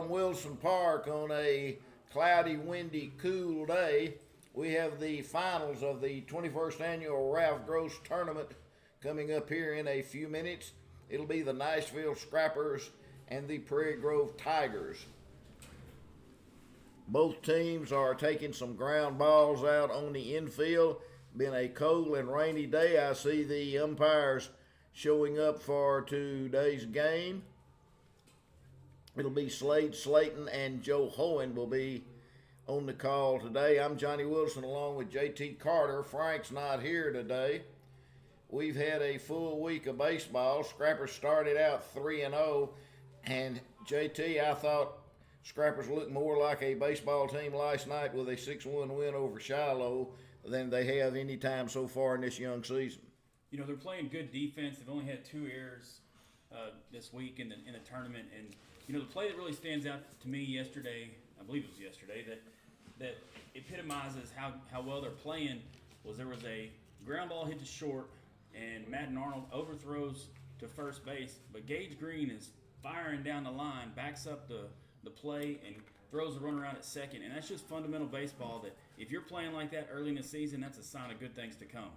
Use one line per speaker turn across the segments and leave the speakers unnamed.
from Wilson Park on a cloudy, windy, cool day. We have the finals of the 21st annual Ralph Gross tournament coming up here in a few minutes. It'll be the Nashville Scrappers and the Prairie Grove Tigers. Both teams are taking some ground balls out on the infield. Been a cold and rainy day. I see the umpires showing up for today's game. It'll be Slade Slayton and Joe Hohen will be on the call today. I'm Johnny Wilson along with JT Carter. Frank's not here today. We've had a full week of baseball. Scrappers started out 3-0, and JT, I thought Scrappers looked more like a baseball team last night with a 6-1 win over Shiloh than they have any time so far in this young season.
You know, they're playing good defense. They've only had 2 errors this week in the tournament, and you know the play that really stands out to me yesterday, I believe it was yesterday, that epitomizes how well they're playing was there was a ground ball hit to short, and Madden Arnold overthrows to first base, but Gage Green is firing down the line, backs up the play, and throws a runner out at second, and that's just fundamental baseball. That if you're playing like that early in the season, that's a sign of good things to come.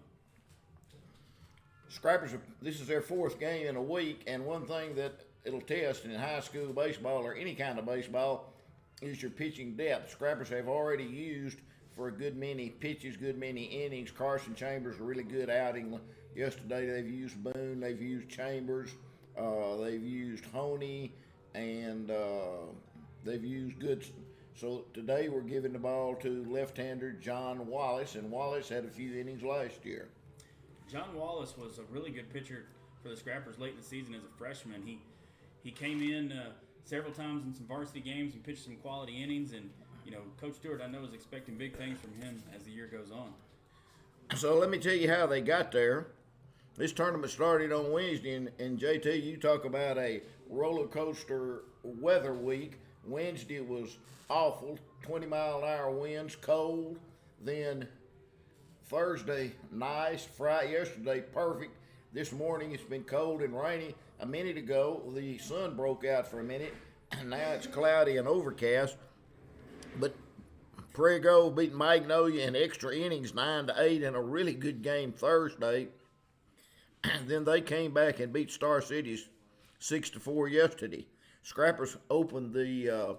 Scrappers, this is their 4th game in a week, and one thing that it'll test in high school baseball or any kind of baseball is your pitching depth. Scrappers have already used for a good many pitches, good many innings. Carson Chambers, a really good outing yesterday. They've used Boone, they've used Chambers, they've used Honey, and they've used Goodson. So today we're giving the ball to left-hander John Wallace, and Wallace had a few innings last year.
John Wallace was a really good pitcher for the Scrappers late in the season as a freshman. He came in several times in some varsity games and pitched some quality innings, and you know, Coach Stewart, I know, is expecting big things from him as the year goes on.
So let me tell you how they got there. This tournament started on Wednesday, and JT, you talk about a roller coaster weather week. Wednesday was awful, 20-mile-an-hour winds, cold. Then Thursday, nice. Friday, yesterday, perfect. This morning, it's been cold and rainy. A minute ago, the sun broke out for a minute. Now it's cloudy and overcast. But Prairie Grove beat Magnolia in extra innings 9-8 in a really good game Thursday. Then they came back and beat Star City 6-4 yesterday. Scrappers opened the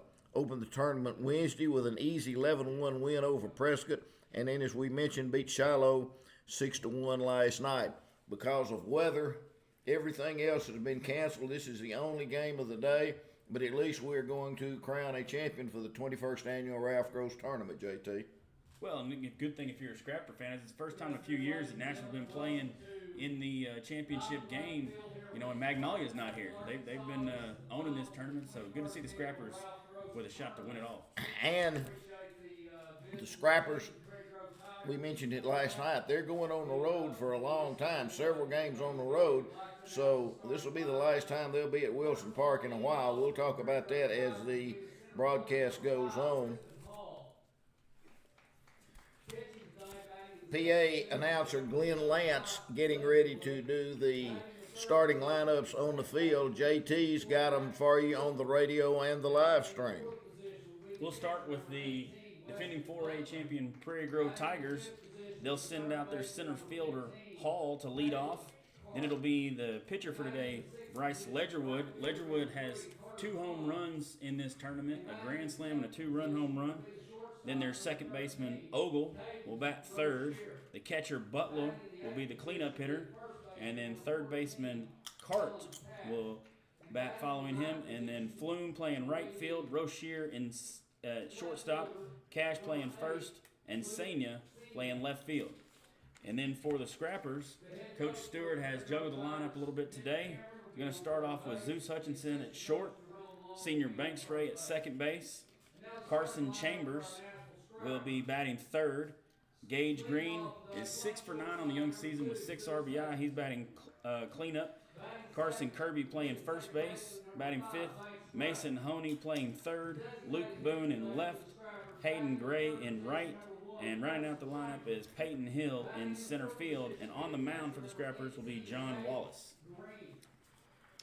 tournament Wednesday with an easy 11-1 win over Prescott, and then, as we mentioned, beat Shiloh 6-1 last night. Because of weather, everything else has been canceled. This is the only game of the day, but at least we're going to crown a champion for the 21st annual Ralph Gross tournament, JT.
Well, and a good thing if you're a Scrapper fan is it's the first time in a few years that Nashville's been playing in the championship game, you know, and Magnolia's not here. They've been owning this tournament, so good to see the Scrappers with a shot to win it all.
And the Scrappers, we mentioned it last night, they're going on the road for a long time, several games on the road, so this will be the last time they'll be at Wilson Park in a while. We'll talk about that as the broadcast goes on. PA announcer Glenn Lance getting ready to do the starting lineups on the field. JT's got them for you on the radio and the live stream.
We'll start with the defending 4A champion Prairie Grove Tigers. They'll send out their center fielder Hall to lead off. Then it'll be the pitcher for today, Bryce Ledgerwood. Ledgerwood has 2 home runs in this tournament, a grand slam and a 2-run home run. Then their second baseman, Ogle, will bat third. The catcher, Butler, will be the cleanup hitter. And then third baseman, Cart, will bat following him. And then Flume playing right field, Rochier in shortstop, Cash playing first, and Sanya playing left field. And then for the Scrappers, Coach Stewart has juggled the lineup a little bit today. He's going to start off with Zeus Hutchinson at short, Senior Banks Ray at second base, Carson Chambers will be batting third. Gage Green is 6 for 9 on the young season with 6 RBI. He's batting cleanup. Carson Kirby playing first base, batting fifth. Mason Honey playing third. Luke Boone in left. Hayden Gray in right. And rounding out the lineup is Peyton Hill in center field. And on the mound for the Scrappers will be John Wallace.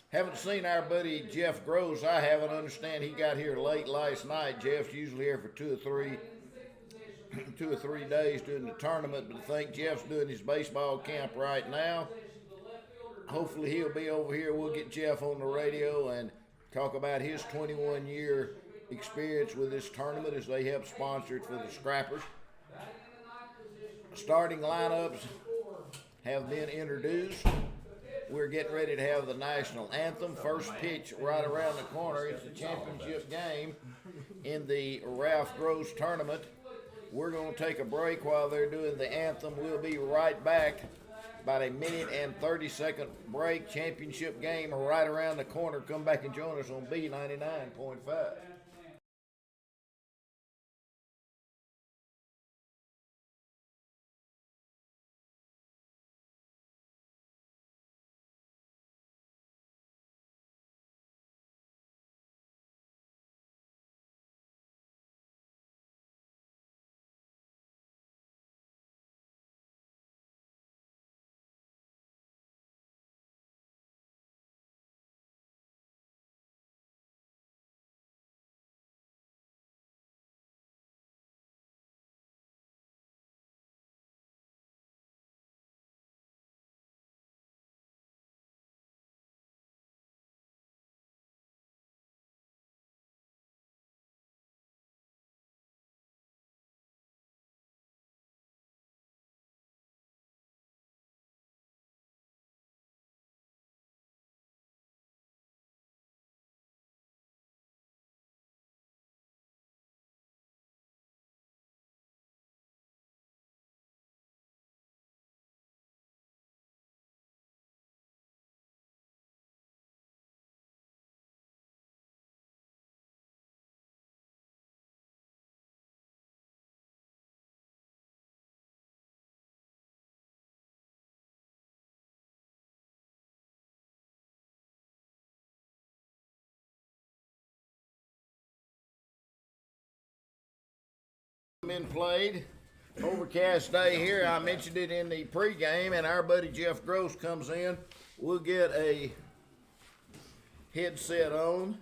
Haven't seen our buddy Jeff Gross. I haven't. Understand he got here late last night. Jeff's usually here for 2 or 3 days during the tournament, but I think Jeff's doing his baseball camp right now. Hopefully he'll be over here. We'll get Jeff on the radio and talk about his 21-year experience with this tournament as they help sponsor it for the Scrappers. Starting lineups have been introduced. We're getting ready to have the national anthem. First pitch right around the corner. It's the championship game in the Ralph Gross tournament. We're going to take a break while they're doing the anthem. We'll be right back. About a minute and 30-second break. Championship game right around the corner. Come back and join us on B99.5. Been played. Overcast day here. I mentioned it in the pregame, and our buddy Jeff Gross comes in. We'll get a headset on.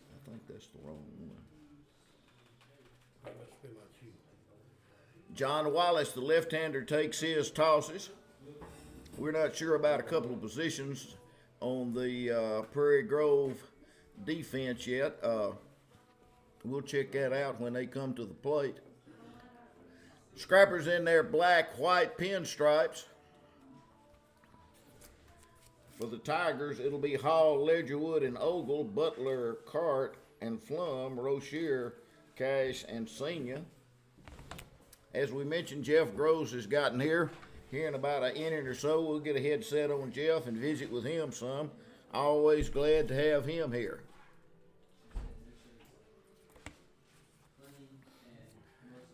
I think that's the wrong one. John Wallace, the left-hander, takes his tosses. We're not sure about a couple of positions on the Prairie Grove defense yet. We'll check that out when they come to the plate. Scrappers in their black, white pinstripes. For the Tigers, it'll be Hall, Ledgerwood, and Ogle, Butler, Cart, and Flum, Rozier, Cash, and Senior. As we mentioned, Jeff Gross has gotten here. Here in about an inning or so, we'll get a headset on Jeff and visit with him some. Always glad to have him here.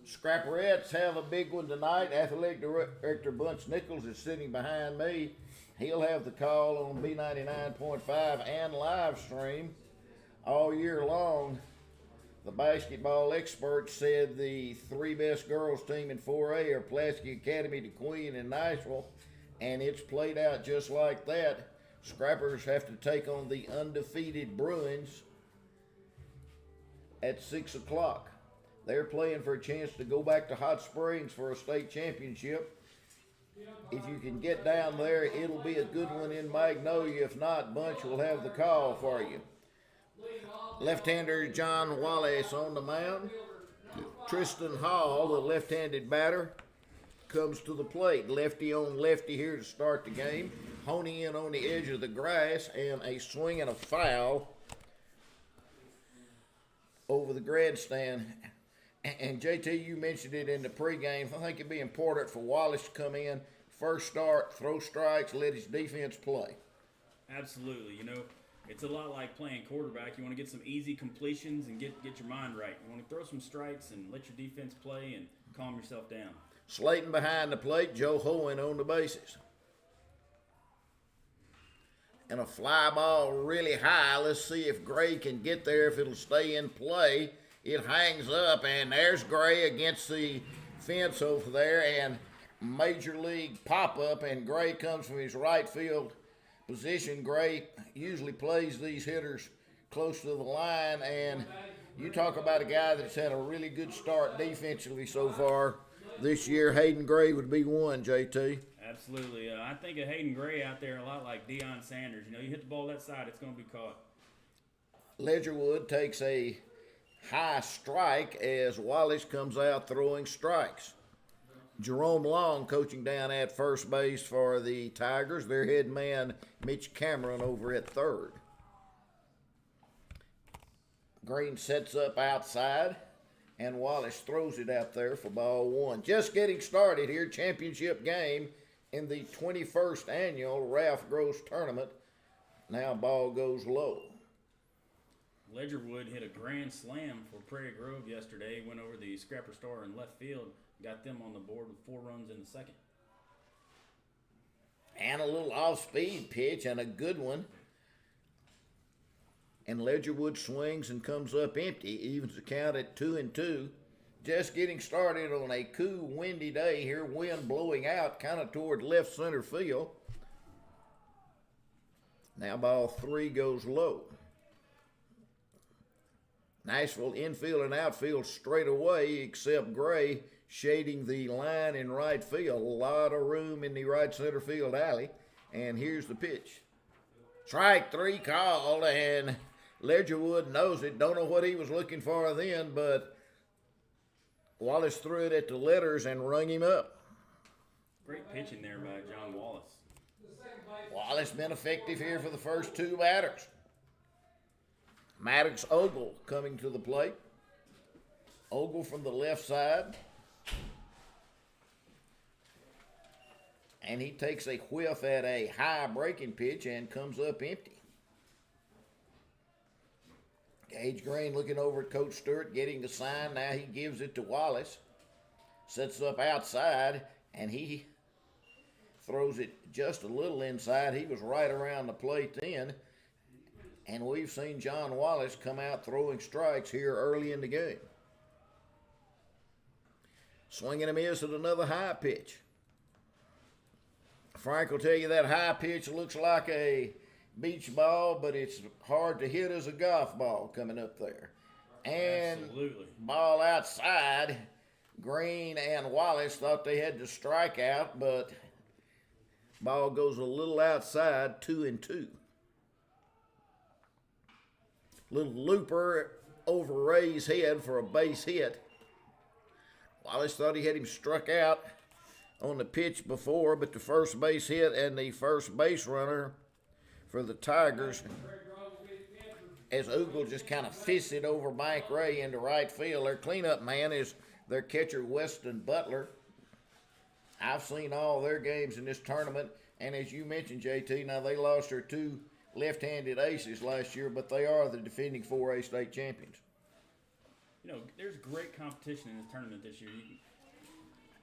Scrapperettes have a big one tonight. Athletic Director Bunch Nichols is sitting behind me. He'll have the call on B99.5 and live stream all year long. The basketball experts said the 3 best girls team in 4A are Pulaski Academy, DeQueen, and Nashville, and it's played out just like that. Scrappers have to take on the undefeated Bruins at 6 o'clock. They're playing for a chance to go back to Hot Springs for a state championship. If you can get down there, it'll be a good one in Magnolia. If not, Bunch will have the call for you. Left-hander John Wallace on the mound. Tristan Hall, the left-handed batter, comes to the plate. Lefty on lefty here to start the game. Honing in on the edge of the grass, and a swing and a foul over the grandstand. And JT, you mentioned it in the pregame. I think it'd be important for Wallace to come in, first start, throw strikes, let his defense play.
Absolutely. You know, it's a lot like playing quarterback. You want to get some easy completions and get your mind right. You want to throw some strikes and let your defense play and calm yourself down.
Slayton behind the plate, Joe Hohen on the bases. And a fly ball really high. Let's see if Gray can get there, if it'll stay in play. It hangs up, and there's Gray against the fence over there, and major league pop-up, and Gray comes from his right field position. Gray usually plays these hitters close to the line, and you talk about a guy that's had a really good start defensively so far this year. Hayden Gray would be one, JT.
Absolutely. I think of Hayden Gray out there a lot like Deion Sanders. You know, you hit the ball that side, it's going to be caught.
Ledgerwood takes a high strike as Wallace comes out throwing strikes. Jerome Long coaching down at first base for the Tigers. Their head man, Mitch Cameron, over at third. Green sets up outside, and Wallace throws it out there for ball one. Just getting started here, championship game in the 21st annual Ralph Gross tournament. Now ball goes low.
Ledgerwood hit a grand slam for Prairie Grove yesterday. Went over the Scrapper Star in left field. Got them on the board with 4 runs in the second.
And a little off-speed pitch, and a good one. And Ledgerwood swings and comes up empty. Evens the count at 2-2. Just getting started on a cool, windy day here. Wind blowing out kind of toward left center field. Now ball 3 goes low. Nashville infield and outfield straight away, except Gray shading the line in right field. A lot of room in the right center field alley. And here's the pitch. Strike 3 called, and Ledgerwood knows it. Don't know what he was looking for then, but Wallace threw it at the letters and rung him up.
Great pitching there by John Wallace.
Wallace been effective here for the first 2 batters. Maddox Ogle coming to the plate. Ogle from the left side. And he takes a whiff at a high breaking pitch and comes up empty. Gage Green looking over at Coach Stewart, getting the sign. Now he gives it to Wallace. Sets up outside, and he throws it just a little inside. He was right around the plate then. And we've seen John Wallace come out throwing strikes here early in the game. Swinging a miss at another high pitch. Frank will tell you that high pitch looks like a beach ball, but it's hard to hit as a golf ball coming up there. And
Absolutely.
Ball outside. Green and Wallace thought they had to strike out, but ball goes a little outside, 2-2. Little looper over Ray's head for a base hit. Wallace thought he had him struck out on the pitch before, but the first base hit and the first base runner for the Tigers, as Ogle just kind of fisted over Mike Ray into right field. Their cleanup man is their catcher, Weston Butler. I've seen all their games in this tournament, and as you mentioned, JT, now they lost their 2 left-handed aces last year, but they are the defending 4A state champions.
You know, there's great competition in this tournament this year.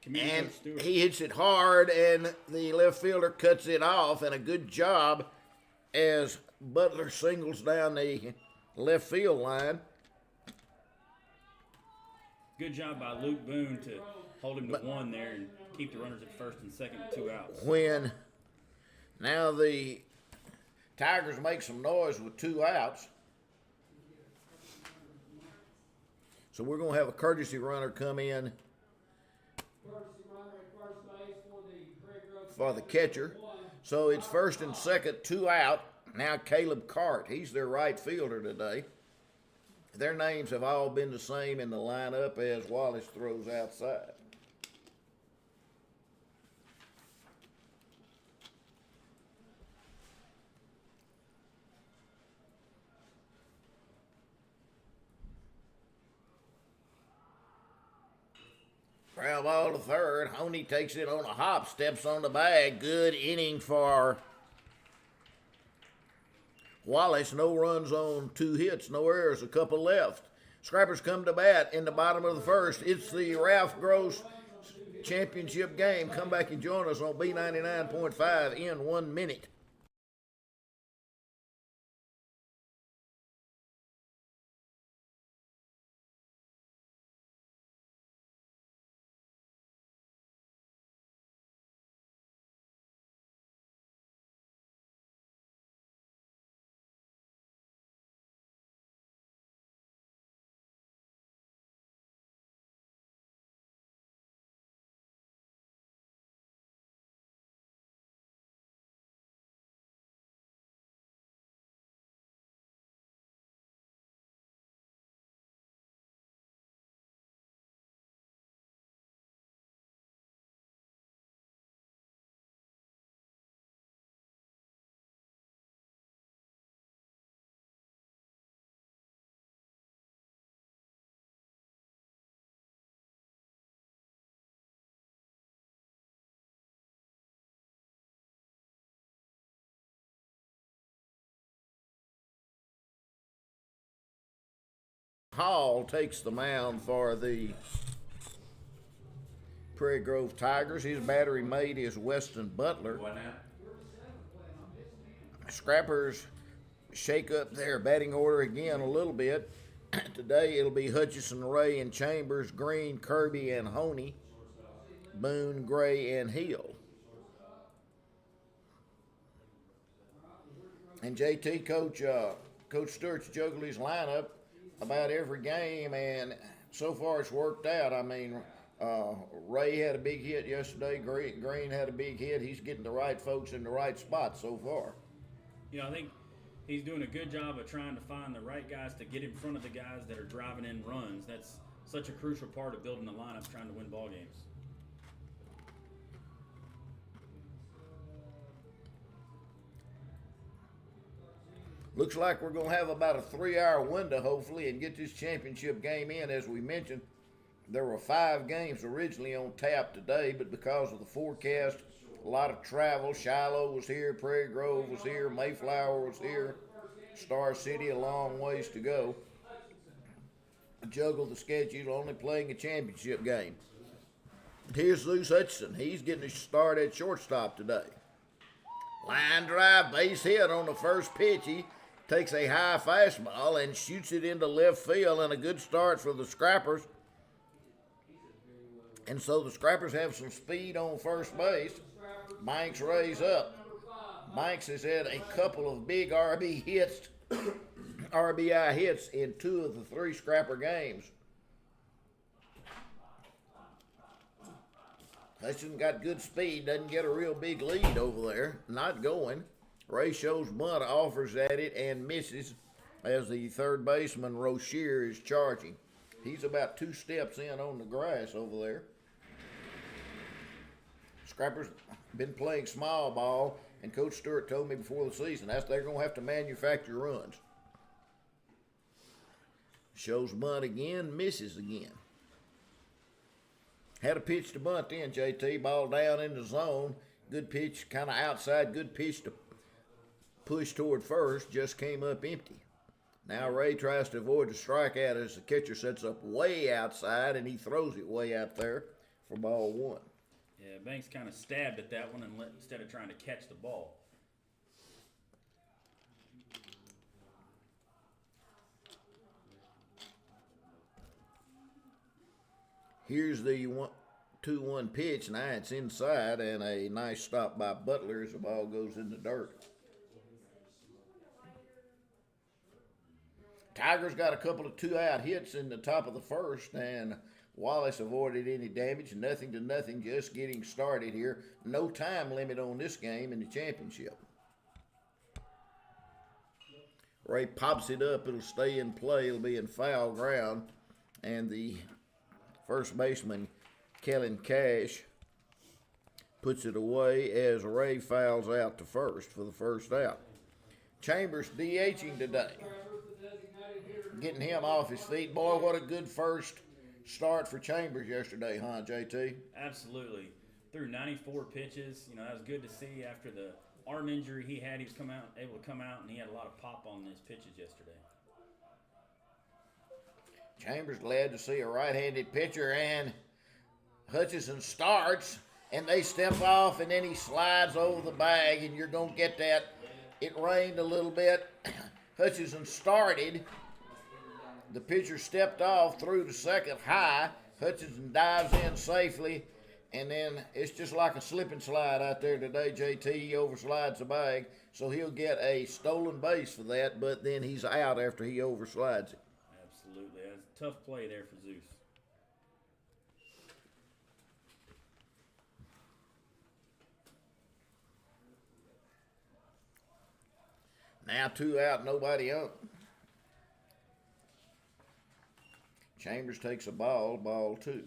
And he hits it hard, and the left fielder cuts it off, and a good job as Butler singles down the left field line.
Good job by Luke Boone to hold him to 1 there and keep the runners at first and second with 2 outs.
When now the Tigers make some noise with 2 outs. So we're going to have a courtesy runner come in for the catcher. So it's first and second, 2 out. Now Caleb Cart, he's their right fielder today. Their names have all been the same in the lineup as Wallace throws outside. Ground ball to third. Honey takes it on a hop, steps on the bag. Good inning for Wallace. No runs on 2 hits, no errors, a couple left. Scrappers come to bat in the bottom of the first. It's the Ralph Gross championship game. Come back and join us on B99.5 in 1 minute. Hall takes the mound for the Prairie Grove Tigers. His battery mate is Weston Butler.
What now?
Scrappers shake up their batting order again a little bit. Today it'll be Hutchison, Ray, and Chambers, Green, Kirby, and Honey, Boone, Gray, and Hill. And JT, Coach Stewart's juggled his lineup about every game, and so far it's worked out. I mean, Ray had a big hit yesterday. Green had a big hit. He's getting the right folks in the right spots so far.
I think he's doing a good job of trying to find the right guys to get in front of the guys that are driving in runs. That's such a crucial part of building a lineup, trying to win ball games.
Looks like we're going to have about a 3-hour window, hopefully, and get this championship game in. As we mentioned, there were 5 games originally on tap today, but because of the forecast, a lot of travel. Shiloh was here, Prairie Grove was here, Mayflower was here, Star City a long ways to go. Juggled the schedule, only playing a championship game. Here's Zeus Hutchison. He's getting his start at shortstop today. Line drive, base hit on the first pitch. He takes a high fastball and shoots it into left field, and a good start for the Scrappers. And so the Scrappers have some speed on first base. Banks raise up. Banks has had a couple of big RBI hits in 2 of the 3 Scrapper games. Hutchison got good speed, doesn't get a real big lead over there. Not going. Ray shows bunt, offers at it, and misses as the third baseman, Rozier, is charging. He's about 2 steps in on the grass over there. Scrappers been playing small ball, and Coach Stewart told me before the season they're going to have to manufacture runs. Shows bunt again, misses again. Had a pitch to bunt in, JT. Ball down in the zone. Good pitch, kind of outside. Good pitch to push toward first. Just came up empty. Now Ray tries to avoid the strikeout as the catcher sets up way outside, and he throws it way out there for ball 1.
Yeah, Banks kind of stabbed at that one instead of trying to catch the ball.
Here's the 2-1 pitch. Now it's inside, and a nice stop by Butler as the ball goes in the dirt. Tigers got a couple of 2-out hits in the top of the first, and Wallace avoided any damage. Nothing to nothing, just getting started here. No time limit on this game in the championship. Ray pops it up. It'll stay in play. It'll be in foul ground. And the first baseman, Kellen Cash, puts it away as Ray fouls out to first for the first out. Chambers DHing today. Getting him off his feet. Boy, what a good first start for Chambers yesterday, huh, JT?
Absolutely. Threw 94 pitches. That was good to see after the arm injury he had. He was able to come out, and he had a lot of pop on his pitches yesterday.
Chambers glad to see a right-handed pitcher, and Hutchison starts, and they step off, and then he slides over the bag, and you're going to get that. It rained a little bit. Hutchison started. The pitcher stepped off through the second high. Hutchison dives in safely, and then it's just like a slip and slide out there today, JT. He overslides the bag, so he'll get a stolen base for that, but then he's out after he overslides it.
Absolutely. That's a tough play there for Zeus.
Now 2 out, nobody on. Chambers takes a ball 2.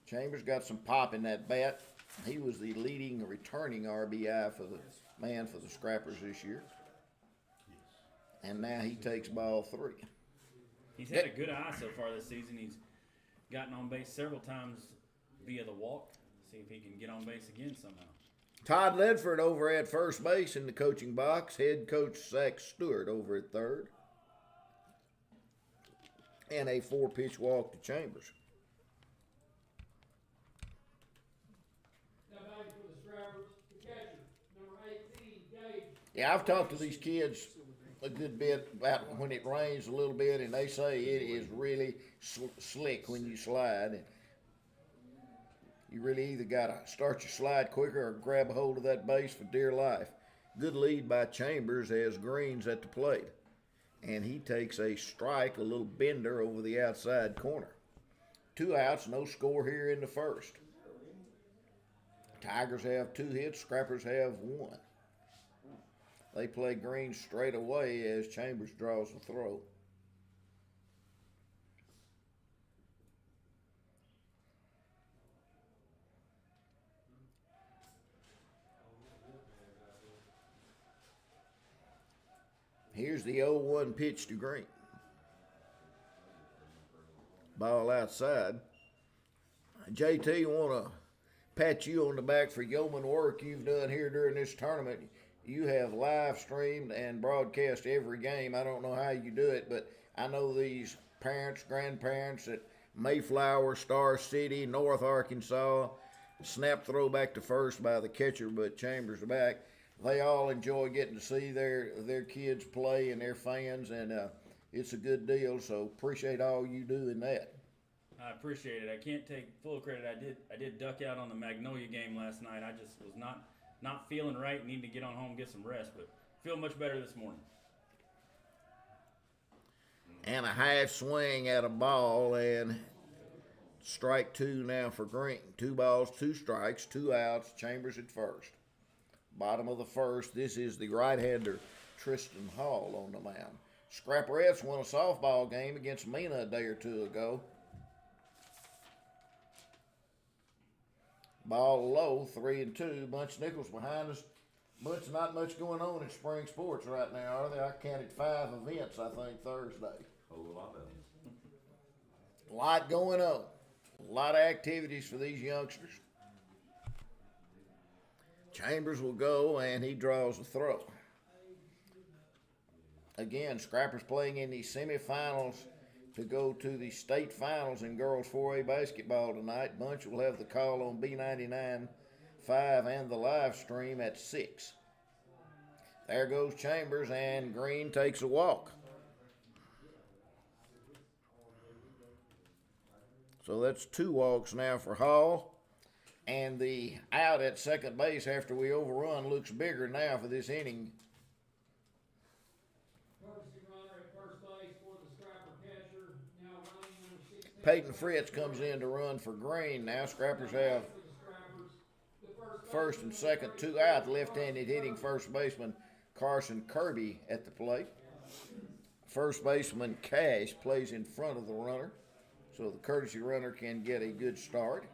Chambers got some pop in that bat. He was the leading returning RBI for the Scrappers this year. And now he takes ball 3.
He's had a good eye so far this season. He's gotten on base several times via the walk. See if he can get on base again somehow.
Todd Ledford over at first base in the coaching box. Head coach Zach Stewart over at third. and a 4-pitch walk to Chambers. Yeah, I've talked to these kids a good bit about when it rains a little bit, and they say it is really slick when you slide. And you really either got to start your slide quicker or grab a hold of that base for dear life. Good lead by Chambers as Green's at the plate. And he takes a strike, a little bender over the outside corner. 2 outs, no score here in the first. Tigers have 2 hits, Scrappers have 1. They play Green straight away as Chambers draws the throw. Here's the 0-1 pitch to Green. Ball outside. JT, want to pat you on the back for yeoman work you've done here during this tournament. You have live streamed and broadcast every game. I don't know how you do it, but I know these parents, grandparents at Mayflower, Star City, North Arkansas, snap throw back to first by the catcher, but Chambers back. They all enjoy getting to see their kids play and their fans, and it's a good deal. So appreciate all you do in that.
I appreciate it. I can't take full credit. I did duck out on the Magnolia game last night. I just was not feeling right. Need to get on home, get some rest, but feel much better this morning.
And a half swing at a ball, and strike 2 now for Green. 2 balls, 2 strikes, 2 outs. Chambers at first. Bottom of the first, this is the right-hander Tristan Hall on the mound. Scrapperettes won a softball game against Mena a day or 2 ago. Ball low, 3-2. Bunch Nichols behind us. Bunch not much going on in spring sports right now, are there? I counted 5 events, I think, Thursday.
A lot of them.
A lot going on. A lot of activities for these youngsters. Chambers will go, and he draws the throw. Again, Scrappers playing in the semifinals to go to the state finals in girls 4A basketball tonight. Bunch will have the call on B99.5 and the live stream at 6. There goes Chambers, and Green takes a walk. So that's 2 walks now for Hall. And the out at second base after we overrun looks bigger now for this inning. Peyton Fritz comes in to run for Green. Now Scrappers have first and second, 2 out. Left-handed hitting first baseman Carson Kirby at the plate. First baseman Cash plays in front of the runner, so the courtesy runner can get a good start.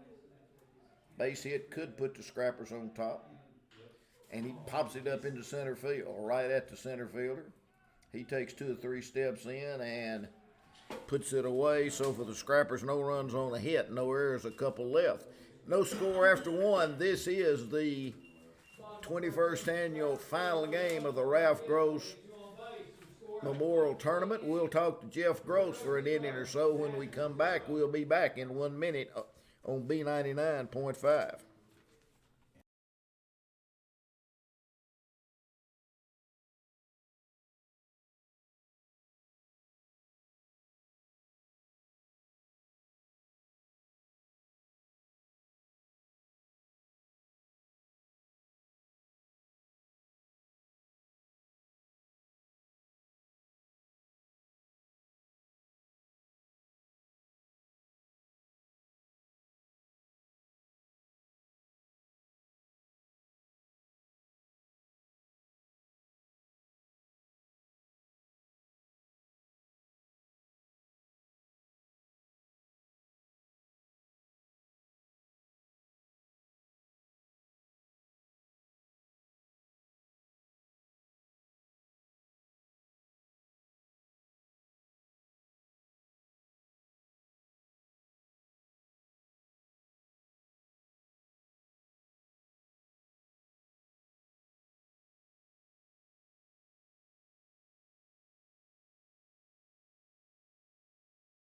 Base hit could put the Scrappers on top. And he pops it up into center field, right at the center fielder. He takes 2 or 3 steps in and puts it away. So for the Scrappers, no runs on a hit, no errors, a couple left. No score after 1. This is the 21st annual final game of the Ralph Gross Memorial Tournament. We'll talk to Jeff Gross for an inning or so. When we come back, we'll be back in 1 minute on B99.5.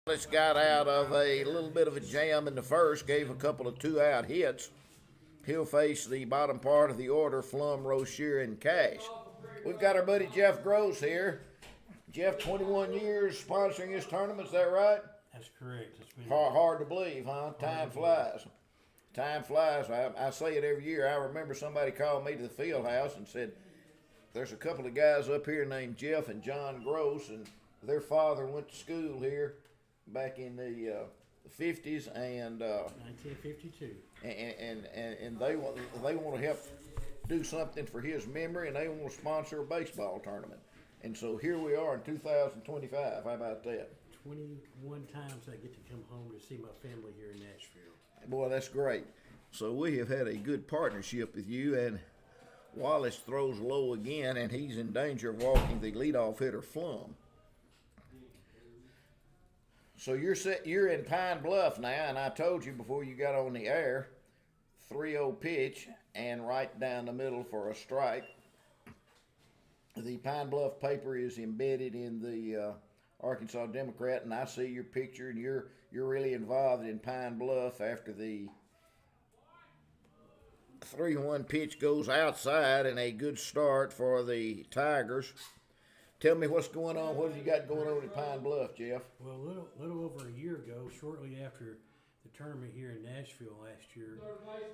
Wallace got out of a little bit of a jam in the first, gave a couple of 2-out hits. He'll face the bottom part of the order, Flum, Rozier, and Cash. We've got our buddy Jeff Gross here. Jeff, 21 years sponsoring this tournament, is that right?
That's correct. It's been
Hard to believe, huh? Time flies. Time flies. I say it every year. I remember somebody called me to the field house and said, there's a couple of guys up here named Jeff and John Gross, and their father went to school here back in the 50s and
1952.
And they want to help do something for his memory, and they want to sponsor a baseball tournament. And so here we are in 2025. How about that?
21 times I get to come home to see my family here in Nashville.
Boy, that's great. So we have had a good partnership with you, and Wallace throws low again, and he's in danger of walking the leadoff hitter, Flum. So you're in Pine Bluff now, and I told you before you got on the air, 3-0 pitch, and right down the middle for a strike. The Pine Bluff paper is embedded in the Arkansas Democrat, and I see your picture, and you're really involved in Pine Bluff after the 3-1 pitch goes outside, and a good start for the Tigers. Tell me what's going on. What have you got going on in Pine Bluff, Jeff?
Well, a little over a year ago, shortly after the tournament here in Nashville last year,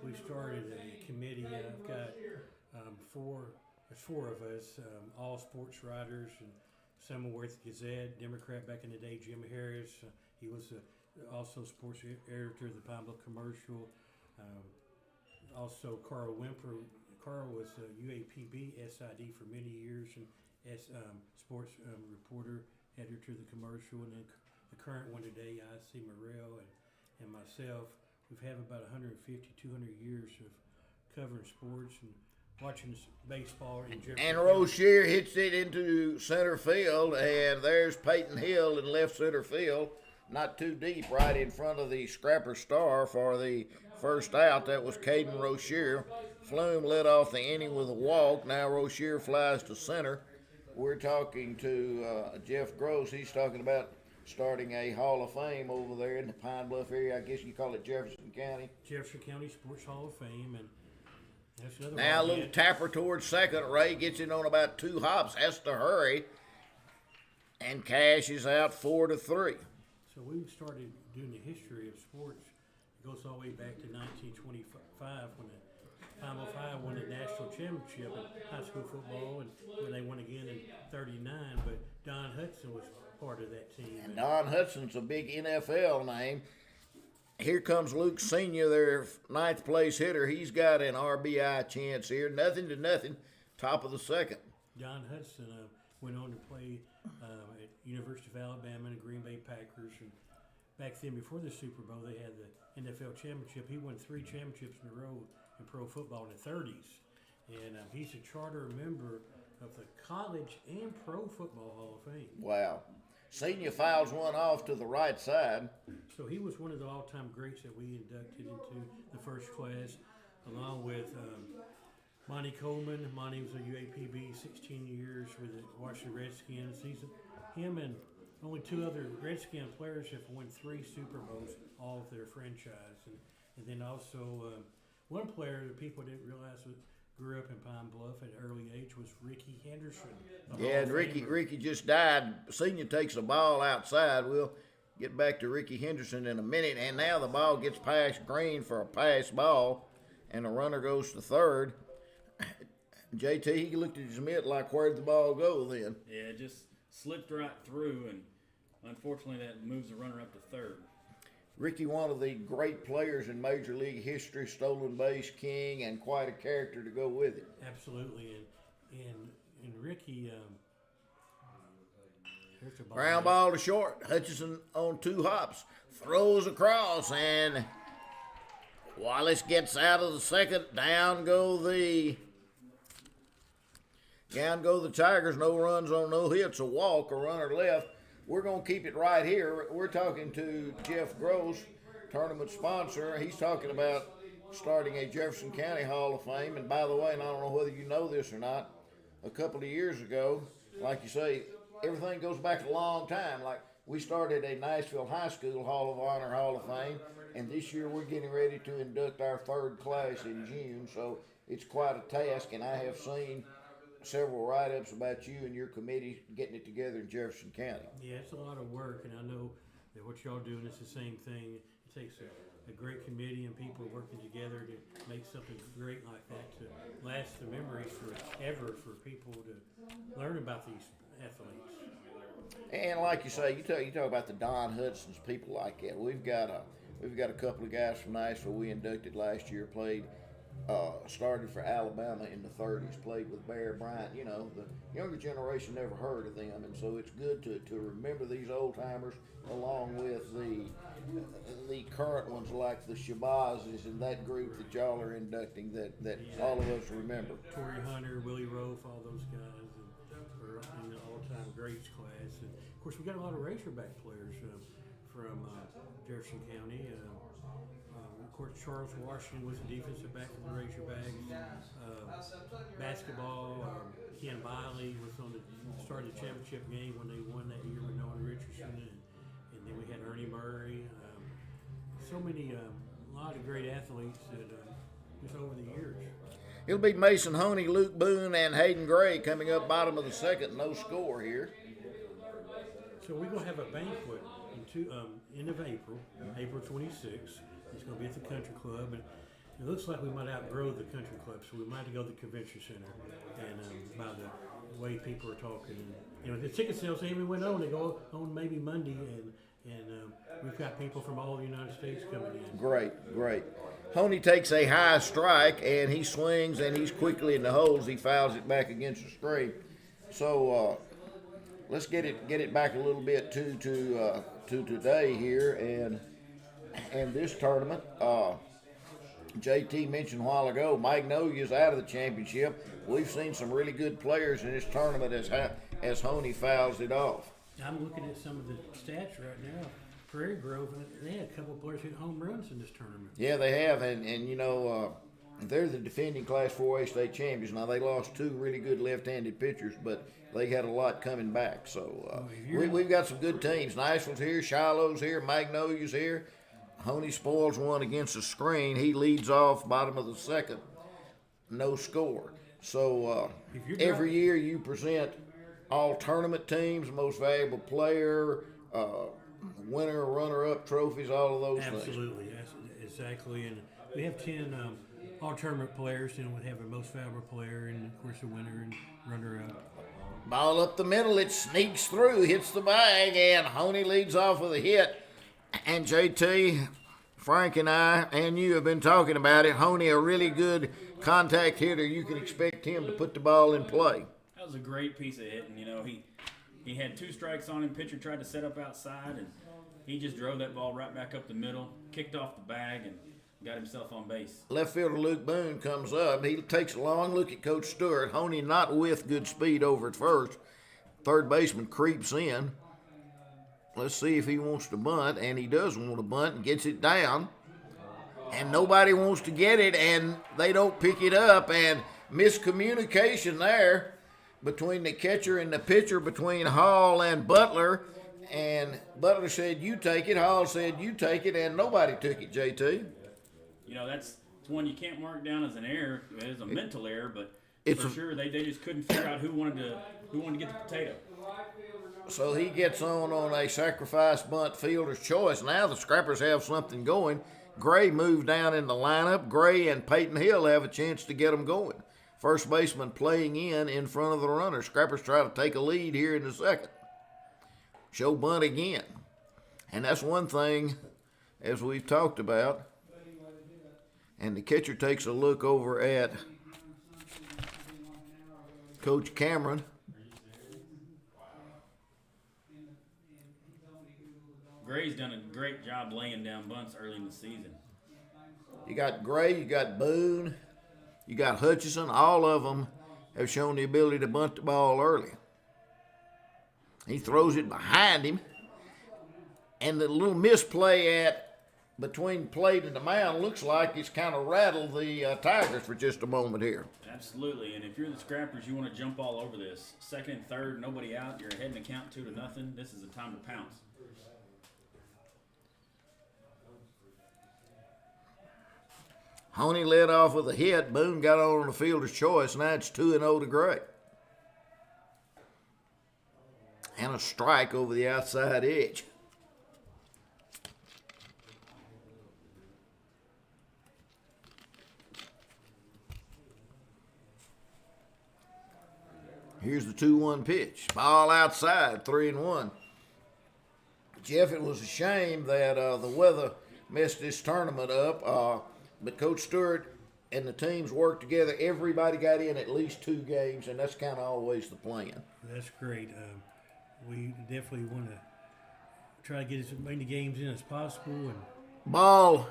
we started a committee, and I've got four of us, all sports writers, and Summerworth Gazette, Democrat back in the day, Jim Harris. He was also sports editor of the Pine Bluff Commercial. Also, Carl Wimper. Carl was UAPB SID for many years, and sports reporter, editor of the Commercial, and then the current one today, I.C. Morrell and myself. We've had about 150, 200 years of covering sports and watching baseball in Jefferson
And
County.
Rozier hits it into center field, and there's Peyton Hill in left center field, not too deep, right in front of the Scrapper Star for the first out. That was Caden Rozier. Flume led off the inning with a walk. Now Rozier flies to center. We're talking to Jeff Gross. He's talking about starting a Hall of Fame over there in the Pine Bluff area. I guess you call it Jefferson County.
Jefferson County Sports Hall of Fame, and that's another
Now a
one.
little tapper towards second. Ray gets it on about 2 hops. Has to hurry. And Cash is out 4-3.
So we started doing the history of sports. It goes all the way back to 1925 when the Pine Bluff High won the national championship in high school football, and when they won again in '39. But Don Hudson was part of that team.
And Don Hudson's a big NFL name. Here comes Luke Sr., their 9th place hitter. He's got an RBI chance here. 0-0, top of the second.
Don Hudson went on to play at University of Alabama and Green Bay Packers. And back then, before the Super Bowl, they had the NFL championship. He won 3 championships in a row in pro football in the 30s. And he's a charter member of the College and Pro Football Hall of Fame.
Wow. Senior fouls one off to the right side.
So he was one of the all-time greats that we inducted into the first class, along with Monty Coleman. Monty was a UAPB 16 years with the Washington Redskins. Him and only 2 other Redskin players have won 3 Super Bowls, all of their franchise. And then also one player that people didn't realize grew up in Pine Bluff at an early age was Ricky Henderson.
Yeah, and Ricky just died. Senior takes the ball outside. We'll get back to Ricky Henderson in a minute. And now the ball gets past Green for a pass ball, and the runner goes to third. JT, he looked at his mitt like, where'd the ball go then?
Yeah, it just slipped right through, and unfortunately that moves the runner up to third.
Ricky, one of the great players in Major League history, stolen base king, and quite a character to go with it.
Absolutely, and Ricky, here's the ball.
Ground ball to short. Hutchison on 2 hops. Throws across, and Wallace gets out of the second. Down go the Tigers. No runs on no hits. A walk, a runner left. We're going to keep it right here. We're talking to Jeff Gross, tournament sponsor. He's talking about starting a Jefferson County Hall of Fame. And by the way, and I don't know whether you know this or not, a couple of years ago, like you say, everything goes back a long time. Like we started a Nashville High School Hall of Honor, Hall of Fame, and this year we're getting ready to induct our third class in June. So it's quite a task, and I have seen several write-ups about you and your committee getting it together in Jefferson County.
Yeah, it's a lot of work, and I know that what y'all doing is the same thing. It takes a great committee and people working together to make something great like that to last the memories forever for people to learn about these athletes.
And like you say, you talk about the Don Hudsons, people like that. We've got a couple of guys from Nashville we inducted last year, started for Alabama in the 30s, played with Bear Bryant. You know, the younger generation never heard of them, and so it's good to remember these old timers along with the current ones like the Shabazz and that group that y'all are inducting that all of us remember.
Torrey Hunter, Willie Rofe, all those guys are in the all-time greats class. And of course, we got a lot of Razorback players from Jefferson County. Of course, Charles Washington was the defensive back for the Razorbacks. Basketball, Ken Biley was on started the championship game when they won that year with Nolan Richardson, and then we had Ernie Murray. So many, a lot of great athletes that just over the years.
It'll be Mason Honey, Luke Boone, and Hayden Gray coming up bottom of the second, no score here.
So we're gonna have a banquet end of April, April 26th. It's going to be at the Country Club, and it looks like we might outgrow the Country Club, so we might have to go to the Convention Center. And by the way people are talking, and you know, the ticket sales even went on. They go on maybe Monday, and we've got people from all the United States coming in.
Great. Honey takes a high strike, and he swings, and he's quickly in the holes. He fouls it back against the scrape. So let's get it back a little bit to today here, and this tournament. JT mentioned a while ago, Magnolia's out of the championship. We've seen some really good players in this tournament as Honey fouls it off.
I'm looking at some of the stats right now. Prairie Grove, they had a couple of players hit home runs in this tournament.
Yeah, they have, and you know, they're the defending Class 4A state champions. Now, they lost two really good left-handed pitchers, but they had a lot coming back. So we've got some good teams. Nashville's here, Shiloh's here, Magnolia's here. Honey spoils one against the screen. He leads off bottom of the second, no score. So every year you present all tournament teams, most valuable player, winner, runner-up trophies, all of those things.
Absolutely, exactly. And we have 10 all-tournament players, and we have a most valuable player, and of course a winner and runner-up.
Ball up the middle, it sneaks through, hits the bag, and Honey leads off with a hit. And JT, Frank, and I, and you have been talking about it. Honey, a really good contact hitter. You can expect him to put the ball in play.
That was a great piece of hitting. You know, he had two strikes on him. Pitcher tried to set up outside, and he just drove that ball right back up the middle, kicked off the bag, and got himself on base.
Left fielder Luke Boone comes up. He takes a long look at Coach Stewart. Honey not with good speed over at first. Third baseman creeps in. Let's see if he wants to bunt, and he does want to bunt and gets it down. And nobody wants to get it, and they don't pick it up, and miscommunication there between the catcher and the pitcher, between Hall and Butler. And Butler said, "You take it." Hall said, "You take it," and nobody took it, JT.
You know, it's one you can't mark down as an error. It is a mental error, but
It's
for sure they just couldn't figure out who wanted to get the potato.
So he gets on a sacrifice bunt, fielder's choice. Now the Scrappers have something going. Gray moved down in the lineup. Gray and Peyton Hill have a chance to get them going. First baseman playing in front of the runner. Scrappers try to take a lead here in the second. Show bunt again. And that's one thing, as we've talked about. And the catcher takes a look over at Coach Cameron.
Gray's done a great job laying down bunts early in the season.
You got Gray, you got Boone, you got Hutchison. All of them have shown the ability to bunt the ball early. He throws it behind him, and the little misplay between plate and the mound looks like it's kind of rattled the Tigers for just a moment here.
Absolutely, and if you're the Scrappers, you want to jump all over this. Second and third, nobody out. You're ahead in the count 2-0. This is the time to pounce.
Honey led off with a hit. Boone got on the fielder's choice. Now it's 2-0 to Gray. And a strike over the outside edge. Here's the 2-1 pitch. Ball outside, 3-1. Jeff, it was a shame that the weather messed this tournament up, but Coach Stewart and the teams worked together. Everybody got in at least 2 games, and that's kind of always the plan.
That's great. We definitely want to try to get as many games in as possible. And
ball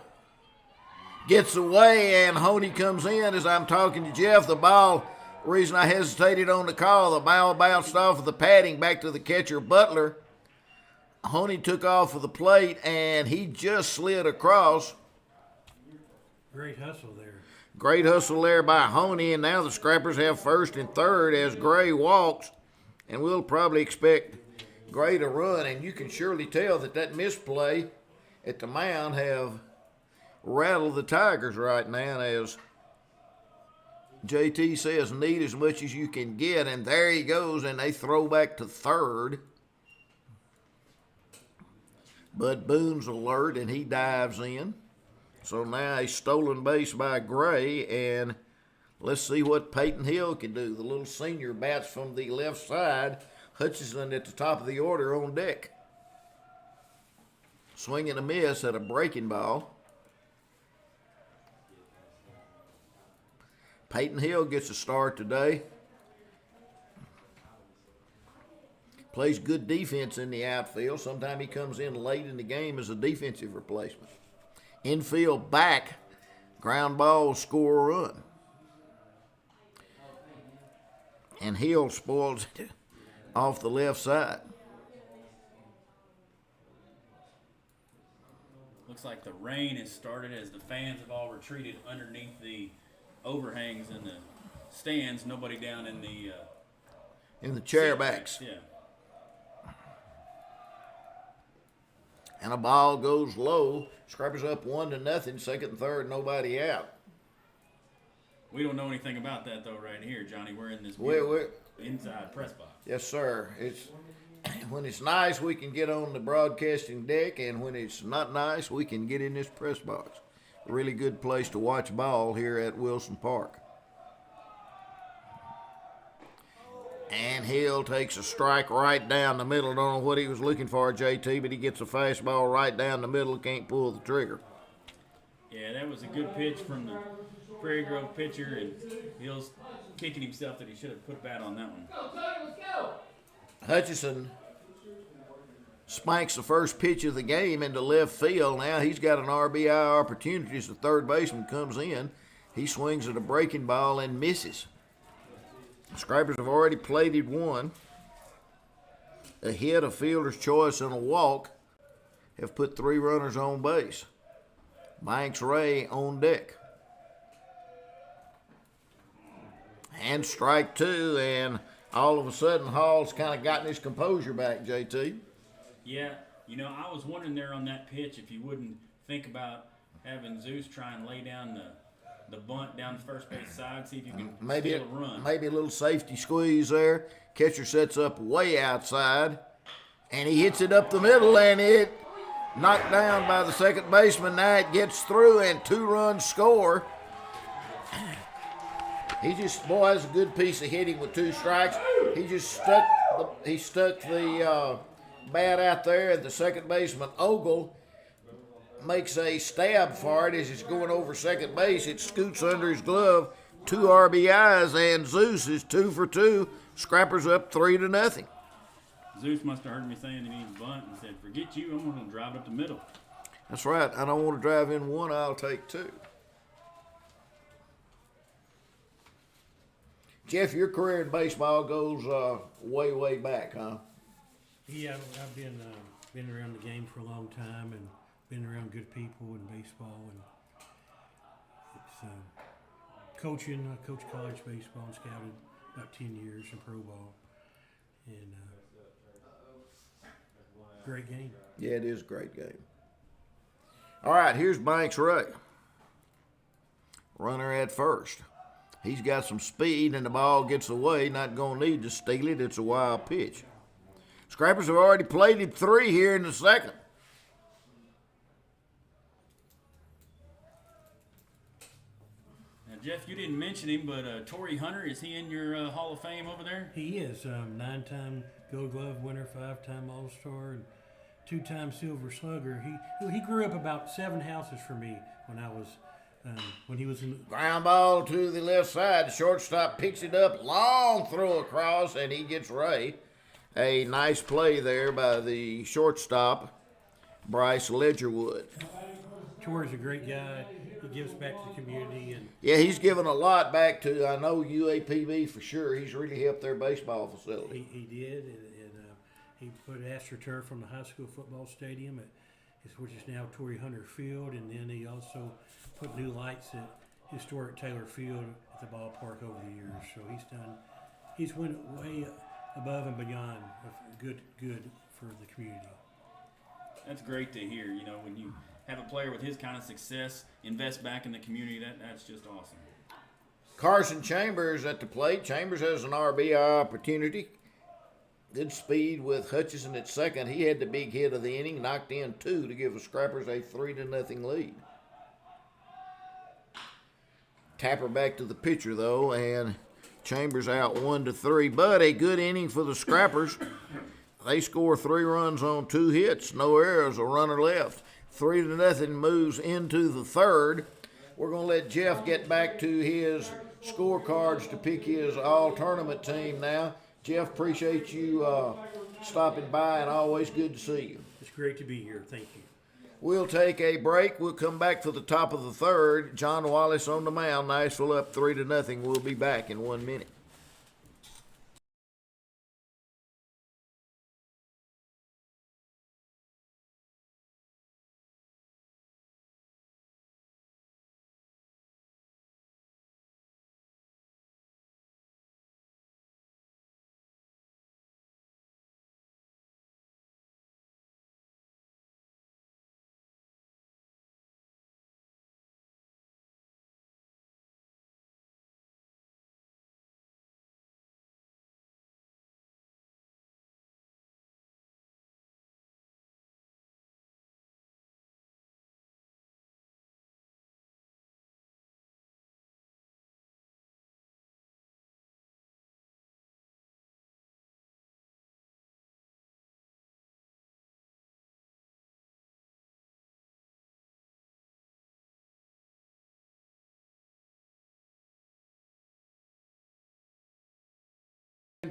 gets away, and Honey comes in as I'm talking to Jeff. The ball, reason I hesitated on the call, the ball bounced off of the padding back to the catcher, Butler. Honey took off of the plate, and he just slid across.
Great hustle there.
Great hustle there by Honey, and now the Scrappers have first and third as Gray walks, and we'll probably expect Gray to run, and you can surely tell that misplay at the mound have rattled the Tigers right now, as JT says, need as much as you can get, and there he goes, and they throw back to third. But Boone's alert, and he dives in. So now a stolen base by Gray, and let's see what Peyton Hill can do. The little senior bats from the left side. Hutchison at the top of the order on deck. Swing and a miss at a breaking ball. Peyton Hill gets a start today. Plays good defense in the outfield. Sometimes he comes in late in the game as a defensive replacement. Infield back, ground ball, score a run. And Hill spoils it off the left side.
Looks like the rain has started as the fans have all retreated underneath the overhangs in the stands. Nobody down in the
chair backs.
Yeah.
And a ball goes low. Scrappers up 1-0, second and third, nobody out.
We don't know anything about that though, right here, Johnny. We're in this
We're
inside press box.
yes, sir. It's when it's nice, we can get on the broadcasting deck, and when it's not nice, we can get in this press box. Really good place to watch ball here at Wilson Park. And Hill takes a strike right down the middle. Don't know what he was looking for, JT, but he gets a fastball right down the middle. Can't pull the trigger.
Yeah, that was a good pitch from the Prairie Grove pitcher, and Hill's kicking himself that he should have put bat on that one.
Hutchison spanks the first pitch of the game into left field. Now he's got an RBI opportunity as the third baseman comes in. He swings at a breaking ball and misses. Scrappers have already plated one. A hit, a fielder's choice, and a walk have put 3 runners on base. Banks Ray on deck. And strike 2, and all of a sudden Hall's kind of gotten his composure back, JT.
Yeah, I was wondering there on that pitch if you wouldn't think about having Zeus try and lay down the bunt down the first base side, see if you can steal a run.
Maybe a little safety squeeze there. Catcher sets up way outside, and he hits it up the middle, and it knocked down by the second baseman. Now it gets through, and 2-run score. He just, boy, that's a good piece of hitting with 2 strikes. He just stuck the bat out there, and the second baseman, Ogle, makes a stab for it as it's going over second base. It scoots under his glove. 2 RBIs, and Zeus is 2 for 2. Scrappers up 3-0.
Zeus must have heard me saying that he was bunt and said, "Forget you, I'm going to drive up the middle."
That's right. I don't want to drive in 1. I'll take 2. Jeff, your career in baseball goes way, way back, huh?
Yeah, I've been around the game for a long time and been around good people in baseball, and it's coaching. I coached college baseball and scouted about 10 years in pro ball, and great game.
Yeah, it is a great game. All right, here's Banks Ray. runner at first. He's got some speed, and the ball gets away. Not going to need to steal it. It's a wild pitch. Scrappers have already plated 3 here in the second.
Now, Jeff, you didn't mention him, but Torrey Hunter, is he in your Hall of Fame over there?
He is 9-time Gold Glove winner, 5-time All-Star, and 2-time Silver Slugger. He grew up about 7 houses from me when he was in.
Ground ball to the left side. The shortstop picks it up. Long throw across, and he gets Ray. A nice play there by the shortstop, Bryce Ledgerwood.
Torrey's a great guy. He gives back to the community. And
Yeah, he's given a lot back to, I know, UAPB for sure. He's really helped their baseball facility.
he did. And he put AstroTurf on the high school football stadium, which is now Torrey Hunter Field. And then he also put new lights at historic Taylor Field at the ballpark over the years. So he's went way above and beyond good for the community.
That's great to hear. You know, when you have a player with his kind of success invest back in the community, that's just awesome.
Carson Chambers at the plate. Chambers has an RBI opportunity. Good speed with Hutchison at second. He had the big hit of the inning, knocked in 2 to give the Scrappers a 3-0 lead. Tapper back to the pitcher, though, and Chambers out 1-3, but a good inning for the Scrappers. They score 3 runs on 2 hits, no errors, a runner left. 3-0 moves into the third. We're going to let Jeff get back to his scorecards to pick his all-tournament team now. Jeff, appreciate you stopping by, and always good to see you.
It's great to be here. Thank you.
We'll take a break. We'll come back for the top of the third. John Wallace on the mound. Nashville up 3-0. We'll be back in 1 minute.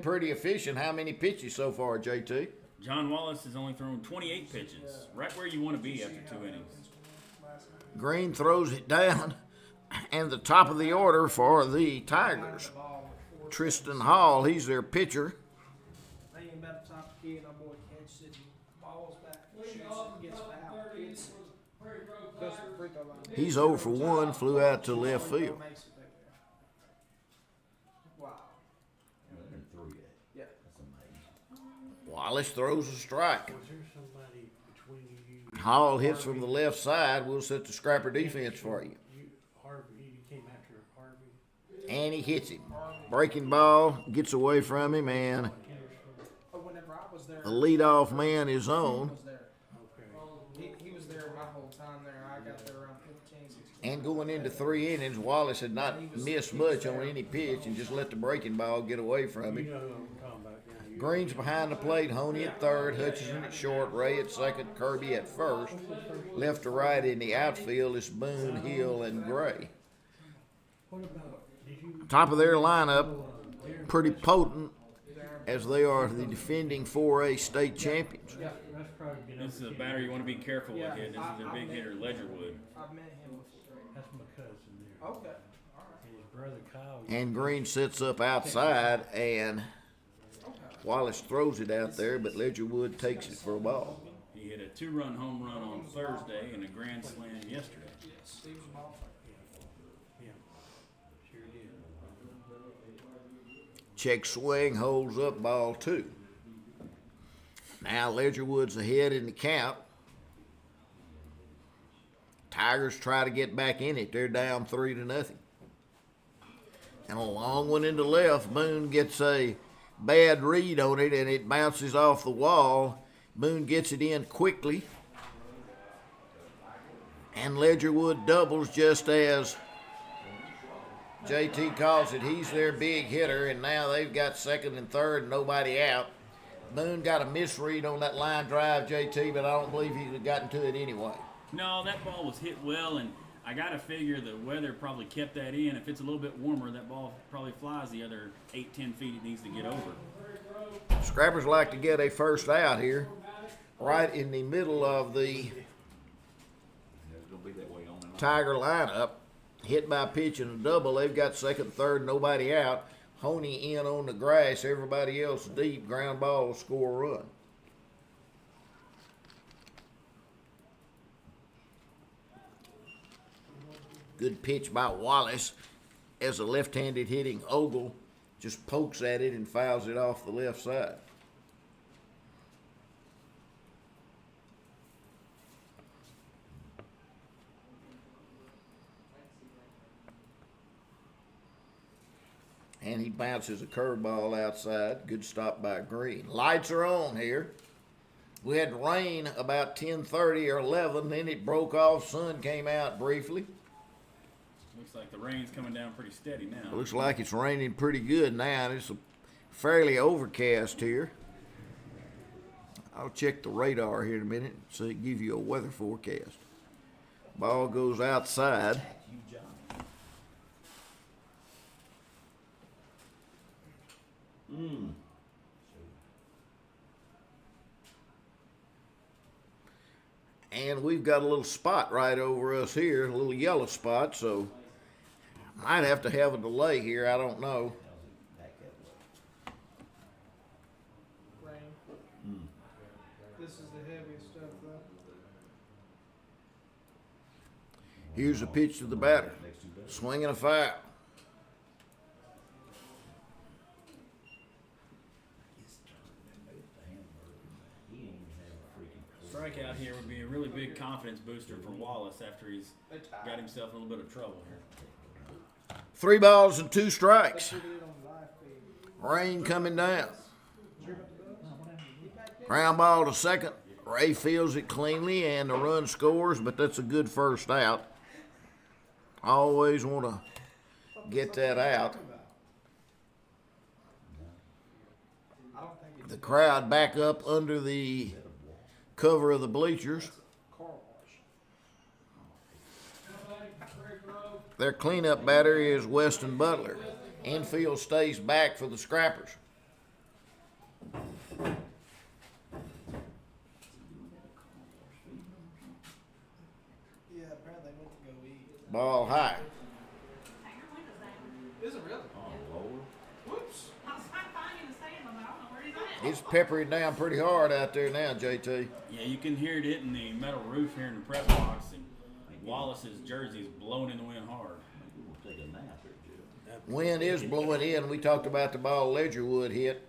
Pretty efficient. How many pitches so far, JT?
John Wallace has only thrown 28 pitches, right where you want to be after 2 innings.
Green throws it down, and the top of the order for the Tigers. Tristan Hall, he's their pitcher.
About the top kid, our boy catches it, balls back, shoots it, gets fouled, hits it, goes to the free throw line.
He's 0 for 1, flew out to left field.
Makes it back there. Wow. Yeah.
Wallace throws a strike.
Was there somebody between you?
Hall hits from the left side. We'll set the Scrapper defense for you.
Harvey, you came after Harvey.
And he hits him. Breaking ball, gets away from him, and
But whenever I was there,
the leadoff man is on.
was there. He was there my whole time there. I got there around 15, 16.
And going into 3 innings, Wallace had not missed much on any pitch and just let the breaking ball get away from
You
him.
know who I'm talking about. Yeah,
Green's behind the plate, Honey at third, Hutchison at short, Ray at second, Kirby at first. Left to right in the outfield is Boone, Hill, and Gray.
What about, did you,
Top of their lineup, pretty potent, as they are the defending 4A state champions.
Yeah,
that's probably been
This is a
over
batter you want to be careful with,
Yeah.
kid. This is their big hitter, Ledgerwood.
I've met him before.
That's my cousin there.
Okay. All right.
And his brother Kyle.
And Green sits up outside, and Wallace throws it out there, but Ledgerwood takes it for a ball.
He hit a 2-run home run on Thursday and a grand slam yesterday.
Steve was a ball player.
Yeah, sure did.
Check swing, holds up, ball 2. Now Ledgerwood's ahead in the count. Tigers try to get back in it. They're down 3-0. And a long one into left. Boone gets a bad read on it, and it bounces off the wall. Boone gets it in quickly. And Ledgerwood doubles just as JT calls it. He's their big hitter, and now they've got second and third, nobody out. Boone got a misread on that line drive, JT, but I don't believe he'd have gotten to it anyway.
No, that ball was hit well, and I got to figure the weather probably kept that in. If it's a little bit warmer, that ball probably flies the other 8-10 feet it needs to get over.
Scrappers like to get a first out here, right in the middle of the Tiger lineup. Hit by pitch and a double. They've got second, third, nobody out. Honey in on the grass, everybody else deep. Ground ball, score a run. Good pitch by Wallace as a left-handed hitting Ogle just pokes at it and fouls it off the left side. And he bounces a curveball outside. Good stop by Green. Lights are on here. We had rain about 10:30 or 11. Then it broke off. Sun came out briefly.
Looks like the rain's coming down pretty steady now.
Looks like it's raining pretty good now. It's fairly overcast here. I'll check the radar here in a minute so it give you a weather forecast. Ball goes outside. And we've got a little spot right over us here, a little yellow spot, so might have to have a delay here, I don't know.
Rain. This is the heaviest stuff, though.
Here's a pitch to the batter. Swinging a foul.
Strikeout here would be a really big confidence booster for Wallace after he's got himself in a little bit of trouble here.
3 balls and 2 strikes.
That's what we did on live feed.
Rain coming down. Ground ball to second. Ray fields it cleanly and the run scores, but that's a good first out. Always want to get that out. The crowd back up under the cover of the bleachers. Their cleanup batter is Weston Butler. Infield stays back for the Scrappers.
Yeah, apparently they went to go eat.
Ball high.
Is it really? Whoops.
It's peppering down pretty hard out there now, JT.
Yeah, you can hear it hitting the metal roof here in the press box, and Wallace's jersey is blowing in the wind hard.
Wind is blowing in. We talked about the ball Ledgerwood hit.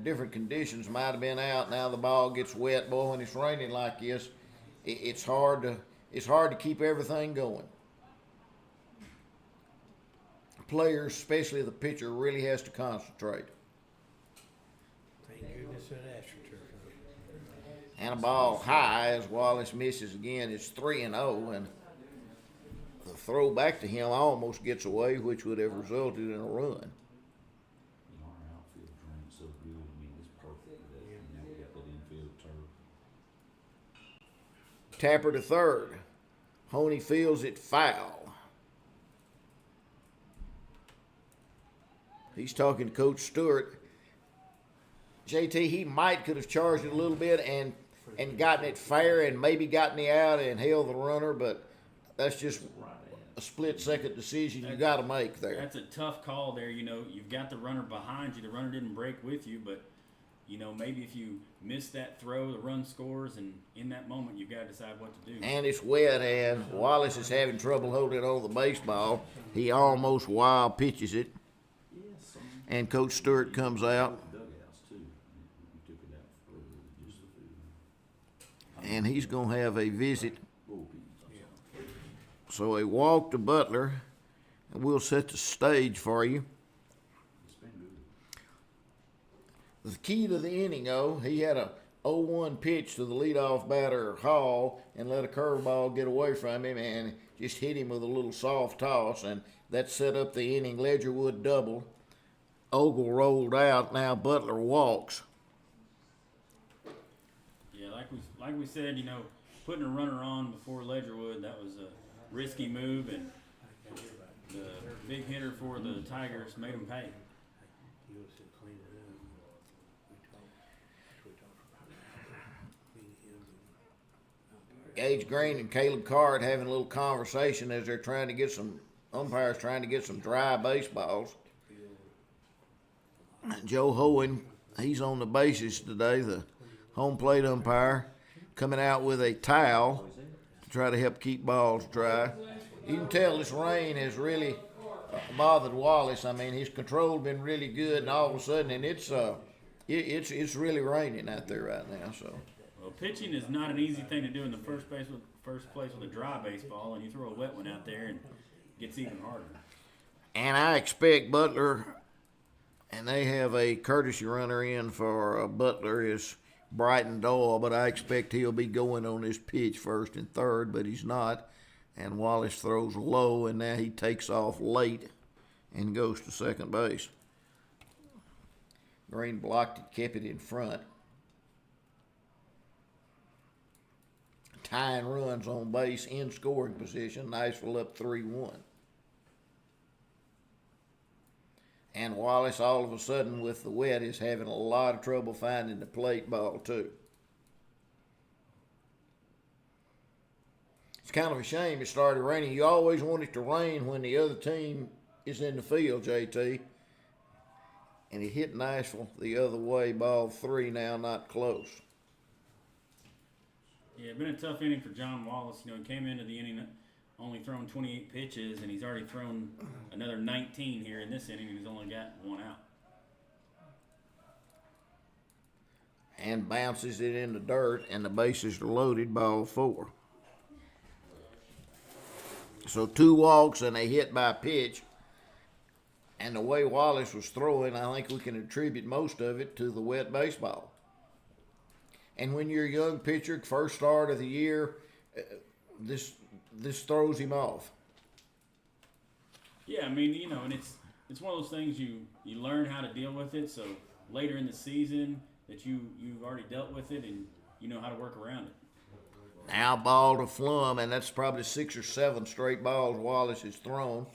Different conditions might have been out. Now the ball gets wet. Boy, when it's raining like this, it's hard to keep everything going. Players, especially the pitcher, really has to concentrate.
Thank goodness that AstroTurf.
And a ball high as Wallace misses again. It's 3-0, and the throw back to him almost gets away, which would have resulted in a run. Tapper to third. Honey fields it foul. He's talking to Coach Stewart. JT, he could have charged it a little bit and gotten it fair and maybe gotten the out and held the runner, but that's just a split-second decision you got to make there.
That's a tough call there. You know, you've got the runner behind you. The runner didn't break with you, but, you know, maybe if you miss that throw, the run scores, and in that moment you've got to decide what to do.
And it's wet, and Wallace is having trouble holding on the baseball. He almost wild pitches it, and Coach Stewart comes out. And he's going to have a visit So a walk to Butler, and we'll set the stage for you. The key to the inning, he had a 0-1 pitch to the leadoff batter Hall and let a curveball get away from him and just hit him with a little soft toss, and that set up the inning. Ledgerwood double. Ogle rolled out. Now Butler walks.
Yeah, like we said, putting a runner on before Ledgerwood, that was a risky move, and the big hitter for the Tigers made them pay.
Gage Green and Caleb Card having a little conversation as they're trying to get some umpires trying to get some dry baseballs. Joe Hohen, he's on the bases today, the home plate umpire, coming out with a towel to try to help keep balls dry. You can tell this rain has really bothered Wallace. I mean, his control been really good, and all of a sudden, and it's really raining out there right now. So.
Well, pitching is not an easy thing to do in the first place with a dry baseball, and you throw a wet one out there, and it gets even harder.
And I expect Butler, and they have a courtesy runner in for Butler is Brighton Doyle, but I expect he'll be going on this pitch first and third, but he's not. And Wallace throws low, and now he takes off late and goes to second base. Green blocked it, kept it in front. Tying runs on base in scoring position. Nashville up 3-1. And Wallace, all of a sudden, with the wet, is having a lot of trouble finding the plate ball, too. It's kind of a shame it started raining. You always want it to rain when the other team is in the field, JT. And it hit Nashville the other way, ball 3 now, not close.
Yeah, it's been a tough inning for John Wallace. He came into the inning only thrown 28 pitches, and he's already thrown another 19 here in this inning, and he's only got 1 out.
And bounces it in the dirt, and the bases are loaded, ball 4. So 2 walks and a hit by pitch. And the way Wallace was throwing, I think we can attribute most of it to the wet baseball. And when you're a young pitcher, first start of the year, this throws him off.
Yeah, I mean, and it's one of those things you learn how to deal with it. So later in the season that you've already dealt with it and you know how to work around it.
Now ball to Flum, and that's probably 6 or 7 straight balls Wallace has thrown.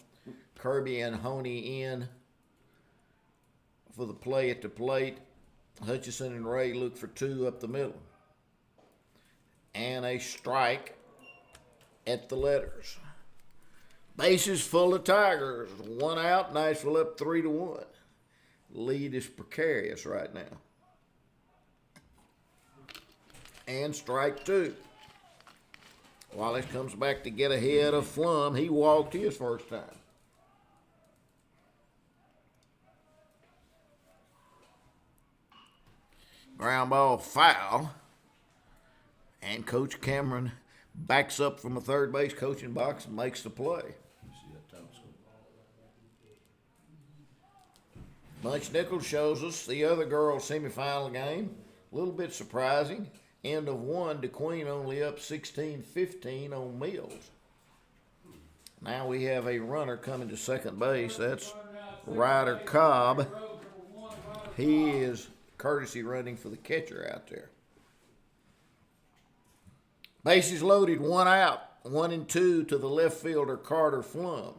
Kirby and Honey in for the play at the plate. Hutchison and Ray look for 2 up the middle. And a strike at the letters. Bases full of Tigers. 1 out, Nashville up 3-1. Lead is precarious right now. And strike 2. Wallace comes back to get ahead of Flum. He walked his first time. Ground ball foul. And Coach Cameron backs up from a third base coaching box and makes the play. Bunch Nichols shows us the other girls' semifinal game. A little bit surprising. End of 1, DeQueen only up 16-15 on Mills. Now we have a runner coming to second base. That's Ryder Cobb. He is courtesy running for the catcher out there. Bases loaded, 1 out. 1 and 2 to the left fielder, Carter Flum.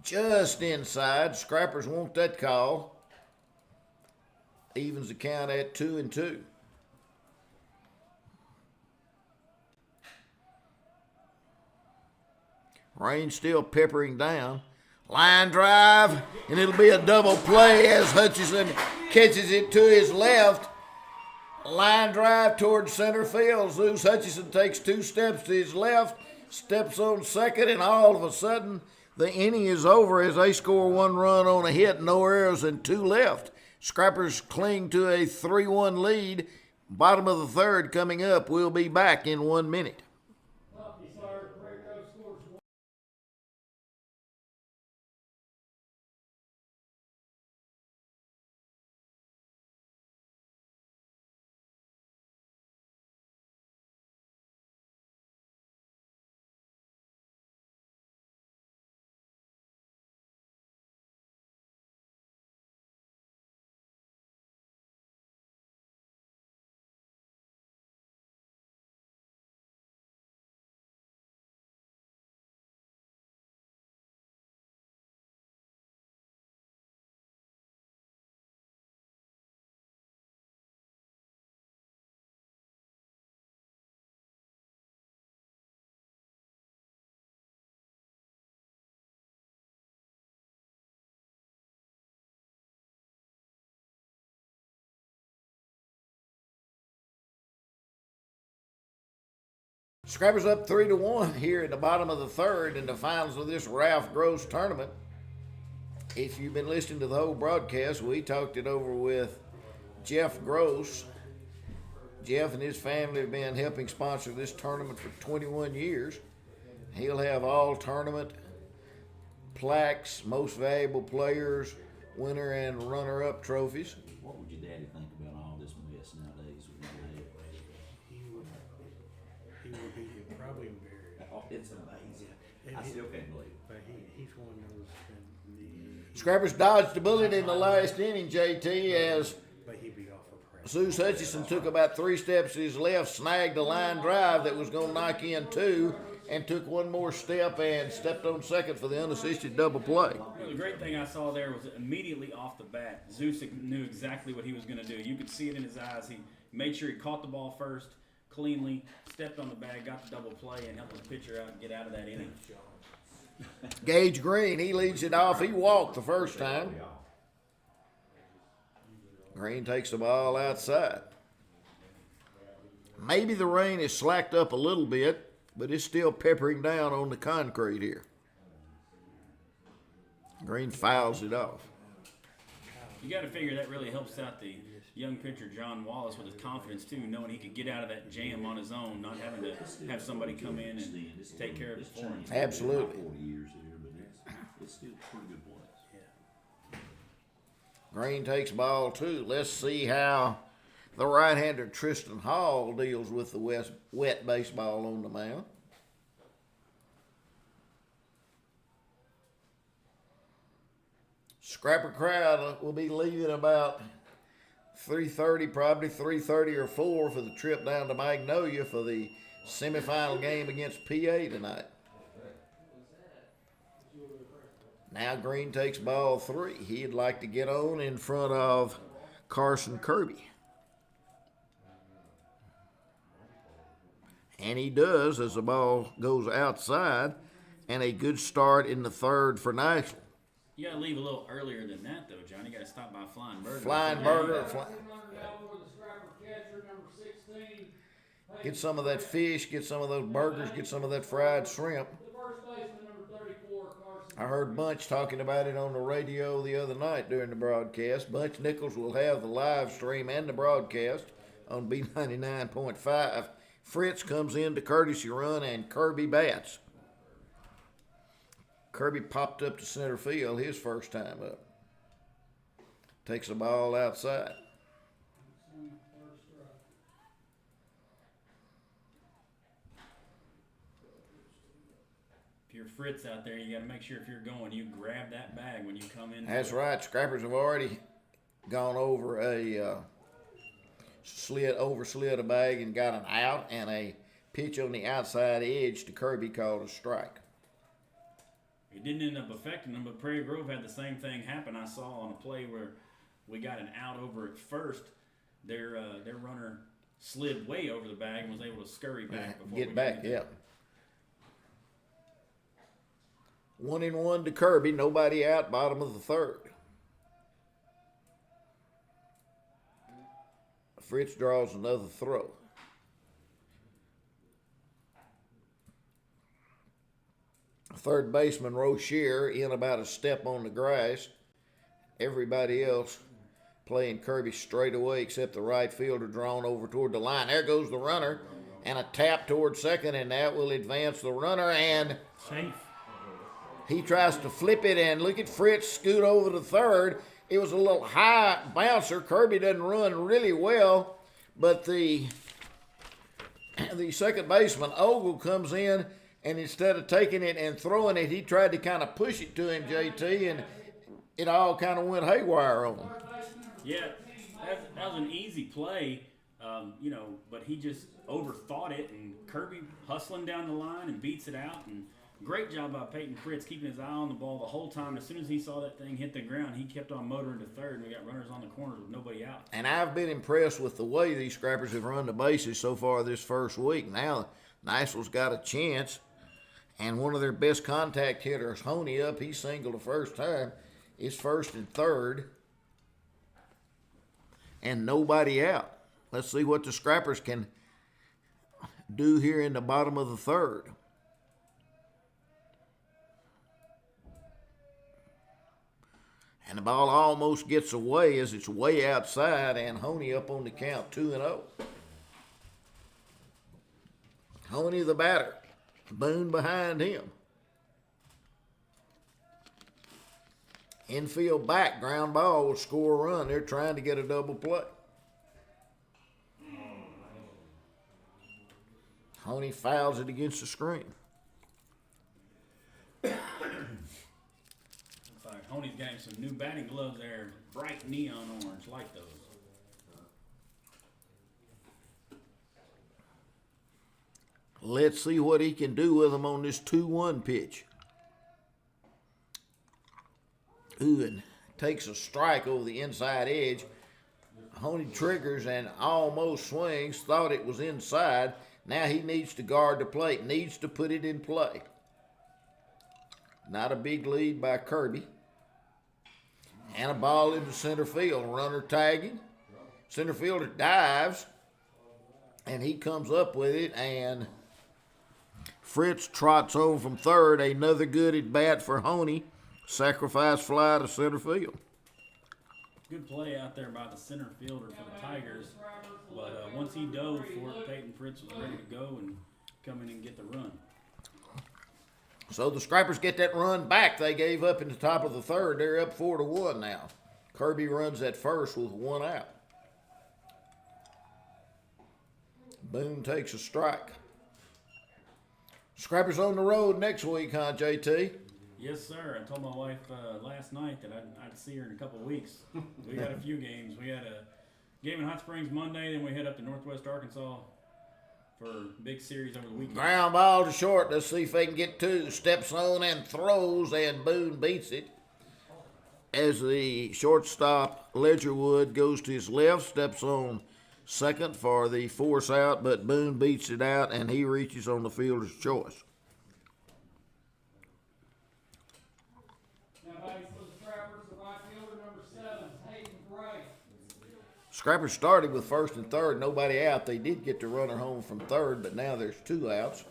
Just inside. Scrappers want that call. Evens the count at 2-2. Rain still peppering down. Line drive, and it'll be a double play as Hutchison catches it to his left. Line drive towards center field. Zeus Hutchison takes 2 steps to his left, steps on second, and all of a sudden the inning is over as they score 1 run on a hit, no errors, and 2 left. Scrappers cling to a 3-1 lead. Bottom of the third coming up. We'll be back in 1 minute. Scrappers up 3-1 here at the bottom of the third in the finals of this Ralph Gross tournament. If you've been listening to the whole broadcast, we talked it over with Jeff Gross. Jeff and his family have been helping sponsor this tournament for 21 years. He'll have all tournament plaques, most valuable players, winner and runner-up trophies.
What would your daddy think about all this mess nowadays with my dad?
He would be probably embarrassed.
Oh, it's amazing. I still can't believe it.
But he's one of those.
Scrappers dodged a bullet in the last inning, JT, as
But he'd be off for press.
Zeus Hutchison took about 3 steps to his left, snagged a line drive that was going to knock in 2, and took one more step and stepped on second for the unassisted double play.
Well, the great thing I saw there was that immediately off the bat, Zeus knew exactly what he was going to do. You could see it in his eyes. He made sure he caught the ball first, cleanly, stepped on the bag, got the double play, and helped the pitcher out and get out of that inning.
Gage Green, he leads it off. He walked the first time. Green takes the ball outside. Maybe the rain has slacked up a little bit, but it's still peppering down on the concrete here. Green fouls it off.
You got to figure that really helps out the young pitcher John Wallace with his confidence too, knowing he could get out of that jam on his own, not having to have somebody come in and take care of it for him.
Absolutely.
40 years here, but it's still a pretty good place.
Green takes ball 2. Let's see how the right-hander Tristan Hall deals with the wet baseball on the mound. Scrapper crowd will be leaving about 3:30, probably 3:30 or 4 for the trip down to Magnolia for the semifinal game against PA tonight. Now Green takes ball 3. He'd like to get on in front of Carson Kirby. And he does as the ball goes outside, and a good start in the third for Nashville.
You got to leave a little earlier than that, though, John. You got to stop by Flying Burger.
Flying Burger. Get some of that fish, get some of those burgers, get some of that fried shrimp. I heard Bunch talking about it on the radio the other night during the broadcast. Bunch Nichols will have the live stream and the broadcast on B99.5. Fritz comes in to courtesy run, and Kirby bats. Kirby popped up to center field his first time up. Takes the ball outside.
If you're Fritz out there, you got to make sure if you're going, you grab that bag when you come in.
That's right. Scrappers have already gone over a slid a bag and got an out, and a pitch on the outside edge to Kirby called a strike.
It didn't end up affecting them, but Prairie Grove had the same thing happen. I saw on a play where we got an out over at first. Their runner slid way over the bag and was able to scurry back before
Get
we
back,
could get
yeah. 1-1 to Kirby. Nobody out. Bottom of the third. Fritz draws another throw. Third baseman Rozier in about a step on the grass. Everybody else playing Kirby straight away, except the right fielder drawn over toward the line. There goes the runner, and a tap toward second, and that will advance the runner, and
Safe.
he tries to flip it, and look at Fritz scoot over to third. It was a little high bouncer. Kirby doesn't run really well, but the second baseman, Ogle, comes in, and instead of taking it and throwing it, he tried to kind of push it to him, JT, and it all kind of went haywire on him.
Yeah, that was an easy play, but he just overthought it, and Kirby hustling down the line and beats it out, and great job by Peyton Fritz keeping his eye on the ball the whole time. As soon as he saw that thing hit the ground, he kept on motoring to third, and we got runners on the corners with nobody out.
And I've been impressed with the way these Scrappers have run the bases so far this first week. Now, Nashville's got a chance, and one of their best contact hitters, Honey, up. He singled the first time. It's first and third, and nobody out. Let's see what the Scrappers can do here in the bottom of the third. And the ball almost gets away as it's way outside, and Honey up on the count, 2-0. Honey the batter, Boone behind him. Infield back, ground ball will score a run. They're trying to get a double play. Honey fouls it against the screen.
Honey's got some new batting gloves there, bright neon orange, like those.
Let's see what he can do with them on this 2-1 pitch. Ooh, and takes a strike over the inside edge. Honey triggers and almost swings, thought it was inside. Now he needs to guard the plate, needs to put it in play. Not a big lead by Kirby. And a ball into center field. Runner tagging. Center fielder dives. And he comes up with it. And Fritz trots home from third. Another good at bat for Honey. Sacrifice fly to center field.
Good play out there by the center fielder for the Tigers. But once he dove for it, Peyton Fritz was ready to go and come in and get the run.
So the Scrappers get that run back they gave up in the top of the third. They're up 4-1 now. Kirby runs at first with one out. Boone takes a strike. Scrappers on the road next week, huh, JT?
Yes, sir. I told my wife last night that I'd see her in a couple of weeks. We got a few games. We had a game in Hot Springs Monday, then we head up to Northwest Arkansas for a big series over the weekend.
Ground ball to short. Let's see if they can get two. Steps on and throws, and Boone beats it. As the shortstop, Ledgerwood, goes to his left, steps on second for the force out, but Boone beats it out, and he reaches on the fielder's choice. Scrappers started with first and third, nobody out. They did get the runner home from third, but now there's two outs.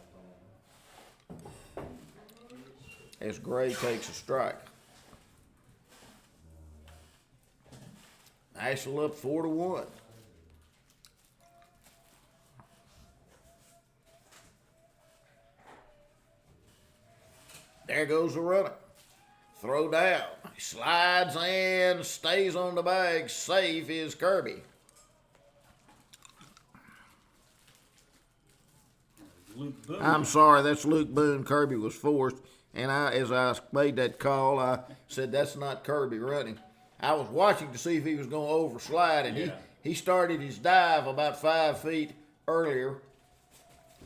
As Gray takes a strike. Nashville up 4-1. There goes the runner. Throw down. He slides and stays on the bag. Safe is Kirby.
Luke Boone.
I'm sorry, that's Luke Boone. Kirby was forced. And as I made that call, I said, that's not Kirby running. I was watching to see if he was going to overslide, and he started his dive about 5 feet earlier.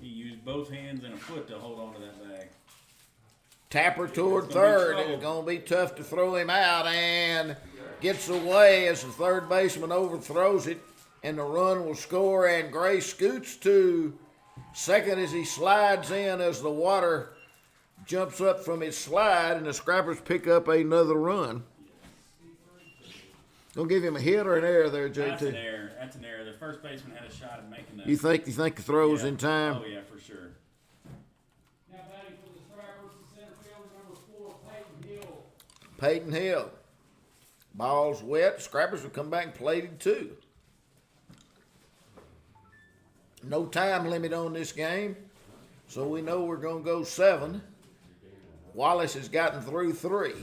He used both hands and a foot to hold on to that bag.
Tapper toward third. It's going to be tough to throw him out, and gets away as the third baseman overthrows it, and the run will score, and Gray scoots to second as he slides in as the water jumps up from his slide, and the Scrappers pick up another run. Gonna give him a hit or an error there, JT?
That's an error. That's an error. The first baseman had a shot at making that.
You think the throw's in time?
Oh, yeah, for sure.
Now batting for the Scrappers, the center fielder number 4, Peyton Hill.
Peyton Hill. Ball's wet. Scrappers will come back and play it too. No time limit on this game, so we know we're going to go 7. Wallace has gotten through 3.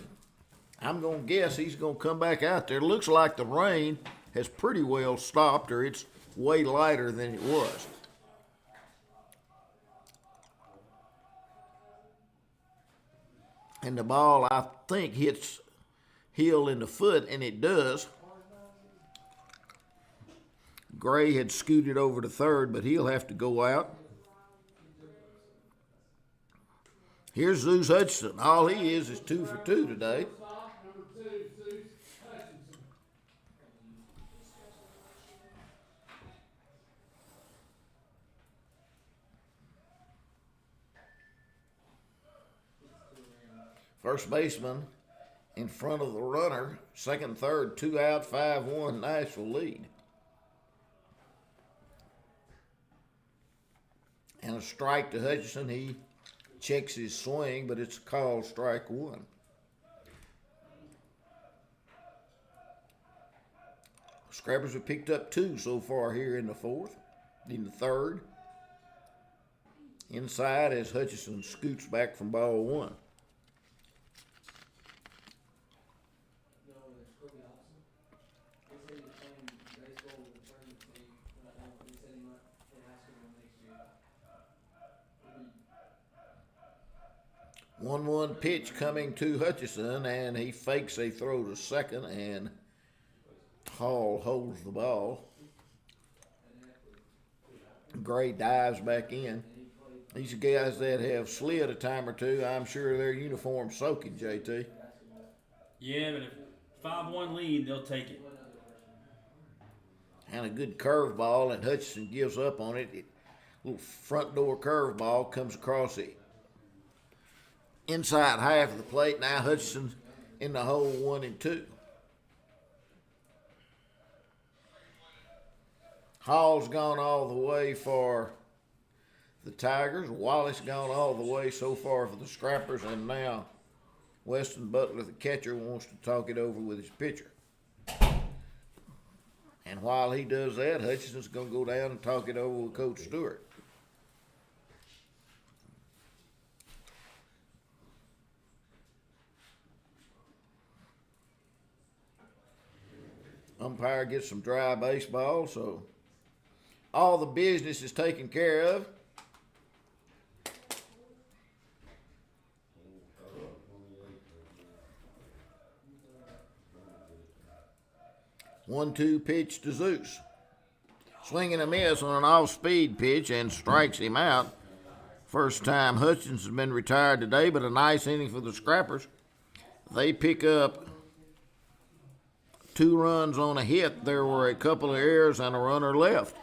I'm going to guess he's going to come back out there. It looks like the rain has pretty well stopped, or it's way lighter than it was. And the ball, I think, hits Hill in the foot, and it does. Gray had scooted over to third, but he'll have to go out. Here's Zeus Hutchinson. All he is 2 for 2 today. First baseman in front of the runner. Second, third, 2 out, 5-1, Nashville lead. And a strike to Hutchinson. He checks his swing, but it's called strike 1. Scrappers have picked up 2 so far here in the 4th. In the 3rd. Inside as Hutchinson scoots back from ball 1. One pitch coming to Hutchinson, and he fakes a throw to second, and Hall holds the ball. Gray dives back in. These guys that have slid a time or two, I'm sure their uniform's soaking, JT.
Yeah, but if 5-1 lead, they'll take it.
And a good curveball, and Hutchinson gives up on it. Little front door curveball comes across the inside half of the plate. Now Hutchinson's in the hole 1-2. Hall's gone all the way for the Tigers. Wallace gone all the way so far for the Scrappers, and now Weston Butler, the catcher, wants to talk it over with his pitcher. And while he does that, Hutchinson's going to go down and talk it over with Coach Stewart. Umpire gets some dry baseball, so all the business is taken care of. One-two pitch to Zeus. Swinging a miss on an off-speed pitch and strikes him out. First time Hutchins has been retired today, but a nice inning for the Scrappers. They pick up 2 runs on a hit. There were a couple of errors and a runner left.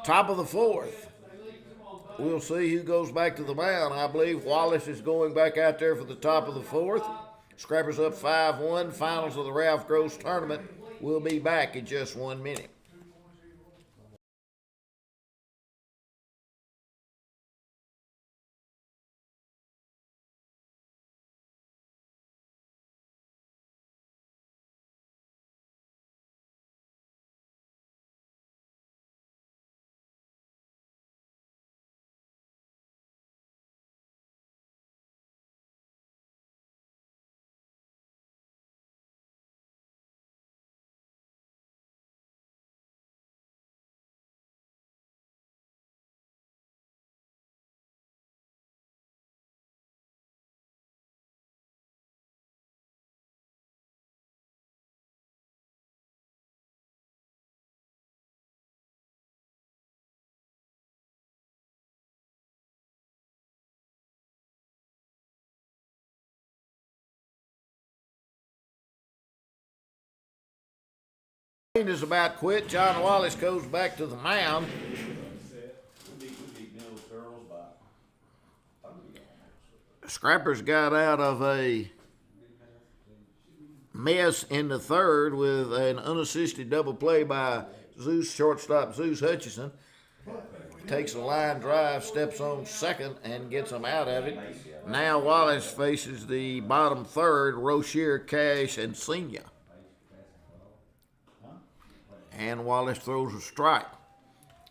Top of the 4th. We'll see who goes back to the mound. I believe Wallace is going back out there for the top of the 4th. Scrappers up 5-1. Finals of the Ralph Gross tournament. We'll be back in just 1 minute. Is about quit. John Wallace goes back to the mound. Scrappers got out of a mess in the 3rd with an unassisted double play by shortstop Zeus Hutchinson. Takes a line drive, steps on second, and gets them out of it. Now Wallace faces the bottom 3rd, Rozier, Cash, and Senior. And Wallace throws a strike.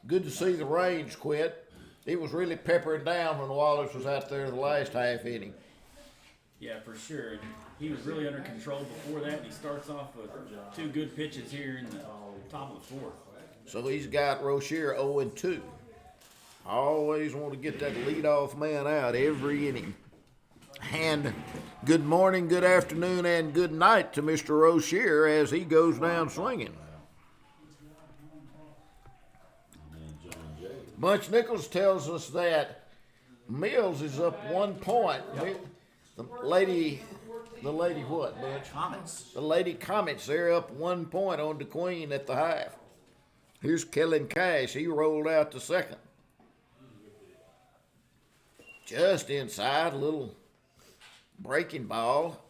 Good to see the range quit. It was really peppering down when Wallace was out there the last half inning.
Yeah, for sure. And he was really under control before that, and he starts off with 2 good pitches here in the top of the 4th.
So he's got Rozier 0-2. Always want to get that leadoff man out every inning. And good morning, good afternoon, and good night to Mr. Rozier as he goes down swinging. Bunch Nichols tells us that Mills is up 1 point. The lady what, Bunch?
Comments.
The Lady Comets, they're up 1 point on the Queen at the half. Here's Kellen Cash. He rolled out to second. Just inside, a little breaking ball.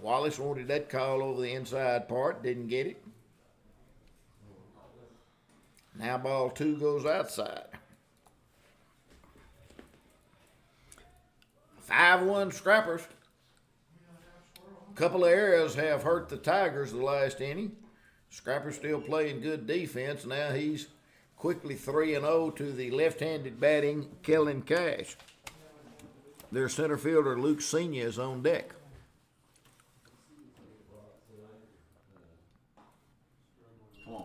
Wallace wanted that call over the inside part, didn't get it. Now ball 2 goes outside. 5-1 Scrappers. Couple of errors have hurt the Tigers the last inning. Scrappers still playing good defense. Now he's quickly 3-0 to the left-handed batting Kellen Cash. Their center fielder Luke Senior is on deck.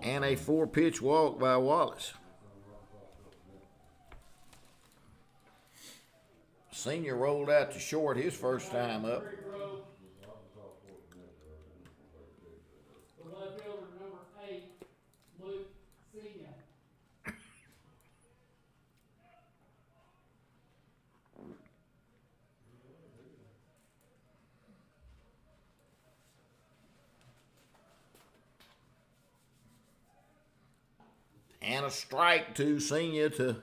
And a 4-pitch walk by Wallace. Senior rolled out to short his first time up.
The left fielder, number 8, Luke Senior.
And a strike to Senior to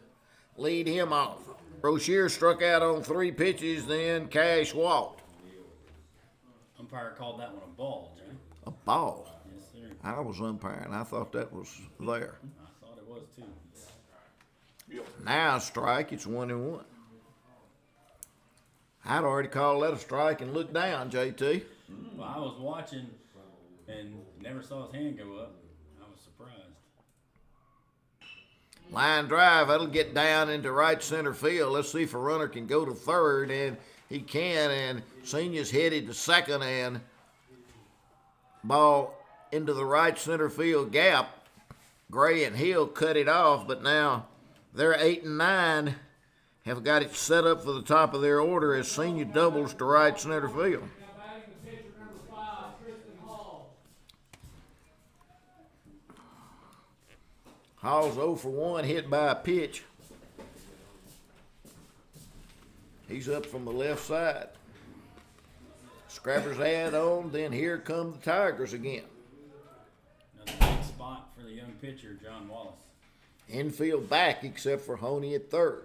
lead him off. Rozier struck out on 3 pitches, then Cash walked.
Umpire called that one a ball, Jay.
A ball.
Yes, sir.
I was umpiring. I thought that was there.
I thought it was too.
Now a strike. It's 1-1. I'd already called that a strike and looked down, JT.
Well, I was watching and never saw his hand go up. I was surprised.
Line drive, that'll get down into right center field. Let's see if a runner can go to third, and he can, and Senior's headed to second, and ball into the right center field gap. Gray and Hill cut it off, but now they're 8 and 9, have got it set up for the top of their order as Senior doubles to right center field.
Now batting the pitcher, number 5, Tristan Hall.
Hall's 0 for 1, hit by a pitch. He's up from the left side. Scrappers add on, then here come the Tigers again.
Another big spot for the young pitcher, John Wallace.
Infield back except for Honey at third.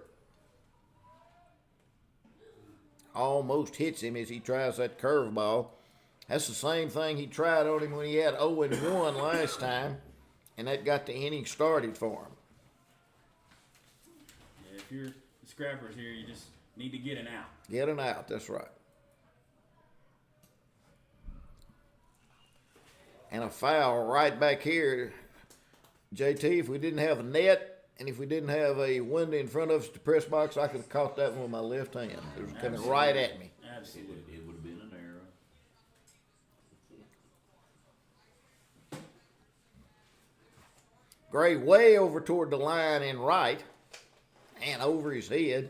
Almost hits him as he tries that curveball. That's the same thing he tried on him when he had 0-1 last time, and that got the inning started for him.
Yeah, if you're the Scrappers here, you just need to get an out.
Get an out, that's right. And a foul right back here. JT, if we didn't have a net and if we didn't have a window in front of us at the press box, I could have caught that one with my left hand. It was coming right at me.
Absolutely.
It would have been an error.
Gray way over toward the line in right and over his head.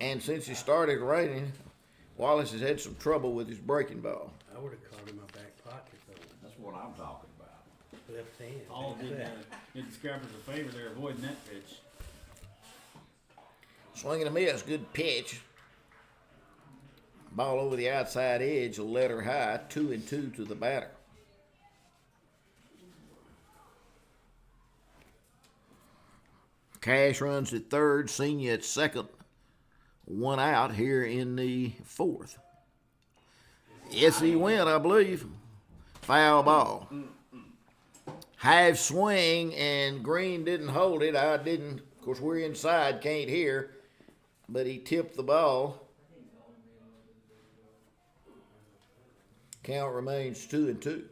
And since it started raining, Wallace has had some trouble with his breaking ball.
I would have caught him in my back pocket though.
That's what I'm talking about.
Left hand.
All did the Scrappers a favor. They're avoiding that pitch.
Swinging a miss, good pitch. Ball over the outside edge, a letter high, 2-2 to the batter. Cash runs at third, Senior at second. 1 out here in the 4th. Yes, he went, I believe. Foul ball. Half swing, and Green didn't hold it. I didn't. Of course, we're inside, can't hear. But he tipped the ball. Count remains 2-2.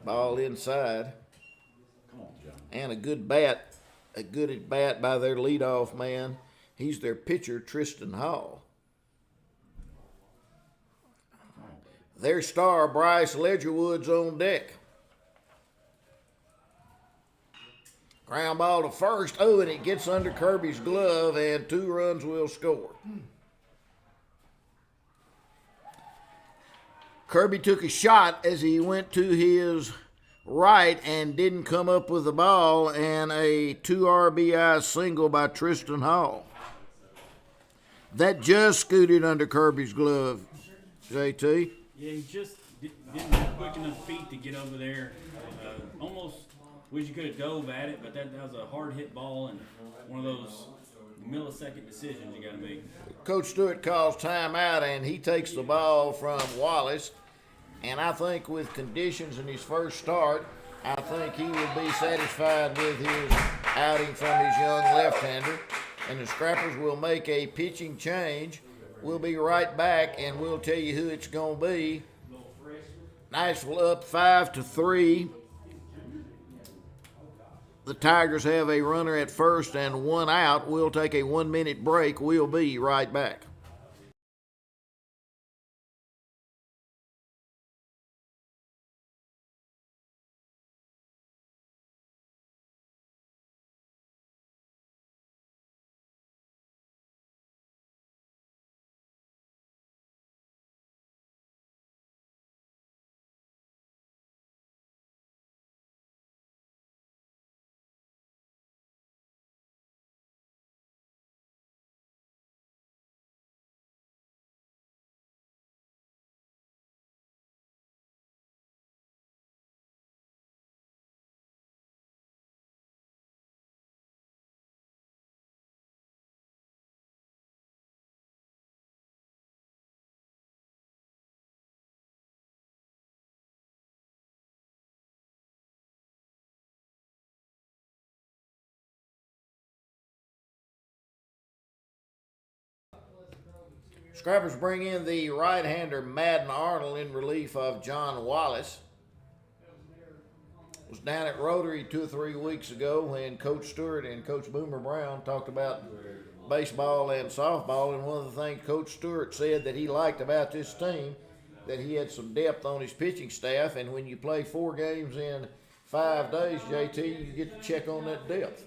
Ball inside.
Come on, John.
And a good at bat by their leadoff man. He's their pitcher, Tristan Hall. Their star, Bryce Ledgerwood's on deck. Ground ball to first. Oh, and it gets under Kirby's glove, and 2 runs will score. Kirby took a shot as he went to his right and didn't come up with the ball, and a 2 RBI single by Tristan Hall. That just scooted under Kirby's glove, JT.
Yeah, he just didn't have quick enough feet to get over there. Almost wish you could have dove at it, but that was a hard hit ball and one of those millisecond decisions you got to make.
Coach Stewart calls timeout, and he takes the ball from Wallace. And I think with conditions in his first start, I think he will be satisfied with his outing from his young left-hander. And the Scrappers will make a pitching change. We'll be right back, and we'll tell you who it's going to be. Nashville up 5-3. The Tigers have a runner at first and 1 out. We'll take a 1-minute break. We'll be right back. Scrappers bring in the right-hander Madden Arnold in relief of John Wallace. Was down at Rotary 2 or 3 weeks ago when Coach Stewart and Coach Boomer Brown talked about baseball and softball, and one of the things Coach Stewart said that he liked about this team, that he had some depth on his pitching staff, and when you play 4 games in 5 days, JT, you get to check on that depth.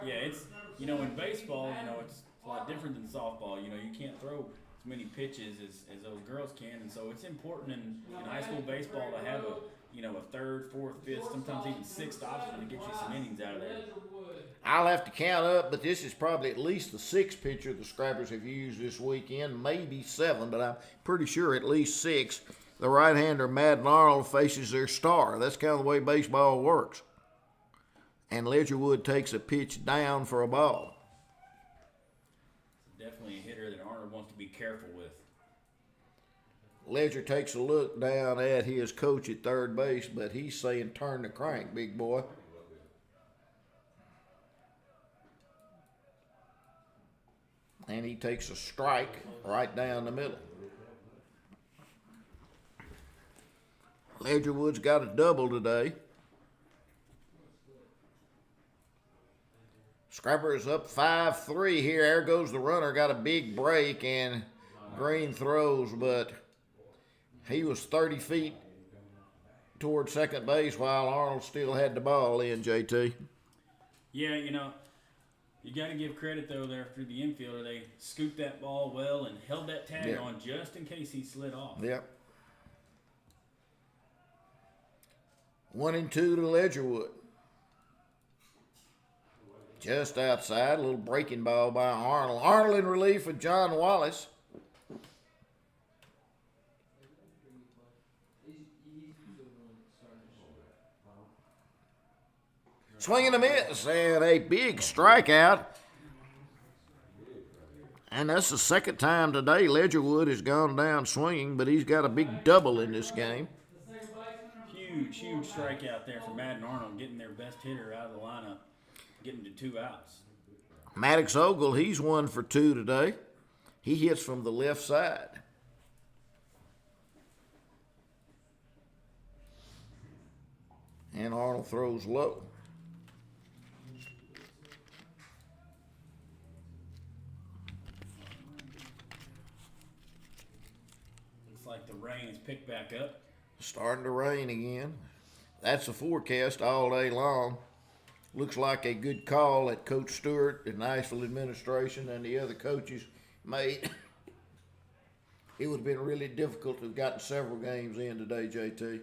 Yeah, it's, in baseball, it's a lot different than softball. You can't throw as many pitches as those girls can, and so it's important in high school baseball to have a 3rd, 4th, 5th, sometimes even 6th option to get you some innings out of there.
I'll have to count up, but this is probably at least the 6th pitcher the Scrappers have used this weekend, maybe 7, but I'm pretty sure at least 6. The right-hander Madden Arnold faces their star. That's kind of the way baseball works. And Ledgerwood takes a pitch down for a ball.
Definitely a hitter that Arnold wants to be careful with.
Ledger takes a look down at his coach at third base, but he's saying, turn the crank, big boy. And he takes a strike right down the middle. Ledgerwood's got a double today. Scrapper is up 5-3 here. There goes the runner. Got a big break, and Green throws, but he was 30 feet toward second base while Arnold still had the ball in, JT.
Yeah, you got to give credit, though, there through the infielder. They scooped that ball well and held that tag on just in case he slid off.
Yep. 1-2 to Ledgerwood. Just outside, a little breaking ball by Arnold. Arnold in relief of John Wallace. Swing and a miss, and a big strikeout. And that's the second time today Ledgerwood has gone down swinging, but he's got a big double in this game.
Huge strikeout there for Madden Arnold, getting their best hitter out of the lineup, getting to 2 outs.
Maddox Ogle, he's 1 for 2 today. He hits from the left side. And Arnold throws low.
Looks like the rain's picked back up.
Starting to rain again. That's the forecast all day long. Looks like a good call that Coach Stewart, the Nashville administration, and the other coaches made. It would have been really difficult to have gotten several games in today, JT.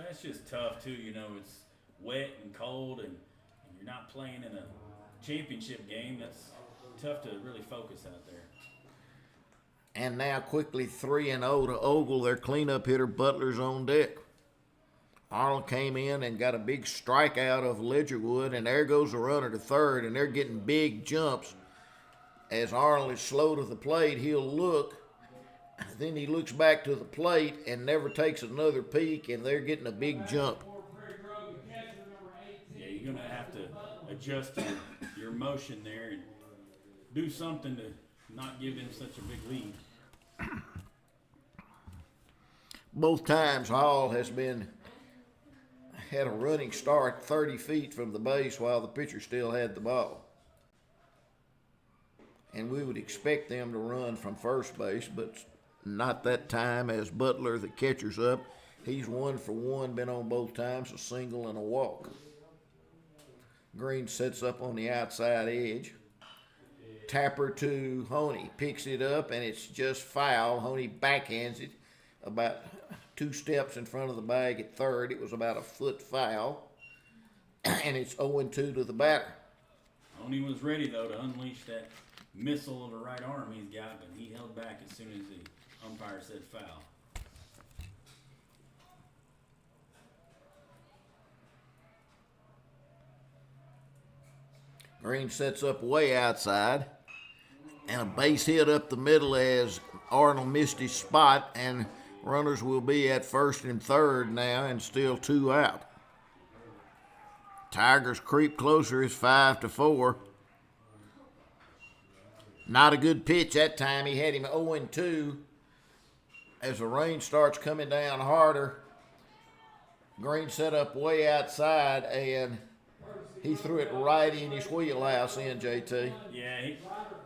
It's just tough too, you know. It's wet and cold, and you're not playing in a championship game. That's tough to really focus out there.
And now quickly 3-0 to Ogle. Their cleanup hitter Butler's on deck. Arnold came in and got a big strikeout of Ledgerwood, and there goes the runner to third, and they're getting big jumps. As Arnold is slow to the plate, he'll look. Then he looks back to the plate and never takes another peek, and they're getting a big jump.
Yeah, you're going to have to adjust your motion there and do something to not give them such a big lead.
Both times Hall has had a running start 30 feet from the base while the pitcher still had the ball. And we would expect them to run from first base, but not that time, as Butler, the catcher's up. He's 1 for 1, been on both times, a single and a walk. Green sets up on the outside edge. Tapper to Honey, picks it up, and it's just foul. Honey backhands it about 2 steps in front of the bag at third. It was about a foot foul, and it's 0-2 to the batter.
Only was ready, though, to unleash that missile of a right arm he's got, but he held back as soon as the umpire said foul.
Green sets up way outside, and a base hit up the middle as Arnold missed his spot, and runners will be at first and third now, and still 2 out. Tigers creep closer. It's 5-4. Not a good pitch that time. He had him 0-2. As the rain starts coming down harder, Green set up way outside, and he threw it right in his wheelhouse in, JT.
Yeah,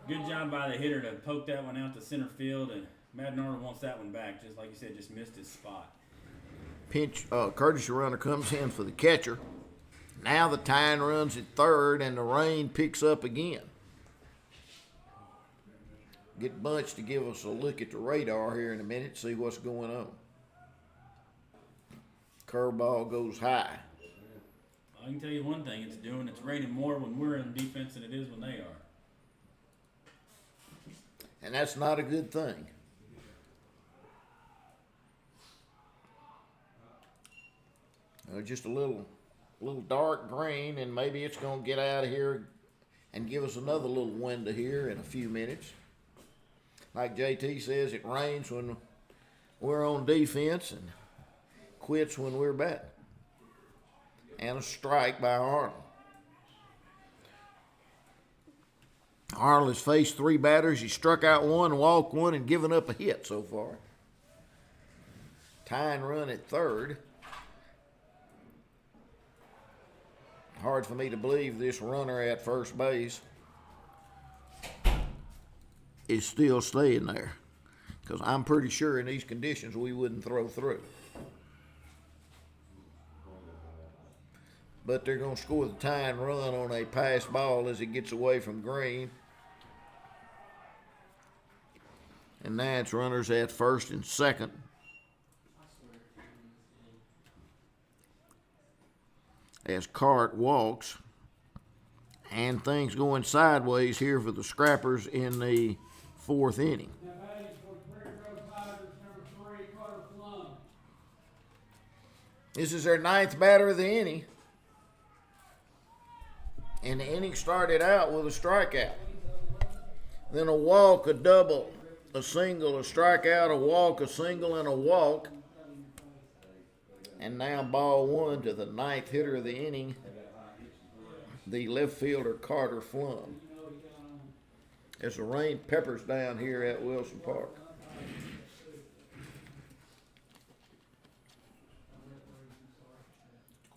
good job by the hitter to poke that one out to center field, and Madden Arnold wants that one back, just like you said, just missed his spot.
Pinch, courtesy runner comes in for the catcher. Now the tying runs at third, and the rain picks up again. Get Bunch to give us a look at the radar here in a minute, see what's going on. Curveball goes high.
I can tell you one thing it's doing. It's raining more when we're in defense than it is when they are.
And that's not a good thing. Just a little dark green, and maybe it's going to get out of here and give us another little window here in a few minutes. Like JT says, it rains when we're on defense and quits when we're batting. And a strike by Arnold. Arnold has faced 3 batters. He struck out 1, walked 1, and given up a hit so far. Tying run at third. Hard for me to believe this runner at first base is still staying there, because I'm pretty sure in these conditions we wouldn't throw through. But they're going to score the tying run on a pass ball as it gets away from Green. And now it's runners at first and second. As Cart walks, and things going sideways here for the Scrappers in the 4th inning.
Now batting for the Prairie Grove Tigers, number 3, Carter Plum.
This is their 9th batter of the inning. And the inning started out with a strikeout. Then a walk, a double, a single, a strikeout, a walk, a single, and a walk. And now ball 1 to the 9th hitter of the inning, the left fielder Carter Flum. As the rain peppers down here at Wilson Park.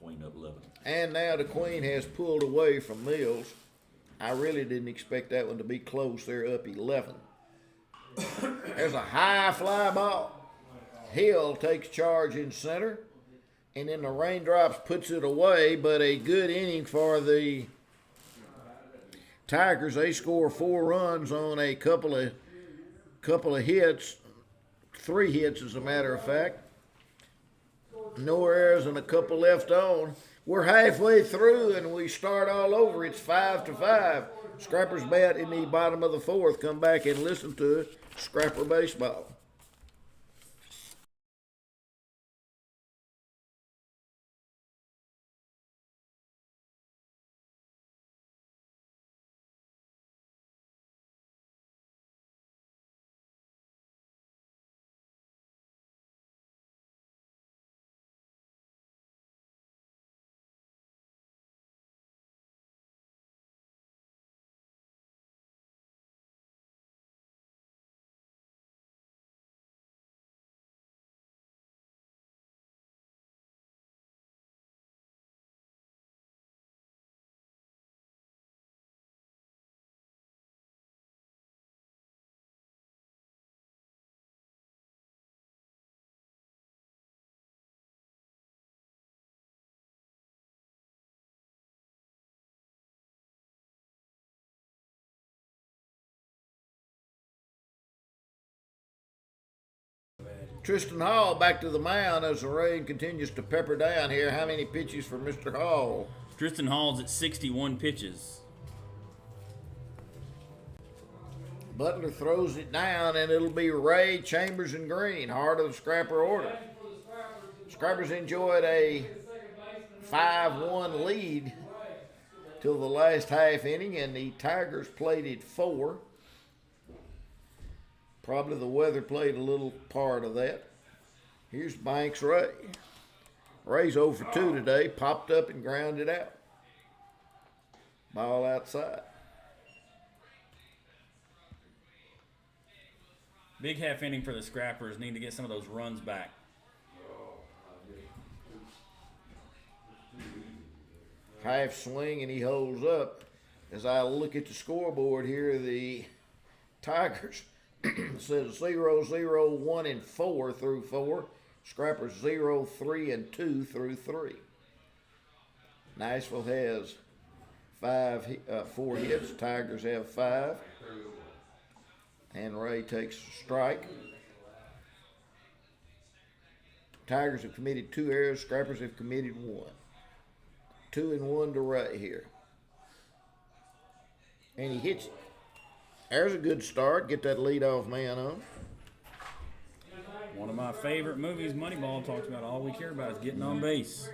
Clean up
And now the Queen has pulled away from Mills. I really didn't expect that one to be close. They're up 11. There's a high fly ball. Hill takes charge in center. And then the Raindrops puts it away, but a good inning for the Tigers. They score 4 runs on a couple of hits, 3 hits as a matter of fact. No errors and a couple left on. We're halfway through and we start all over. It's 5-5. Scrapper's bat in the bottom of the 4th. Come back and listen to Scrapper Baseball. Tristan Hall back to the mound as the rain continues to pepper down here. How many pitches for Mr. Hall?
Tristan Hall's at 61 pitches.
Butler throws it down, and it'll be Ray, Chambers, and Green, heart of the Scrapper order. Scrappers enjoyed a 5-1 lead till the last half inning, and the Tigers played it 4. Probably the weather played a little part of that. Here's Banks Ray. Ray's 0 for 2 today, popped up and grounded out. Ball outside.
Big half inning for the Scrappers. Need to get some of those runs back.
Half swing and he holds up. As I look at the scoreboard here, the Tigers says 0-0, 1 and 4 through 4. Scrappers 0, 3 and 2 through 3. Nashville has 4 hits. Tigers have 5. And Ray takes a strike. Tigers have committed 2 errors. Scrappers have committed 1. 2-1 to Ray here. And he hits it. There's a good start. Get that leadoff man on.
One of my favorite movies, Moneyball, talks about all we care about is getting on base.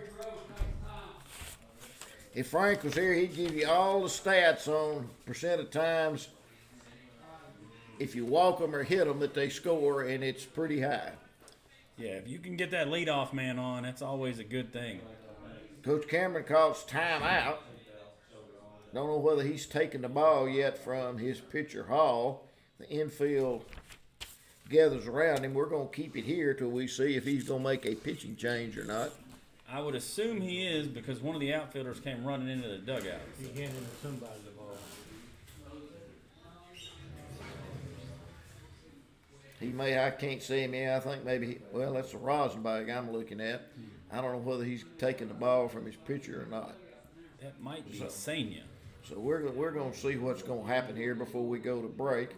If Frank was here, he'd give you all the stats on percent of times if you walk them or hit them that they score, and it's pretty high.
Yeah, if you can get that leadoff man on, that's always a good thing.
Coach Cameron calls timeout. Don't know whether he's taken the ball yet from his pitcher, Hall. The infield gathers around him. We're going to keep it here till we see if he's going to make a pitching change or not.
I would assume he is because one of the outfielders came running into the dugout.
He handed somebody the ball.
He may, I can't see him. Yeah, I think maybe, well, that's the Rosenbach I'm looking at. I don't know whether he's taking the ball from his pitcher or not.
That might be Sanya.
So we're going to see what's going to happen here before we go to break.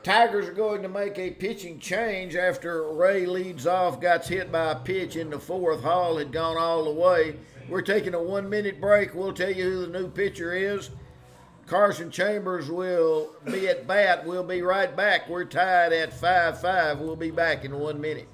Tigers are going to make a pitching change after Ray leads off, got hit by a pitch in the 4th. Hall had gone all the way. We're taking a 1-minute break. We'll tell you who the new pitcher is. Carson Chambers will be at bat. We'll be right back. We're tied at 5-5. We'll be back in 1 minute.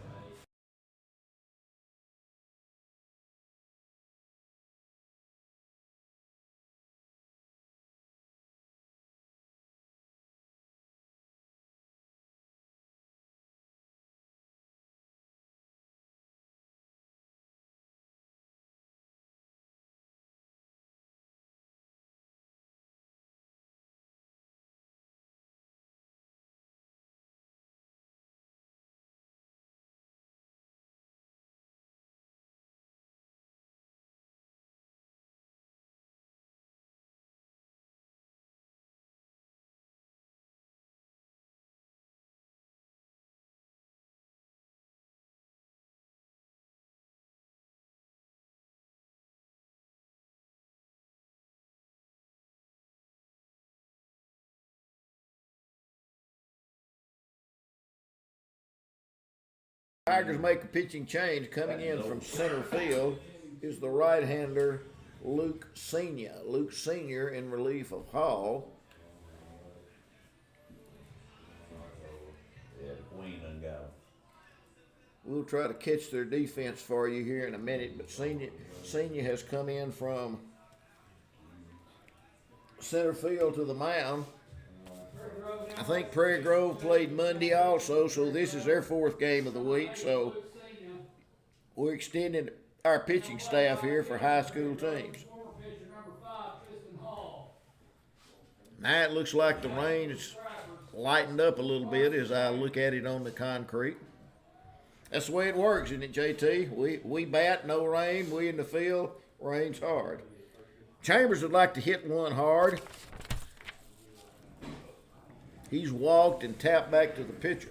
Tigers make a pitching change. Coming in from center field is the right-hander Luke Senior. Luke Senior in relief of Hall.
Yeah, the Queen done got him.
We'll try to catch their defense for you here in a minute, but Senior has come in from center field to the mound. I think Prairie Grove played Monday also, so this is their fourth game of the week. So we're extending our pitching staff here for high school teams. Now it looks like the rain is lightened up a little bit as I look at it on the concrete. That's the way it works, isn't it, JT? We bat, no rain. We in the field, rain's hard. Chambers would like to hit one hard. He's walked and tapped back to the pitcher.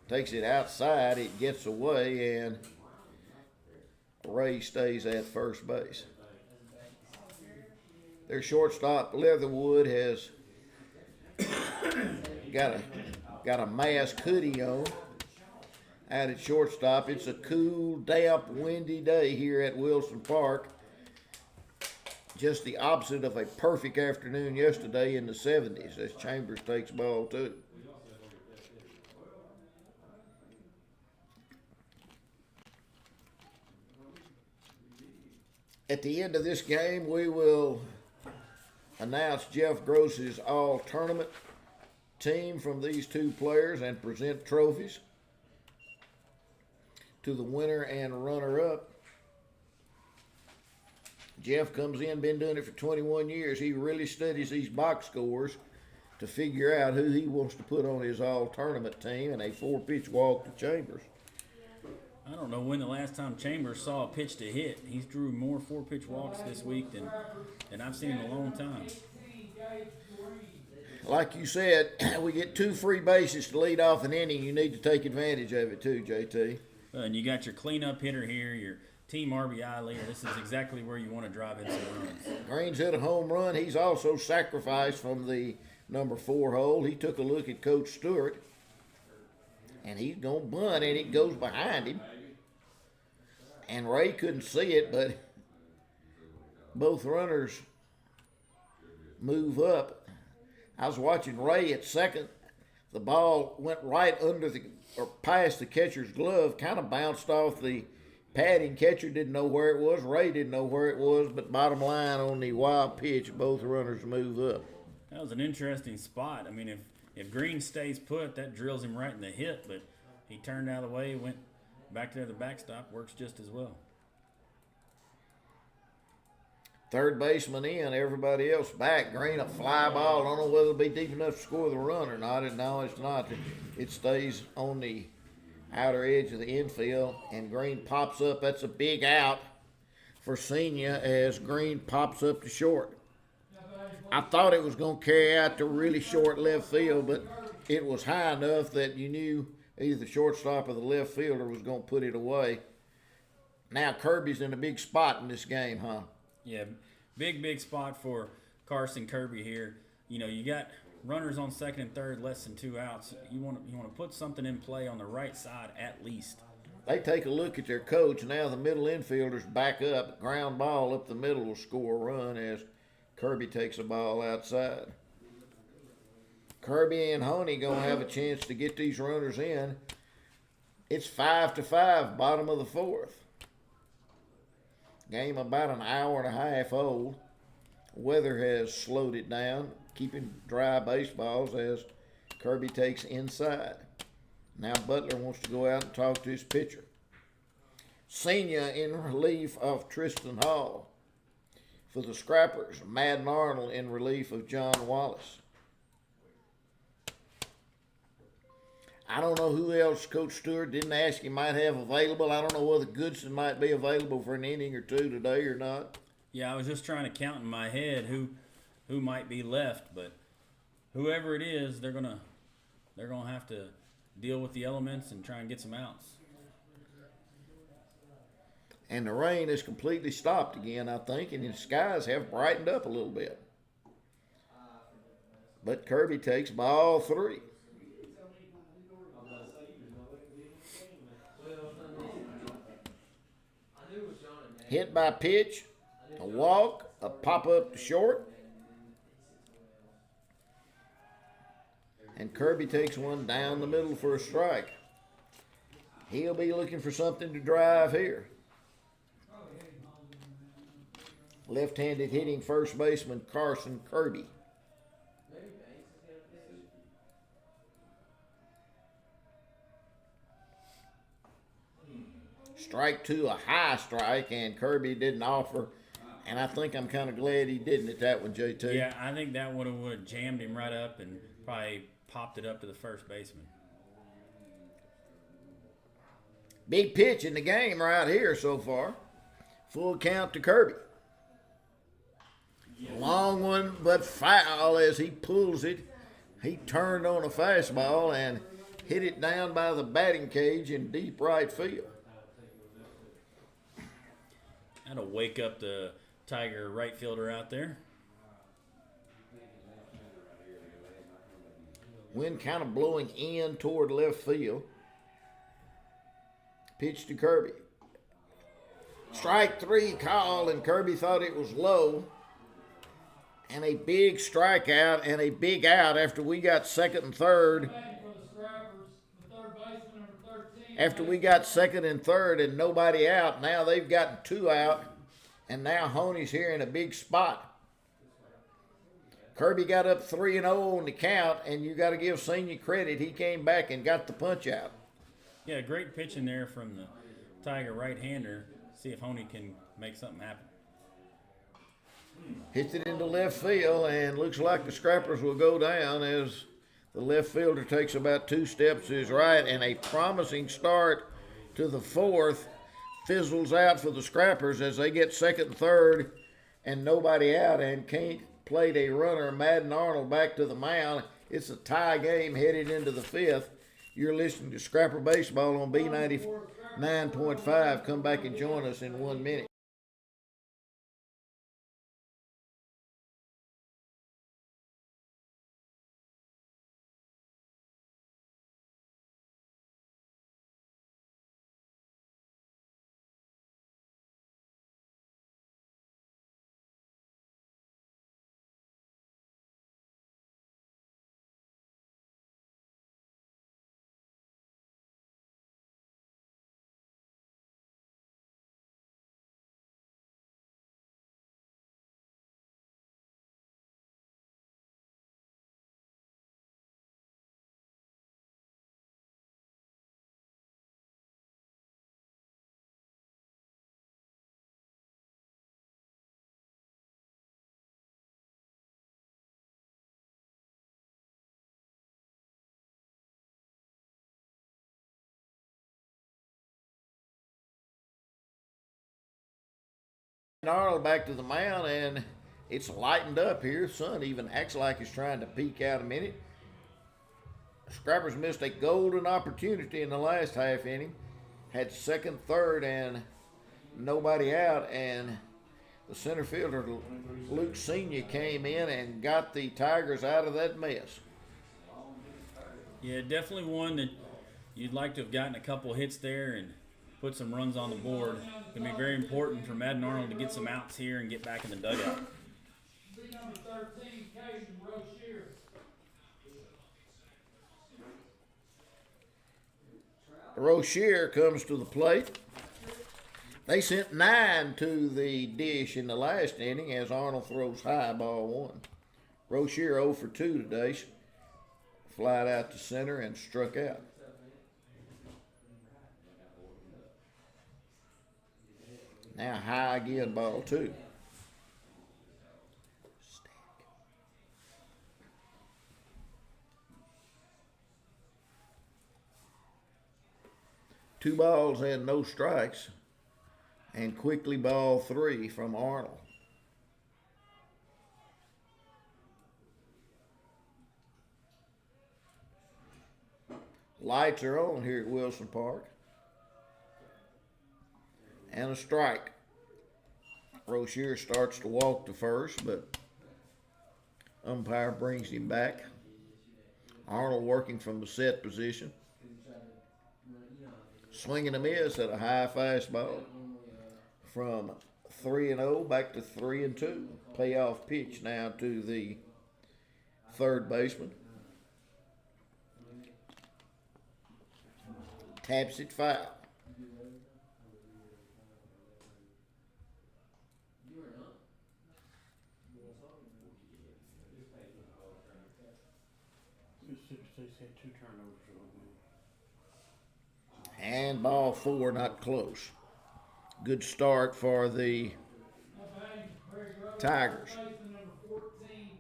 Takes it outside, it gets away, and Ray stays at first base. Their shortstop, Leatherwood, has got a mask hoodie on out at shortstop. It's a cool, damp, windy day here at Wilson Park. Just the opposite of a perfect afternoon yesterday in the 70s as Chambers takes ball two. At the end of this game, we will announce Jeff Gross's all-tournament team from these two players and present trophies to the winner and runner-up. Jeff comes in, been doing it for 21 years. He really studies these box scores to figure out who he wants to put on his all-tournament team, and a 4-pitch walk to Chambers.
I don't know when the last time Chambers saw a pitch to hit. He's drew more 4-pitch walks this week than I've seen in a long time.
Like you said, we get 2 free bases to lead off an inning. You need to take advantage of it too, JT.
And you got your cleanup hitter here, your team RBI leader. This is exactly where you want to drive in some runs.
Green's hit a home run. He's also sacrificed from the number 4 hole. He took a look at Coach Stewart, and he's going to bunt, and it goes behind him. And Ray couldn't see it, but both runners move up. I was watching Ray at second. The ball went right under or past the catcher's glove, kind of bounced off the padding. Catcher didn't know where it was. Ray didn't know where it was, but bottom line on the wild pitch, both runners move up.
That was an interesting spot. I mean, if Green stays put, that drills him right in the hip, but he turned out of the way, went back to the backstop, works just as well.
Third baseman in, everybody else back. Green, a fly ball. I don't know whether it'll be deep enough to score the run or not. No, it's not. It stays on the outer edge of the infield, and Green pops up. That's a big out for Senior as Green pops up to short. I thought it was going to carry out to really short left field, but it was high enough that you knew either the shortstop or the left fielder was going to put it away. Now Kirby's in a big spot in this game, huh?
Yeah, big spot for Carson Kirby here. You know, you got runners on second and third, less than 2 outs. You want to put something in play on the right side at least.
They take a look at their coach. Now the middle infielders back up. Ground ball up the middle will score a run as Kirby takes a ball outside. Kirby and Honey going to have a chance to get these runners in. It's 5-5, bottom of the 4th. Game about an hour and a half old. Weather has slowed it down, keeping dry baseballs as Kirby takes inside. Now Butler wants to go out and talk to his pitcher. Senior in relief of Tristan Hall. For the Scrappers, Madden Arnold in relief of John Wallace. I don't know who else Coach Stewart didn't ask he might have available. I don't know whether Goodson might be available for an inning or two today or not.
Yeah, I was just trying to count in my head who might be left, but whoever it is, they're gonna have to deal with the elements and try and get some outs.
And the rain has completely stopped again, I think, and the skies have brightened up a little bit. But Kirby takes ball 3. Hit by pitch, a walk, a pop up to short. And Kirby takes one down the middle for a strike. He'll be looking for something to drive here. Left-handed hitting first baseman Carson Kirby. Strike two, a high strike, and Kirby didn't offer. And I think I'm kind of glad he didn't at that one, JT.
Yeah, I think that would have jammed him right up and probably popped it up to the first baseman.
Big pitch in the game right here so far. Full count to Kirby. Long one, but foul as he pulls it. He turned on a fastball and hit it down by the batting cage in deep right field.
That'll wake up the Tiger right fielder out there.
Wind kind of blowing in toward left field. Pitch to Kirby. Strike three call, and Kirby thought it was low. And a big strikeout and a big out after we got second and third. After we got second and third and nobody out, now they've gotten two out, and now Honey's here in a big spot. Kirby got up 3-0 on the count, and you got to give Senior credit. He came back and got the punch out.
Yeah, great pitch in there from the Tiger right-hander. See if Honey can make something happen.
Hits it into left field, and looks like the Scrappers will go down as the left fielder takes about 2 steps to his right, and a promising start to the fourth fizzles out for the Scrappers as they get second and third and nobody out, and Kent played a runner, Madden Arnold, back to the mound. It's a tie game headed into the fifth. You're listening to Scrapper Baseball on B99.5. Come back and join us in 1 minute. Arnold back to the mound, and it's lightened up here. Sun even acts like he's trying to peek out a minute. Scrappers missed a golden opportunity in the last half inning. Had second, third, and nobody out, and the center fielder, Luke Senior, came in and got the Tigers out of that mess.
Yeah, definitely one that you'd like to have gotten a couple hits there and put some runs on the board. It's going to be very important for Madden Arnold to get some outs here and get back in the dugout.
Number 13, Caden Rozier.
Rozier comes to the plate. They sent 9 to the dish in the last inning as Arnold throws high, ball 1. Rozier 0 for 2 today. Flied out to center and struck out. Now high again, ball 2. Two balls and no strikes, and quickly ball 3 from Arnold. Lights are on here at Wilson Park. And a strike. Rozier starts to walk to first, but umpire brings him back. Arnold working from the set position. Swinging a miss at a high fastball. from 3-0 back to 3-2. Payoff pitch now to the third baseman. Taps it foul.
Mississippi State's had 2 turnovers all game.
And ball 4, not close. Good start for the Tigers.
Baseman number 14,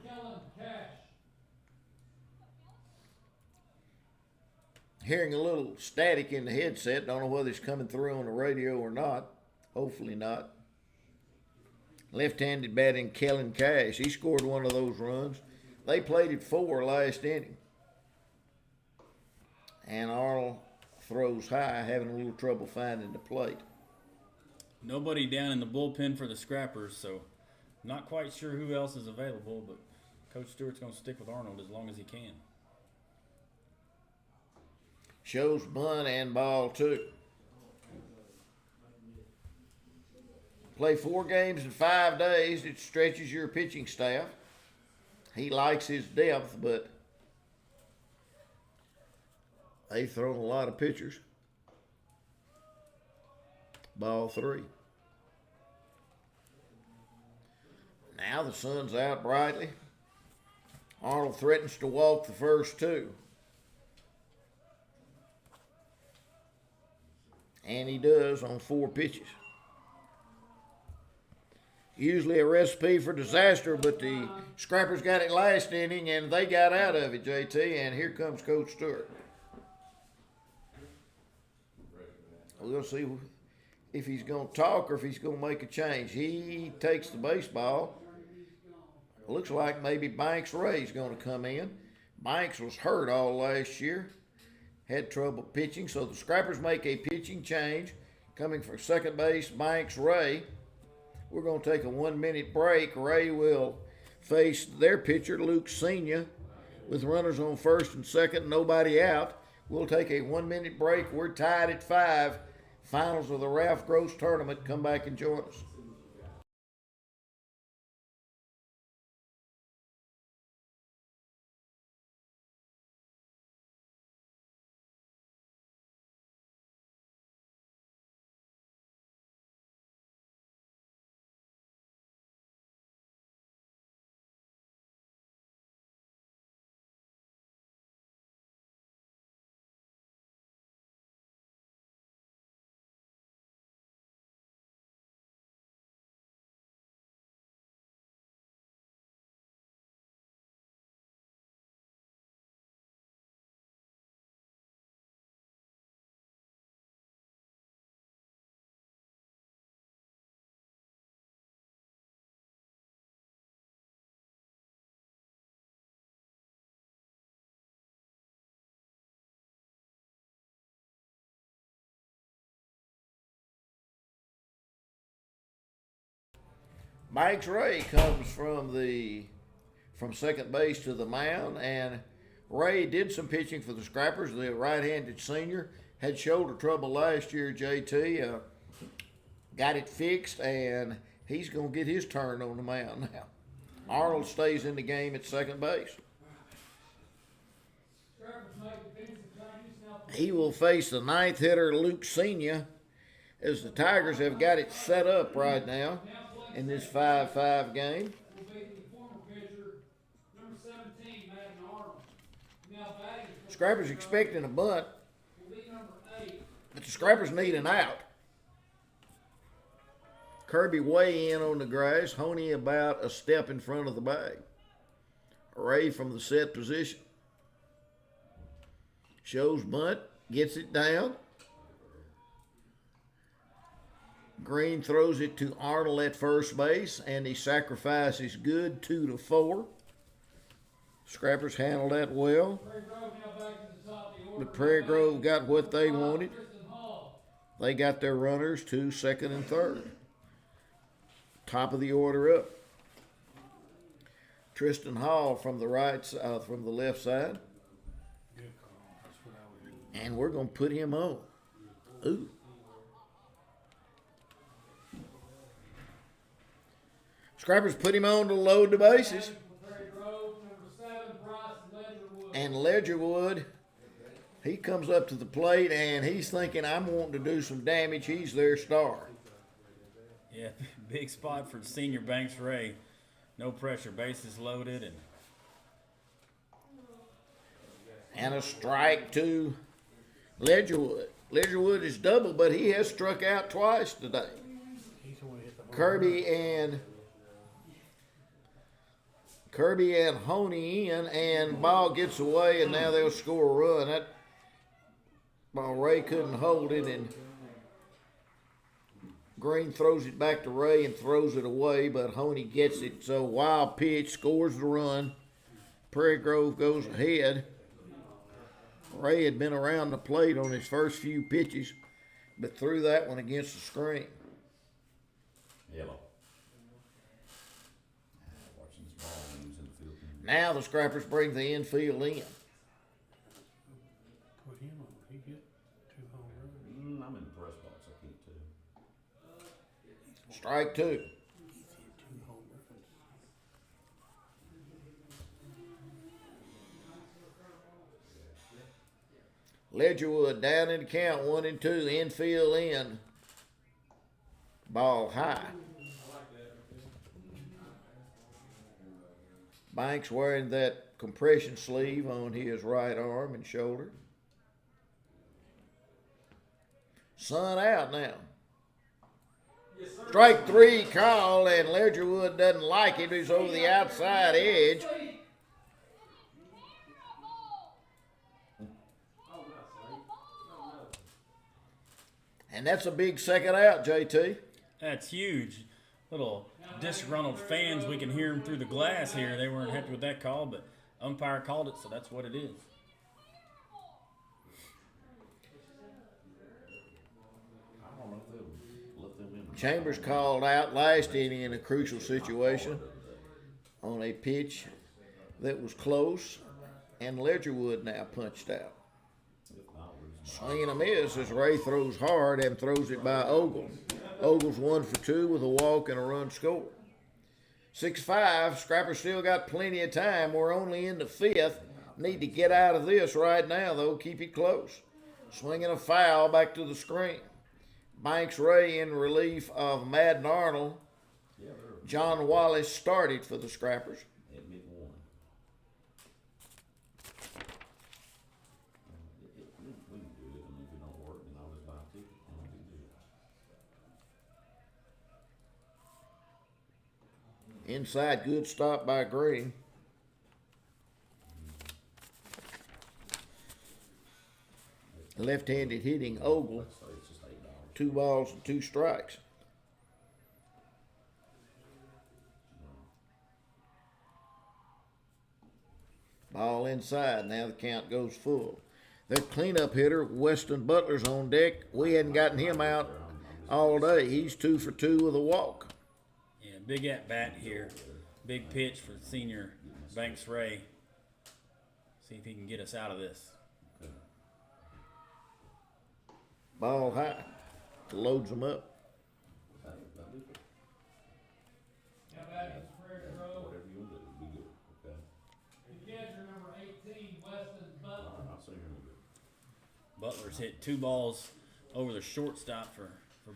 Kellen Cash.
Hearing a little static in the headset. Don't know whether it's coming through on the radio or not. Hopefully not. Left-handed batting Kellen Cash. He scored one of those runs. They played at 4 last inning. And Arnold throws high, having a little trouble finding the plate.
Nobody down in the bullpen for the Scrappers, so not quite sure who else is available, but Coach Stewart's going to stick with Arnold as long as he can.
Shows bunt and ball 2. Play 4 games in 5 days. It stretches your pitching staff. He likes his depth, but they've thrown a lot of pitchers. Ball 3. Now the sun's out brightly. Arnold threatens to walk the first 2. And he does on 4 pitches. Usually a recipe for disaster, but the Scrappers got it last inning and they got out of it, JT, and here comes Coach Stewart. We'll see if he's going to talk or if he's going to make a change. He takes the baseball. Looks like maybe Banks Ray's going to come in. Banks was hurt all last year. Had trouble pitching, so the Scrappers make a pitching change. Coming for second base, Banks Ray. We're going to take a 1-minute break. Ray will face their pitcher, Luke Senior, with runners on first and second, nobody out. We'll take a 1-minute break. We're tied at 5. Finals of the Ralph Gross Tournament. Come back and join us. Banks Ray comes from second base to the mound, and Ray did some pitching for the Scrappers. The right-handed senior had shoulder trouble last year, JT. Got it fixed, and he's going to get his turn on the mound now. Arnold stays in the game at second base. He will face the 9th hitter, Luke Senior, as the Tigers have got it set up right now in this 5-5 game. Scrappers expecting a bunt, but the Scrappers need an out. Kirby way in on the grass, Honey about a step in front of the bag. Ray from the set position. Shows bunt, gets it down. Green throws it to Arnold at first base, and the sacrifice is good, 2-4. Scrappers handle that well. But Prairie Grove got what they wanted. They got their runners to second and third. Top of the order up. Tristan Hall from the from the left side.
Good call. That's what I would do.
And we're going to put him on. Ooh. Scrappers put him on to load the bases.
Prairie Grove, number 7, Bryce Ledgerwood.
And Ledgerwood, he comes up to the plate and he's thinking, I'm wanting to do some damage. He's their star.
Yeah, big spot for senior Banks Ray. No pressure, bases loaded,
And a strike to Ledgerwood. Ledgerwood is double, but he has struck out twice today.
He's the one who hit the home run.
Kirby and Honey in, and ball gets away, and now they'll score a run. That ball, Ray couldn't hold it, and Green throws it back to Ray and throws it away, but Honey gets it. So wild pitch, scores the run. Prairie Grove goes ahead. Ray had been around the plate on his first few pitches, but threw that one against the screen.
Yellow. Watching this ball when he was in the field.
Now the Scrappers bring the infield in.
Put him on. He get 2 home runs.
I'm in the press box. I can't tell.
Strike 2.
He's hit 2 home runs.
Ledgerwood down in the count, 1-2, infield in. Ball high. Banks wearing that compression sleeve on his right arm and shoulder. Sun out now. Strike 3 call, and Ledgerwood doesn't like it. He's over the outside edge. And that's a big second out, JT.
that's huge. Little disgruntled fans, we can hear them through the glass here. They weren't happy with that call, but umpire called it, so that's what it is.
I don't know if they'll let them in.
Chambers called out last inning in a crucial situation on a pitch that was close, and Ledgerwood now punched out. Swing and a miss as Ray throws hard and throws it by Ogle. Ogle's 1 for 2 with a walk and a run scored. 6-5. Scrappers still got plenty of time. We're only in the 5th. Need to get out of this right now, though. Keep it close. Swinging a foul back to the screen. Banks Ray in relief of Madden Arnold. John Wallace started for the Scrappers.
Admit one. We can do it. I mean, if it don't work, then I'll just buy a ticket. No big deal.
Inside, good stop by Green. Left-handed hitting Ogle.
So it's just $8.
2 balls and 2 strikes. Ball inside. Now the count goes full. Their cleanup hitter, Weston Butler's on deck. We hadn't gotten him out all day. He's 2 for 2 with a walk.
Yeah, big at bat here. Big pitch for senior Banks Ray. See if he can get us out of this.
Ball high. Loads them up.
Now back is Prairie Grove.
Whatever you want to do, be good. Okay.
The catcher, number 18, Weston Butler.
I'll see you in a bit.
Butler's hit 2 balls over the shortstop for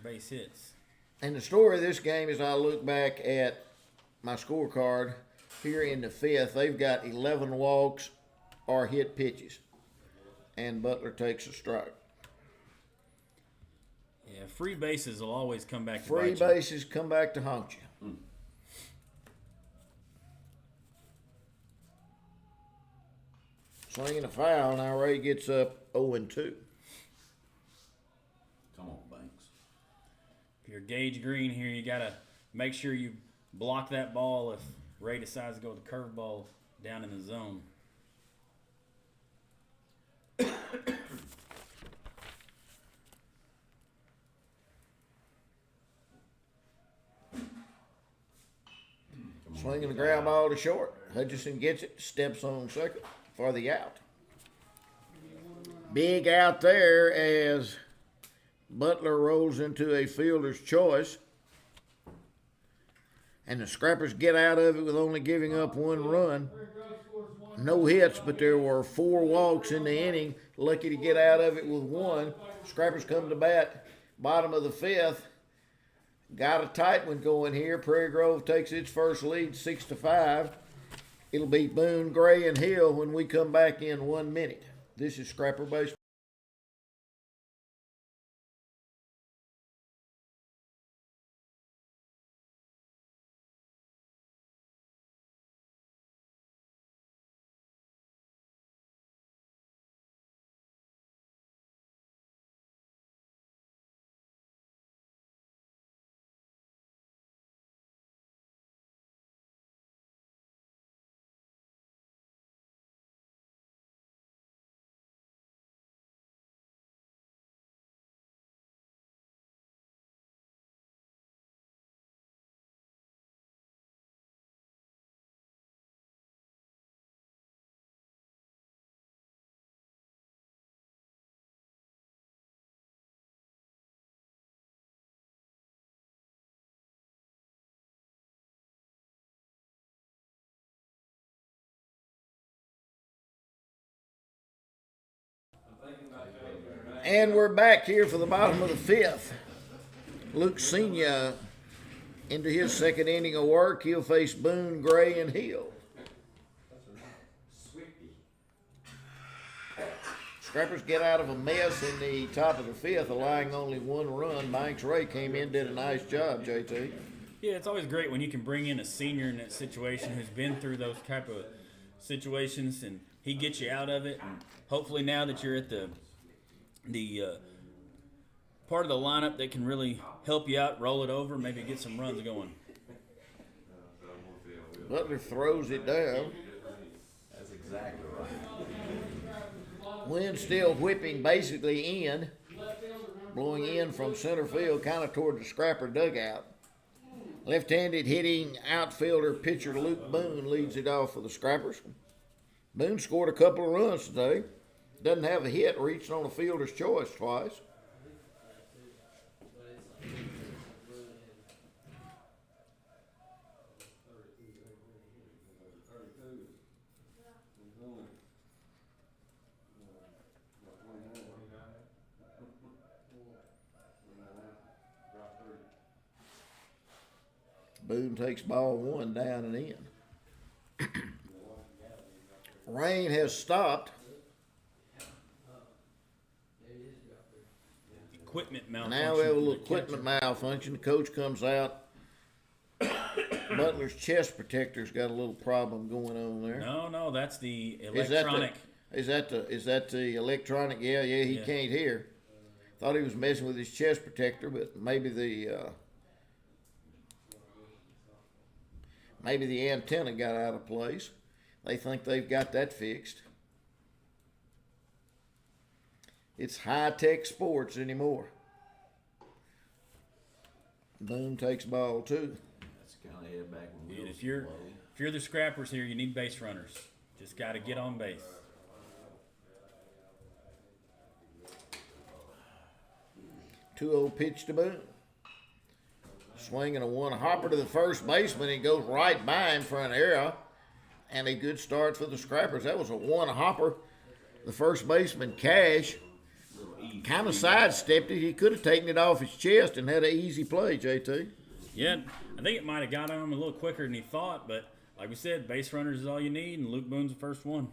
base hits.
And the story of this game, as I look back at my scorecard here in the 5th, they've got 11 walks or hit pitches. And Butler takes a strike.
Yeah, free bases will always come back to
Free
bite you.
bases come back to haunt you. Swinging a foul. Now Ray gets up 0-2.
Come on, Banks.
If you're Gage Green here, you got to make sure you block that ball if Ray decides to go with the curveball down in the zone.
Swinging the ground ball to short. Hutchison gets it, steps on second for the out. Big out there as Butler rolls into a fielder's choice. and the Scrappers get out of it with only giving up 1 run. No hits, but there were 4 walks in the inning. Lucky to get out of it with 1. Scrappers come to bat, bottom of the 5th. Got a tight one going here. Prairie Grove takes its first lead 6-5. It'll be Boone, Gray, and Hill when we come back in 1 minute. This is Scrapper Baseball. And we're back here for the bottom of the 5th. Luke Senior into his 2nd inning of work. He'll face Boone, Gray, and Hill. Scrappers get out of a mess in the top of the 5th, allowing only 1 run. Banks Ray came in, did a nice job, JT.
Yeah, it's always great when you can bring in a senior in that situation who's been through those type of situations, and he gets you out of it. And hopefully now that you're at the part of the lineup that can really help you out, roll it over, maybe get some runs going.
Butler throws it down.
That's exactly right.
Wind still whipping basically in, blowing in from center field, kind of toward the Scrapper dugout. Left-handed hitting outfielder pitcher Luke Boone leads it off for the Scrappers. Boone scored a couple of runs today. Doesn't have a hit, reached on a fielder's choice twice. Boone takes ball 1 down and in. Rain has stopped.
Equipment malfunction.
Now we have a little equipment malfunction. The coach comes out. Butler's chest protector's got a little problem going on there.
No, that's the electronic.
Is that the electronic? Yeah, he can't hear. Thought he was messing with his chest protector, but maybe the antenna got out of place. They think they've got that fixed. It's high-tech sports anymore. Boone takes ball 2.
That's kind of head back when
And if you're the Scrappers here, you need base runners. Just got to get on base.
2-0 pitch to Boone. Swinging a 1-hopper to the first baseman. He goes right by him for an error. And a good start for the Scrappers. That was a 1-hopper. The first baseman, Cash, kind of sidestepped it. He could have taken it off his chest and had an easy play, JT.
Yeah, I think it might have got on him a little quicker than he thought, but like we said, base runners is all you need, and Luke Boone's the first one.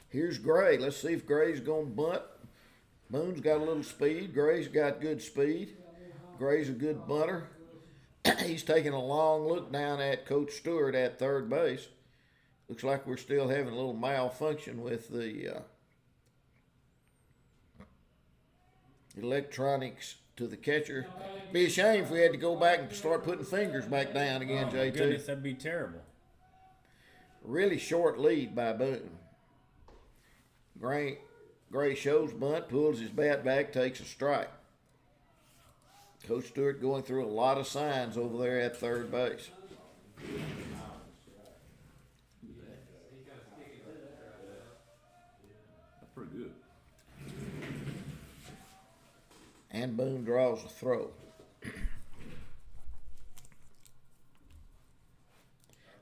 Here's Gray. Let's see if Gray's going to bunt. Boone's got a little speed. Gray's got good speed. Gray's a good bunter. He's taking a long look down at Coach Stewart at third base. Looks like we're still having a little malfunction with the electronics to the catcher. Be a shame if we had to go back and start putting fingers back down again,
Oh,
JT.
goodness, that'd be terrible.
Really short lead by Boone. Gray shows bunt, pulls his bat back, takes a strike. Coach Stewart going through a lot of signs over there at third base.
That's pretty good.
And Boone draws a throw.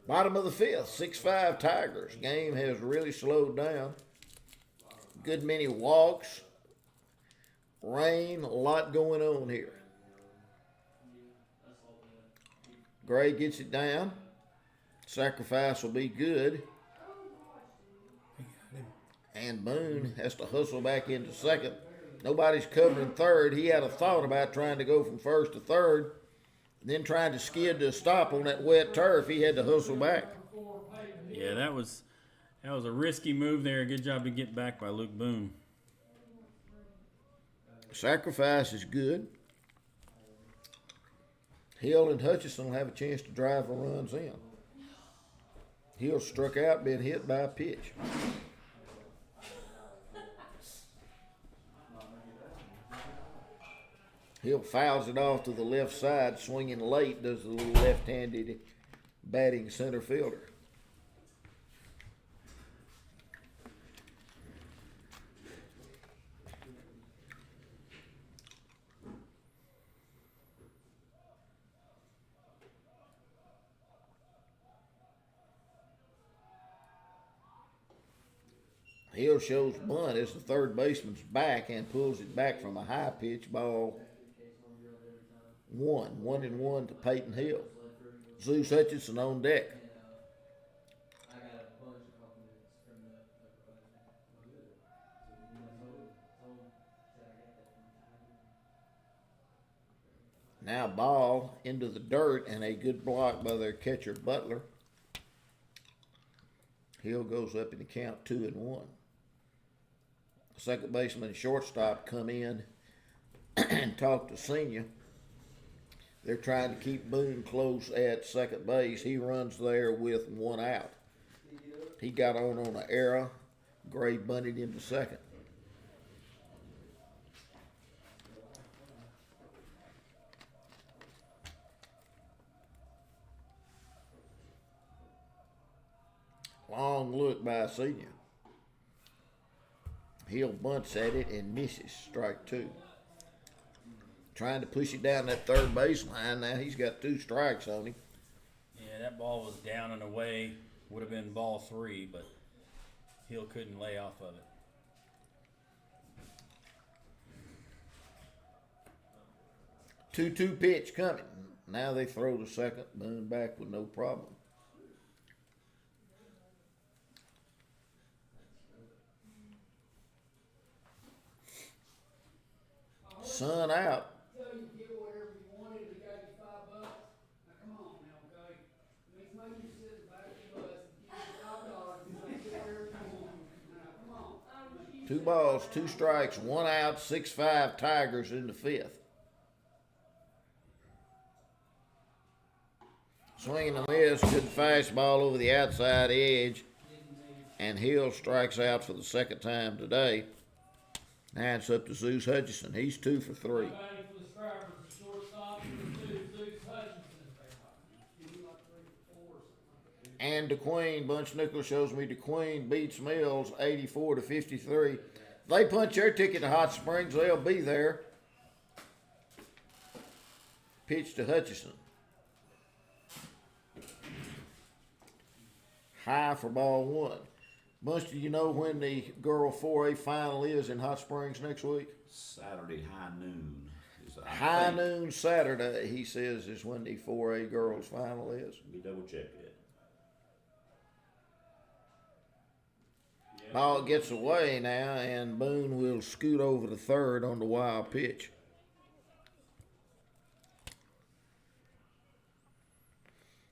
Bottom of the fifth, 6-5 Tigers. Game has really slowed down. Good many walks, rain, a lot going on here. Gray gets it down. Sacrifice will be good. And Boone has to hustle back into second. Nobody's covering third. He had a thought about trying to go from first to third, then trying to skid to a stop on that wet turf. He had to hustle back.
Yeah, that was a risky move there. Good job to get back by Luke Boone.
Sacrifice is good. Hill and Hutchison will have a chance to drive the runs in. Hill struck out, been hit by a pitch. Hill fouls it off to the left side, swinging late, does the little left-handed batting center fielder. Hill shows bunt as the third baseman's back and pulls it back from a high pitch ball. 1-1 to Peyton Hill. Zeus Hutchinson on deck. Now ball into the dirt and a good block by their catcher Butler. Hill goes up in the count 2-1. Second baseman and shortstop come in and talk to Senior. They're trying to keep Boone close at second base. He runs there with one out. He got on an error. Gray bunted him to second. Long look by Senior. Hill bunts at it and misses. Strike two. Trying to push it down that third baseline. Now he's got 2 strikes on him.
Yeah, that ball was down and away. Would have been ball 3, but Hill couldn't lay off of it.
Two pitch coming. Now they throw to second. Boone back with no problem. Sun out.
Tell you to get whatever you wanted, they got you $5. Now come on now, okay? Let's make you sit in the back of the bus and give you $5 and get whatever you want. Now come on.
2 balls, 2 strikes, 1 out, 6-5 Tigers in the fifth. Swinging a miss, good fastball over the outside edge. And Hill strikes out for the second time today. Now it's up to Zeus Hutchison. He's 2 for 3.
Batting for the Strivers, the shortstop, number 2, Zeus Hutchinson.
And DeQueen, Bunch Nickel shows me DeQueen beats Mills 84-53. If they punch their ticket to Hot Springs, they'll be there. Pitch to Hutchison. High for ball 1. Bunch, do you know when the girl 4A final is in Hot Springs next week?
Saturday high noon.
High noon Saturday, he says, is when the 4A girls final is.
Let me double check that.
Ball gets away now, and Boone will scoot over to third on the wild pitch.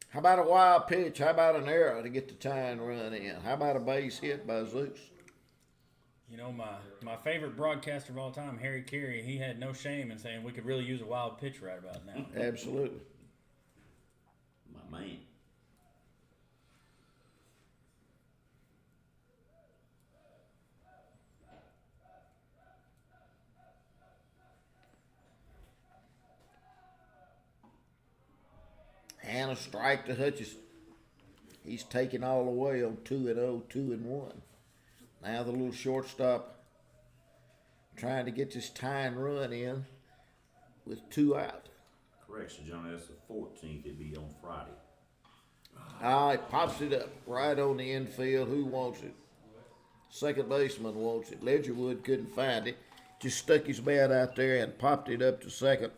How about a wild pitch? How about an error to get the tying run in? How about a base hit by Zeus?
You know, my favorite broadcaster of all time, Harry Carey, he had no shame in saying we could really use a wild pitch right about now.
Absolutely.
My man.
And a strike to Hutchison. He's taking all the way on 2-0, 2-1. Now the little shortstop trying to get this tying run in with 2 out.
Correction, Johnny, that's the 14th. It'd be on Friday.
He pops it up right on the infield. Who wants it? Second baseman wants it. Ledgerwood couldn't find it. Just stuck his bat out there and popped it up to second.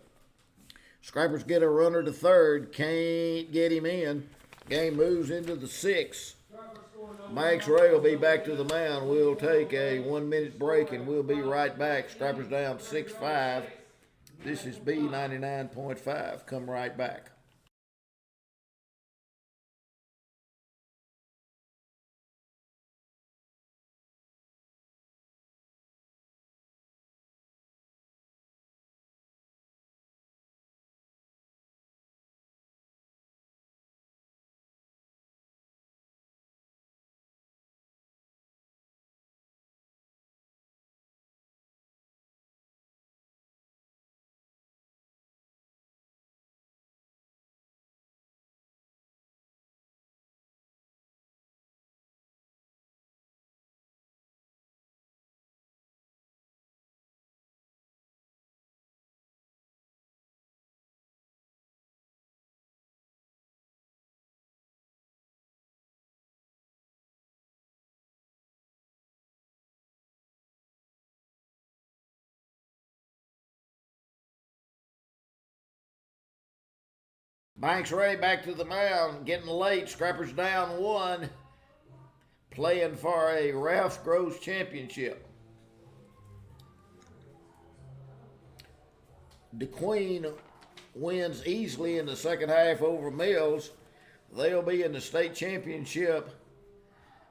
Scrappers get a runner to third. Can't get him in. Game moves into the sixth. Banks Ray will be back to the mound. We'll take a 1 minute break and we'll be right back. Scrappers down 6-5. This is B99.5. Come right back. Banks Ray back to the mound, getting late. Scrappers down 1, playing for a Ralph Groves championship. DeQueen wins easily in the second half over Mills. They'll be in the state championship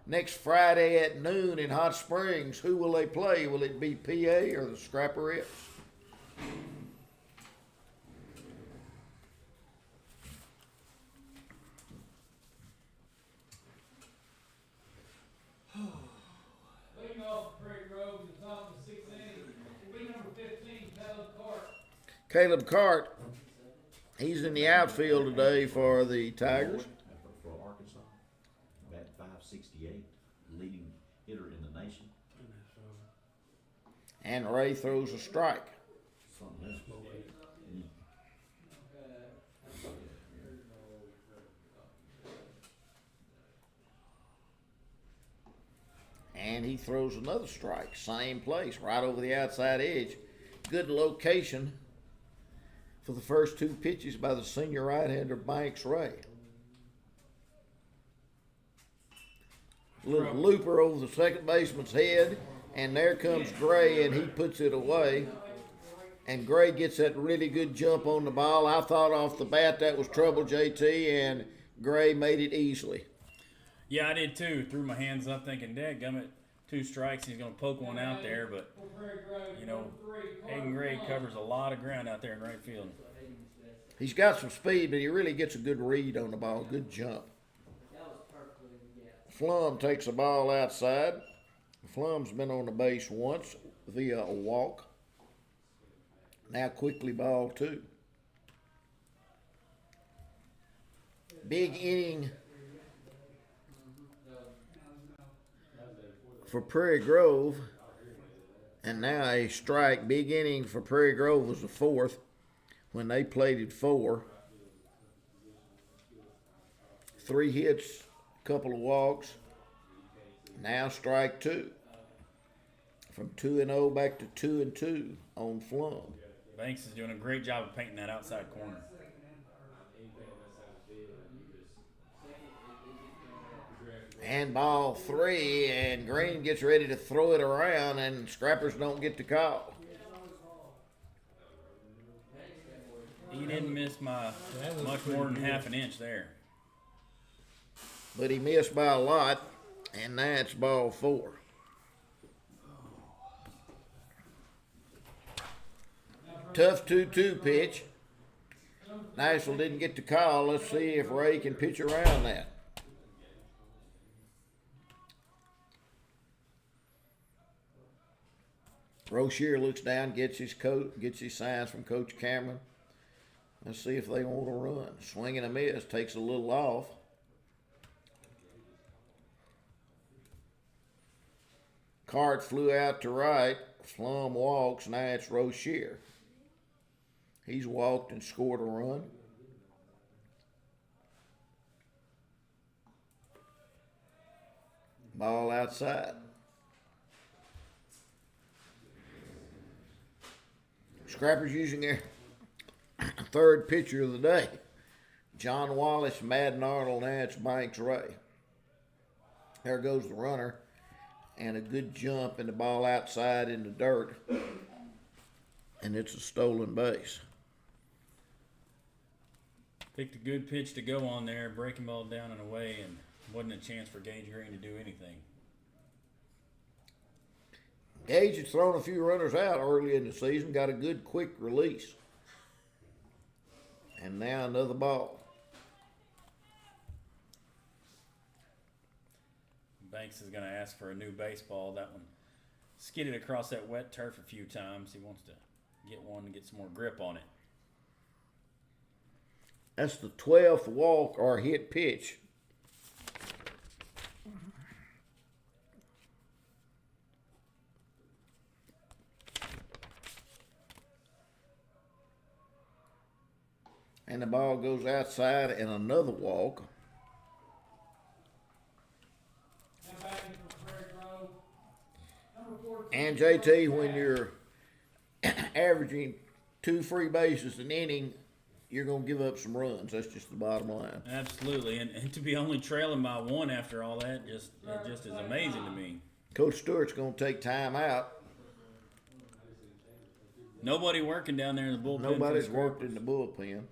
next Friday at noon in Hot Springs. Who will they play? Will it be PA or the Scrapperettes?
Leading off Prairie Grove at the top of the 6th inning will be number 15, Caleb Cart.
Caleb Cart, he's in the outfield today for the Tigers.
For Arkansas, bat 568, leading hitter in the nation.
And Ray throws a strike.
Something else.
And he throws another strike. Same place, right over the outside edge. Good location for the first 2 pitches by the senior right-hander Banks Ray. Little looper over the second baseman's head. And there comes Gray, and he puts it away. And Gray gets that really good jump on the ball. I thought off the bat that was trouble, JT, and Gray made it easily.
Yeah, I did too. Threw my hands up thinking, dadgummit, 2 strikes. He's going to poke one out there. But, you know, Hayden Gray covers a lot of ground out there in right field.
He's got some speed, but he really gets a good read on the ball, good jump. Flum takes the ball outside. Flum's been on the base once via a walk. Now quickly ball 2. Big inning for Prairie Grove. And now a strike. Big inning for Prairie Grove was the 4th when they played at 4. 3 hits, a couple of walks. Now strike 2. From 2-0 back to 2-2 on Flum.
Banks is doing a great job of painting that outside corner.
And ball 3, and Green gets ready to throw it around, and Scrappers don't get the call.
He didn't miss by much more than half an inch there.
But he missed by a lot, and that's ball 4. Tough 2-2 pitch. Nashville didn't get the call. Let's see if Ray can pitch around that. Rozier looks down, gets his signs from Coach Cameron. Let's see if they want to run. Swing and a miss, takes a little off. Cart flew out to right. Flum walks. Now it's Rozier. He's walked and scored a run. Ball outside. Scrappers using their third pitcher of the day. John Wallace, Madden Arnold, now it's Banks Ray. There goes the runner. And a good jump and the ball outside in the dirt. And it's a stolen base.
Picked a good pitch to go on there, breaking ball down and away, and wasn't a chance for Gage Green to do anything.
Gage had thrown a few runners out early in the season, got a good quick release. And now another ball.
Banks is going to ask for a new baseball. That one skidded across that wet turf a few times. He wants to get one to get some more grip on it.
That's the 12th walk or hit pitch. And the ball goes outside and another walk.
Now back into Prairie Grove. Number 14.
And JT, when you're averaging 2 free bases an inning, you're going to give up some runs. That's just the bottom line.
Absolutely, and to be only trailing by 1 after all that, it just is amazing to me.
Coach Stewart's going to take time out.
Nobody working down there in the bullpen.
Nobody's worked in the bullpen.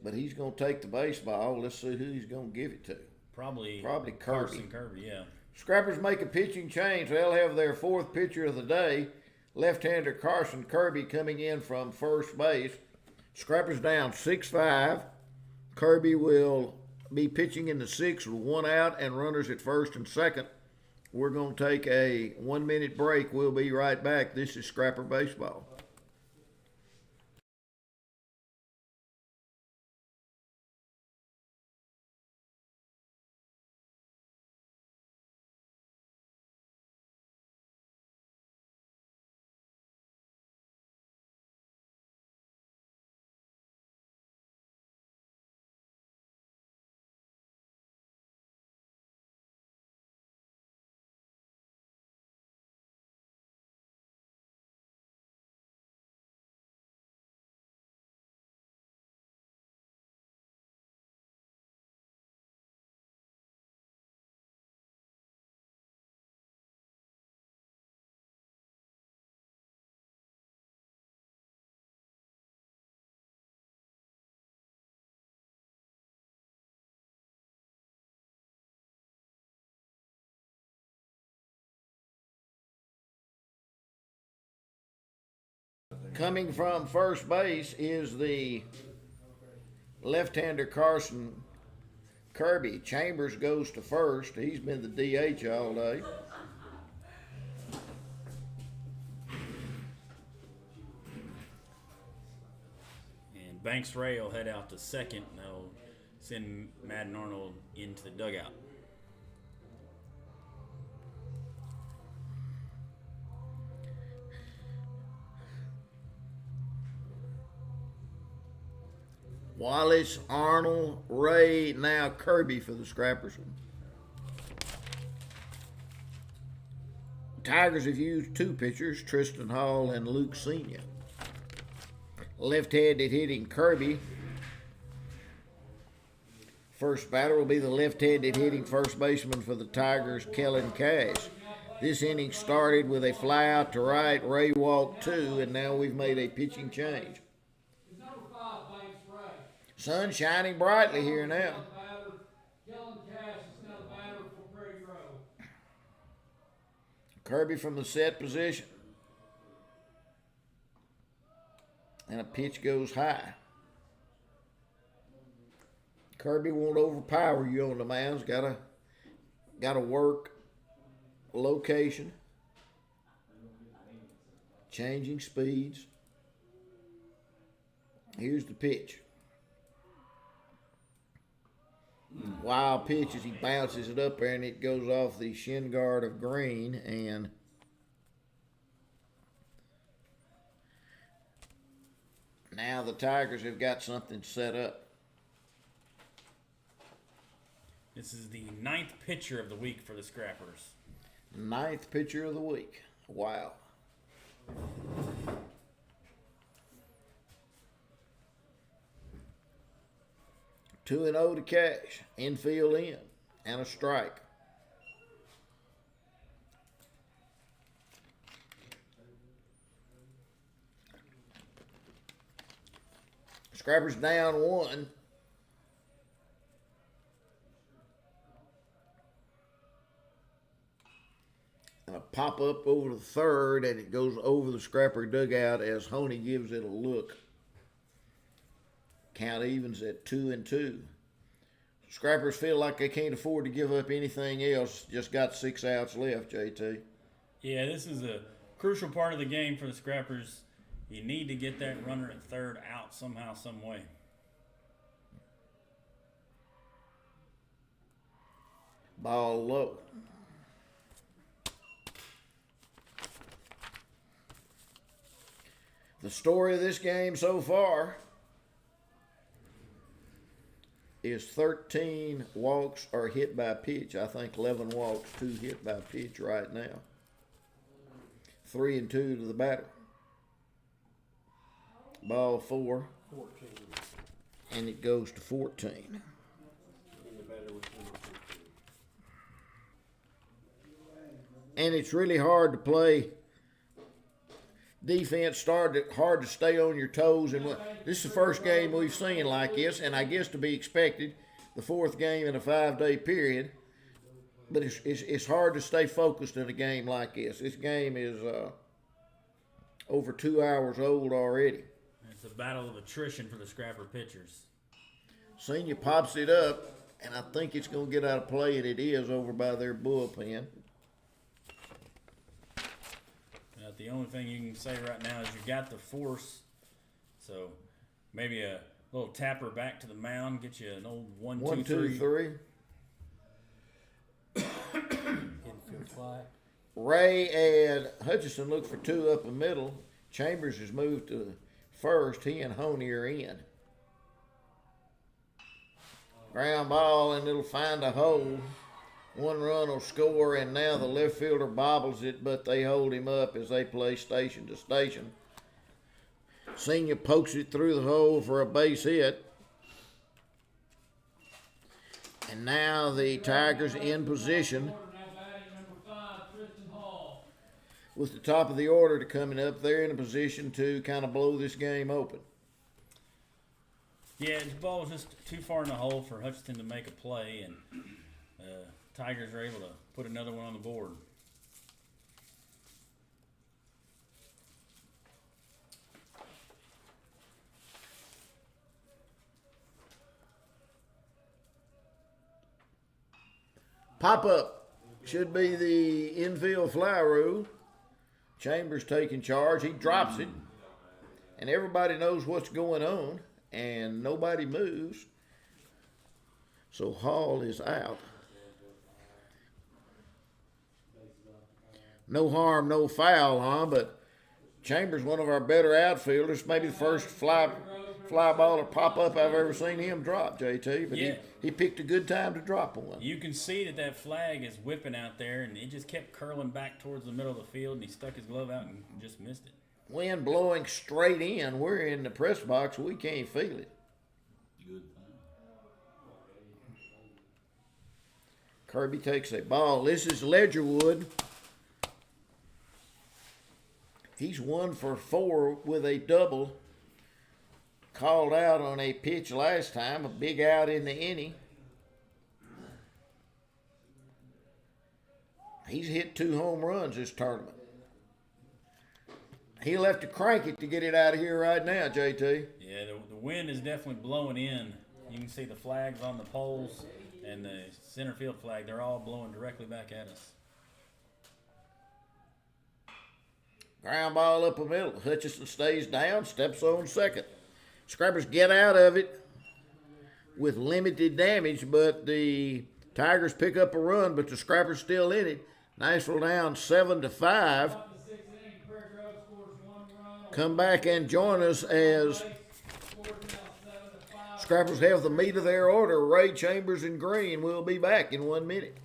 But he's going to take the baseball. Let's see who he's going to give it to.
Probably
Kirby.
Carson Kirby, yeah.
Scrappers make a pitching change. They'll have their 4th pitcher of the day. Left-hander Carson Kirby coming in from first base. Scrappers down 6-5. Kirby will be pitching in the 6th with 1 out and runners at first and second. We're going to take a 1-minute break. We'll be right back. This is Scrapper Baseball. Coming from first base is the left-hander Carson Kirby. Chambers goes to first. He's been the DH all day.
And Banks Ray will head out to second, and they'll send Madden Arnold into the dugout.
Wallace, Arnold, Ray, now Kirby for the Scrappers. Tigers have used 2 pitchers, Tristan Hall and Luke Senior. Left-handed hitting Kirby. First batter will be the left-handed hitting first baseman for the Tigers, Kellen Cash. This inning started with a fly out to right. Ray walked 2, and now we've made a pitching change.
Number 5, Banks Ray.
Sun shining brightly here now.
Batter, Kellen Cash is now the batter for Prairie Grove.
Kirby from the set position. And a pitch goes high. Kirby won't overpower you on the mound. Gotta work location, changing speeds. Here's the pitch. Wild pitch as he bounces it up there, and it goes off the shin guard of Green. And now the Tigers have got something set up.
This is the 9th pitcher of the week for the Scrappers.
9th pitcher of the week. Wow. Two and 0 to Cash. Infield in. And a strike. Scrappers down 1. And a pop up over the third, and it goes over the Scrapper dugout as Honey gives it a look. Count evens at 2-2. Scrappers feel like they can't afford to give up anything else. Just got 6 outs left, JT.
Yeah, this is a crucial part of the game for the Scrappers. You need to get that runner at third out somehow, some way.
Ball low. The story of this game so far is 13 walks are hit by pitch. I think 11 walks, 2 hit by pitch right now. 3-2 to the batter. Ball 4.
14.
And it goes to 14.
And the batter was number 15.
And it's really hard to play defense. Hard to stay on your toes. And this is the first game we've seen like this, and I guess to be expected, the 4th game in a 5-day period. But it's hard to stay focused in a game like this. This game is over 2 hours old already.
It's a battle of attrition for the Scrapper pitchers.
Senior pops it up, and I think it's going to get out of play, and it is over by their bullpen.
The only thing you can say right now is you got the force, so maybe a little tapper back to the mound, get you an old 1, 2, 3.
Infield fly.
Ray and Hutchison look for 2 up the middle. Chambers has moved to first. He and Honey are in. Ground ball, and it'll find a hole. 1 run will score, and now the left fielder bobbles it, but they hold him up as they play station to station. Senior pokes it through the hole for a base hit. And now the Tigers in position with the top of the order coming up. They're in a position to kind of blow this game open.
Yeah, the ball was just too far in the hole for Hutchinson to make a play, and Tigers are able to put another one on the board.
Pop up should be the infield fly rule. Chambers taking charge. He drops it, and everybody knows what's going on, and nobody moves. So Hall is out. No harm, no foul, huh? But Chambers, one of our better outfielders, maybe the first fly ball or pop up I've ever seen him drop, JT. But
yeah.
he picked a good time to drop one.
You can see that flag is whipping out there, and it just kept curling back towards the middle of the field, and he stuck his glove out and just missed it.
Wind blowing straight in. We're in the press box. We can't feel it.
Good thing.
Kirby takes a ball. This is Ledgerwood. He's 1 for 4 with a double. Called out on a pitch last time, a big out in the inning. He's hit 2 home runs this tournament. He'll have to crank it to get it out of here right now, JT.
Yeah, the wind is definitely blowing in. You can see the flags on the poles and the center field flag. They're all blowing directly back at us.
Ground ball up the middle. Hutchison stays down, steps on second. Scrappers get out of it with limited damage, but the Tigers pick up a run, but the Scrappers still in it. Nashville down 7-5. Come back and join us as Scrappers have the meat of their order. Ray, Chambers, and Green. We'll be back in 1 minute.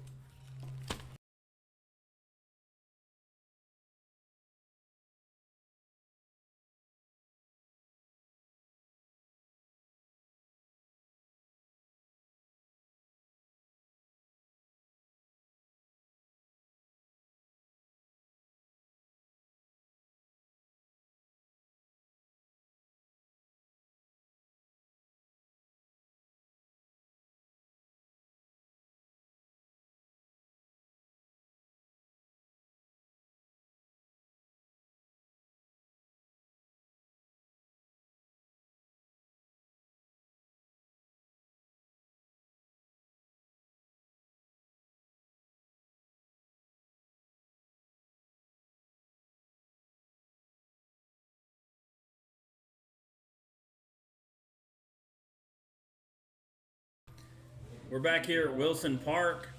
We're back here at Wilson Park.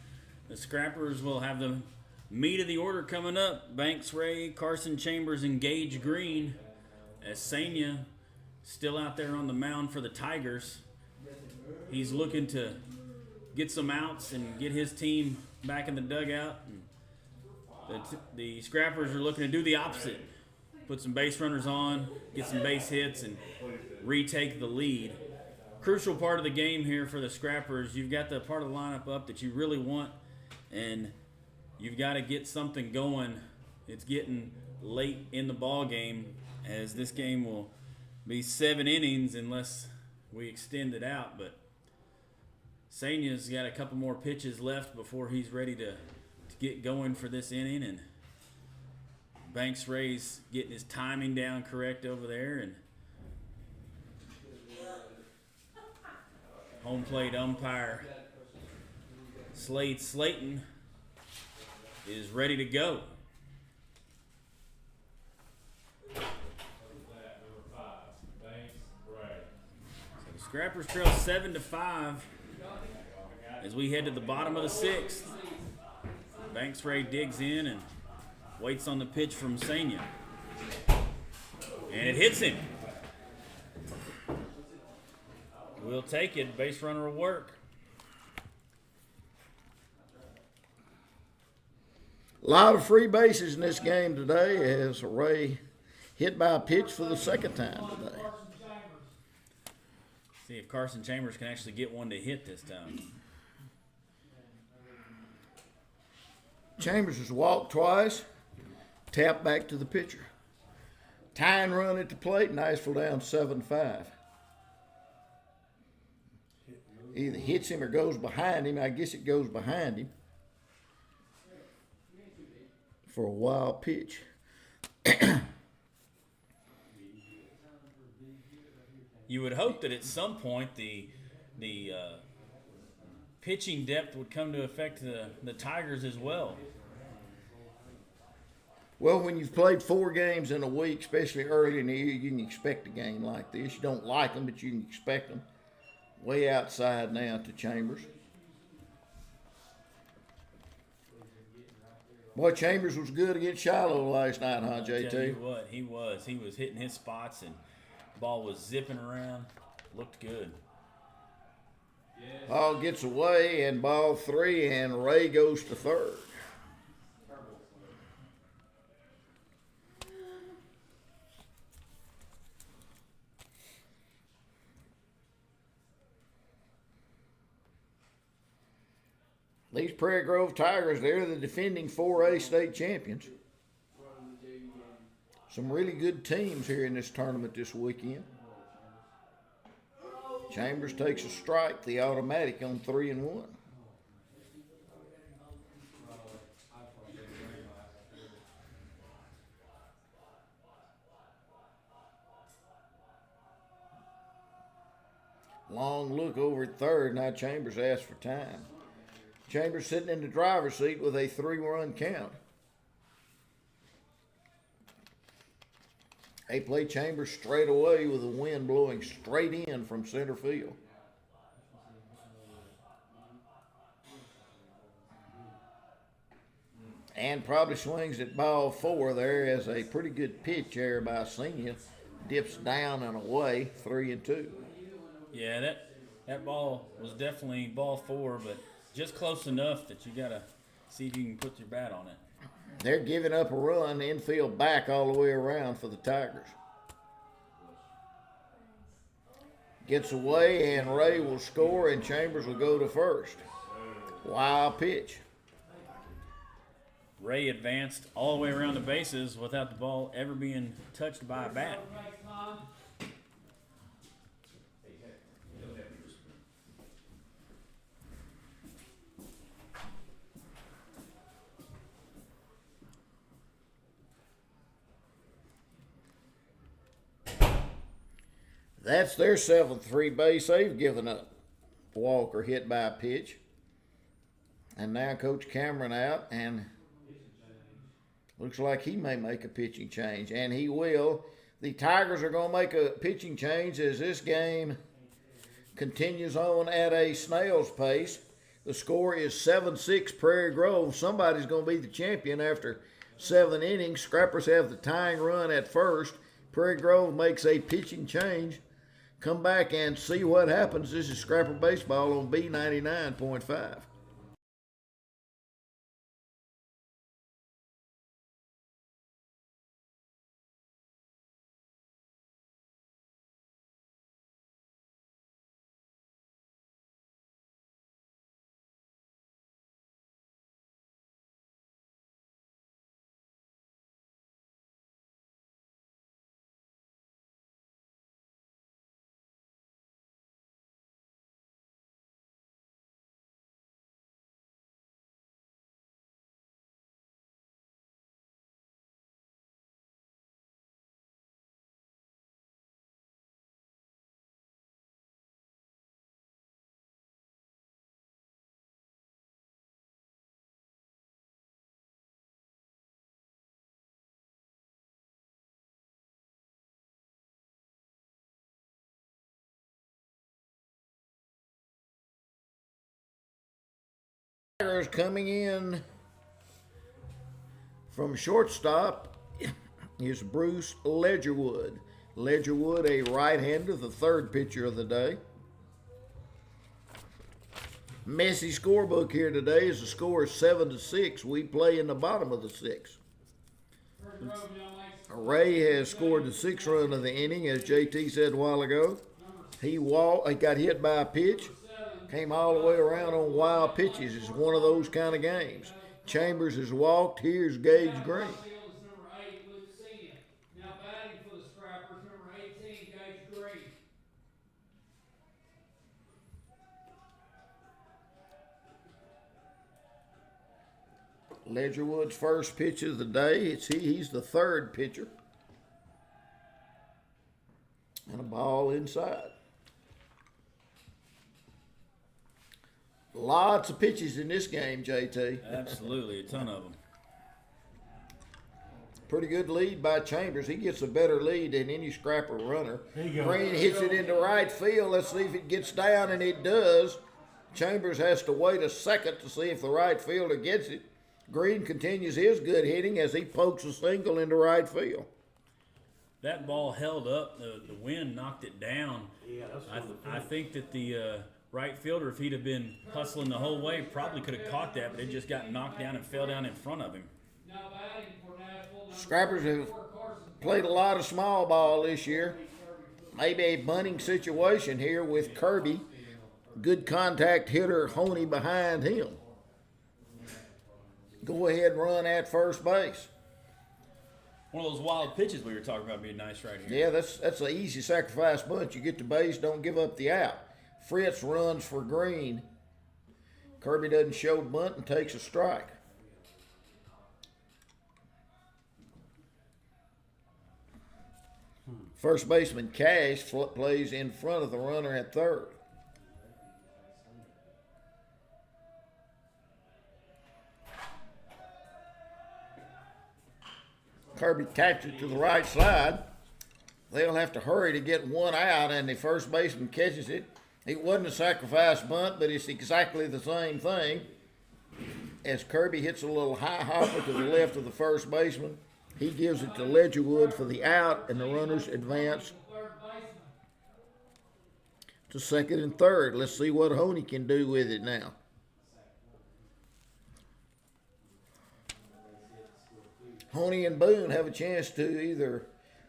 The Scrappers will have the meat of the order coming up. Banks Ray, Carson Chambers, and Gage Green. As Sanya still out there on the mound for the Tigers. He's looking to get some outs and get his team back in the dugout. And the Scrappers are looking to do the opposite. Put some base runners on, get some base hits, and retake the lead. Crucial part of the game here for the Scrappers. You've got the part of the lineup up that you really want, and you've got to get something going. It's getting late in the ball game, as this game will be 7 innings unless we extend it out. But Sanya's got a couple more pitches left before he's ready to get going for this inning, and Banks Ray's getting his timing down correct over there, and home plate umpire Slade Slayton is ready to go. So the Scrappers trail 7-5 as we head to the bottom of the 6th. Banks Ray digs in and waits on the pitch from Sanya. And it hits him. We'll take it. Base runner will work.
A lot of free bases in this game today as Ray hit by a pitch for the second time today.
See if Carson Chambers can actually get one to hit this time.
Chambers has walked twice, tapped back to the pitcher. Tying run at the plate, Nashville down 7-5. Either hits him or goes behind him. I guess it goes behind him for a wild pitch.
You would hope that at some point the pitching depth would come to affect the Tigers as well.
Well, when you've played 4 games in a week, especially early in the year, you can expect a game like this. You don't like them, but you can expect them. Way outside now to Chambers. Boy, Chambers was good against Shiloh last night, huh, JT?
Tell you what, he was. He was hitting his spots, and the ball was zipping around. Looked good.
Ball gets away, and ball 3, and Ray goes to third. These Prairie Grove Tigers, they're the defending 4A state champions. Some really good teams here in this tournament this weekend. Chambers takes a strike, the automatic on 3-1. Long look over at third. Now Chambers asks for time. Chambers sitting in the driver's seat with a 3-run count. They play Chambers straight away with the wind blowing straight in from center field. And probably swings at ball 4 there as a pretty good pitch there by Senior. Dips down and away, 3-2.
Yeah, that ball was definitely ball 4, but just close enough that you gotta see if you can put your bat on it.
They're giving up a run, infield back all the way around for the Tigers. Gets away, and Ray will score, and Chambers will go to first. Wild pitch.
Ray advanced all the way around the bases without the ball ever being touched by a bat.
That's their 7th free base they've given up. Walker hit by a pitch. And now Coach Cameron out, and looks like he may make a pitching change, and he will. The Tigers are going to make a pitching change as this game continues on at a snail's pace. The score is 7-6 Prairie Grove. Somebody's going to be the champion after 7 innings. Scrappers have the tying run at first. Prairie Grove makes a pitching change. Come back and see what happens. This is Scrapper Baseball on B99.5. Tigers coming in from shortstop is Bruce Ledgerwood. Ledgerwood, a right-hander, the 3rd pitcher of the day. Messy scorebook here today is the score is 7-6. We play in the bottom of the 6th. Ray has scored the 6th run of the inning, as JT said a while ago. He got hit by a pitch. Came all the way around on wild pitches. It's one of those kind of games. Chambers has walked. Here's Gage Green.
Now batting for the Scrappers, number 18, Gage Green.
Ledgerwood's first pitch of the day. He's the 3rd pitcher. And a ball inside. Lots of pitches in this game, JT.
Absolutely, a ton of them.
Pretty good lead by Chambers. He gets a better lead than any Scrapper runner.
There you go.
Green hits it into right field. Let's see if it gets down, and it does. Chambers has to wait a second to see if the right fielder gets it. Green continues his good hitting as he pokes a single into right field.
That ball held up. The wind knocked it down.
Yeah,
I think that the right fielder, if he'd have been hustling the whole way, probably could have caught that, but it just got knocked down and fell down in front of him.
Now batting for Nashville,
Scrappers have played a lot of small ball this year. Maybe a bunting situation here with Kirby. Good contact hitter Honey behind him. Go ahead, run at first base.
One of those wild pitches we were talking about being nice right here.
Yeah, that's an easy sacrifice bunt. You get to base, don't give up the out. Fritz runs for Green. Kirby doesn't show bunt and takes a strike. First baseman Cash plays in front of the runner at 3rd. Kirby taps it to the right side. They'll have to hurry to get one out, and the first baseman catches it. It wasn't a sacrifice bunt, but it's exactly the same thing. As Kirby hits a little high hopper to the left of the first baseman, he gives it to Ledgerwood for the out, and the runners advance. It's to second and third. Let's see what Honey can do with it now. Honey and Boone have a chance to either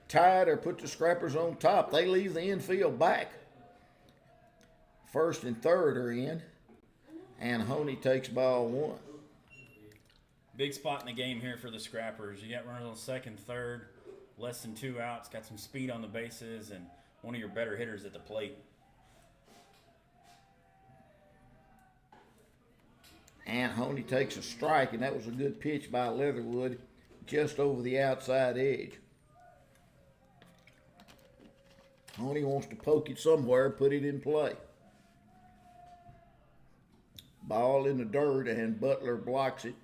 tie it or put the Scrappers on top. They leave the infield back. First and third are in, and Honey takes ball one.
Big spot in the game here for the Scrappers. You got runners on second, third, less than 2 outs, got some speed on the bases, and one of your better hitters at the plate.
And Honey takes a strike, and that was a good pitch by Leatherwood, just over the outside edge. Honey wants to poke it somewhere, put it in play. Ball in the dirt, and Butler blocks it.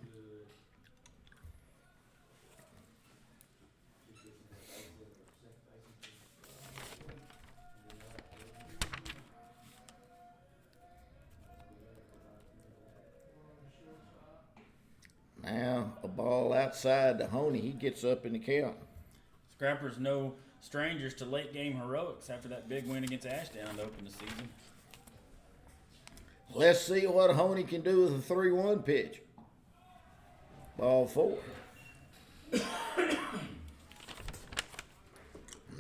Now a ball outside to Honey. He gets up in the count.
Scrappers no strangers to late game heroics after that big win against Ashdown to open the season.
Let's see what Honey can do with a 3-1 pitch. Ball 4.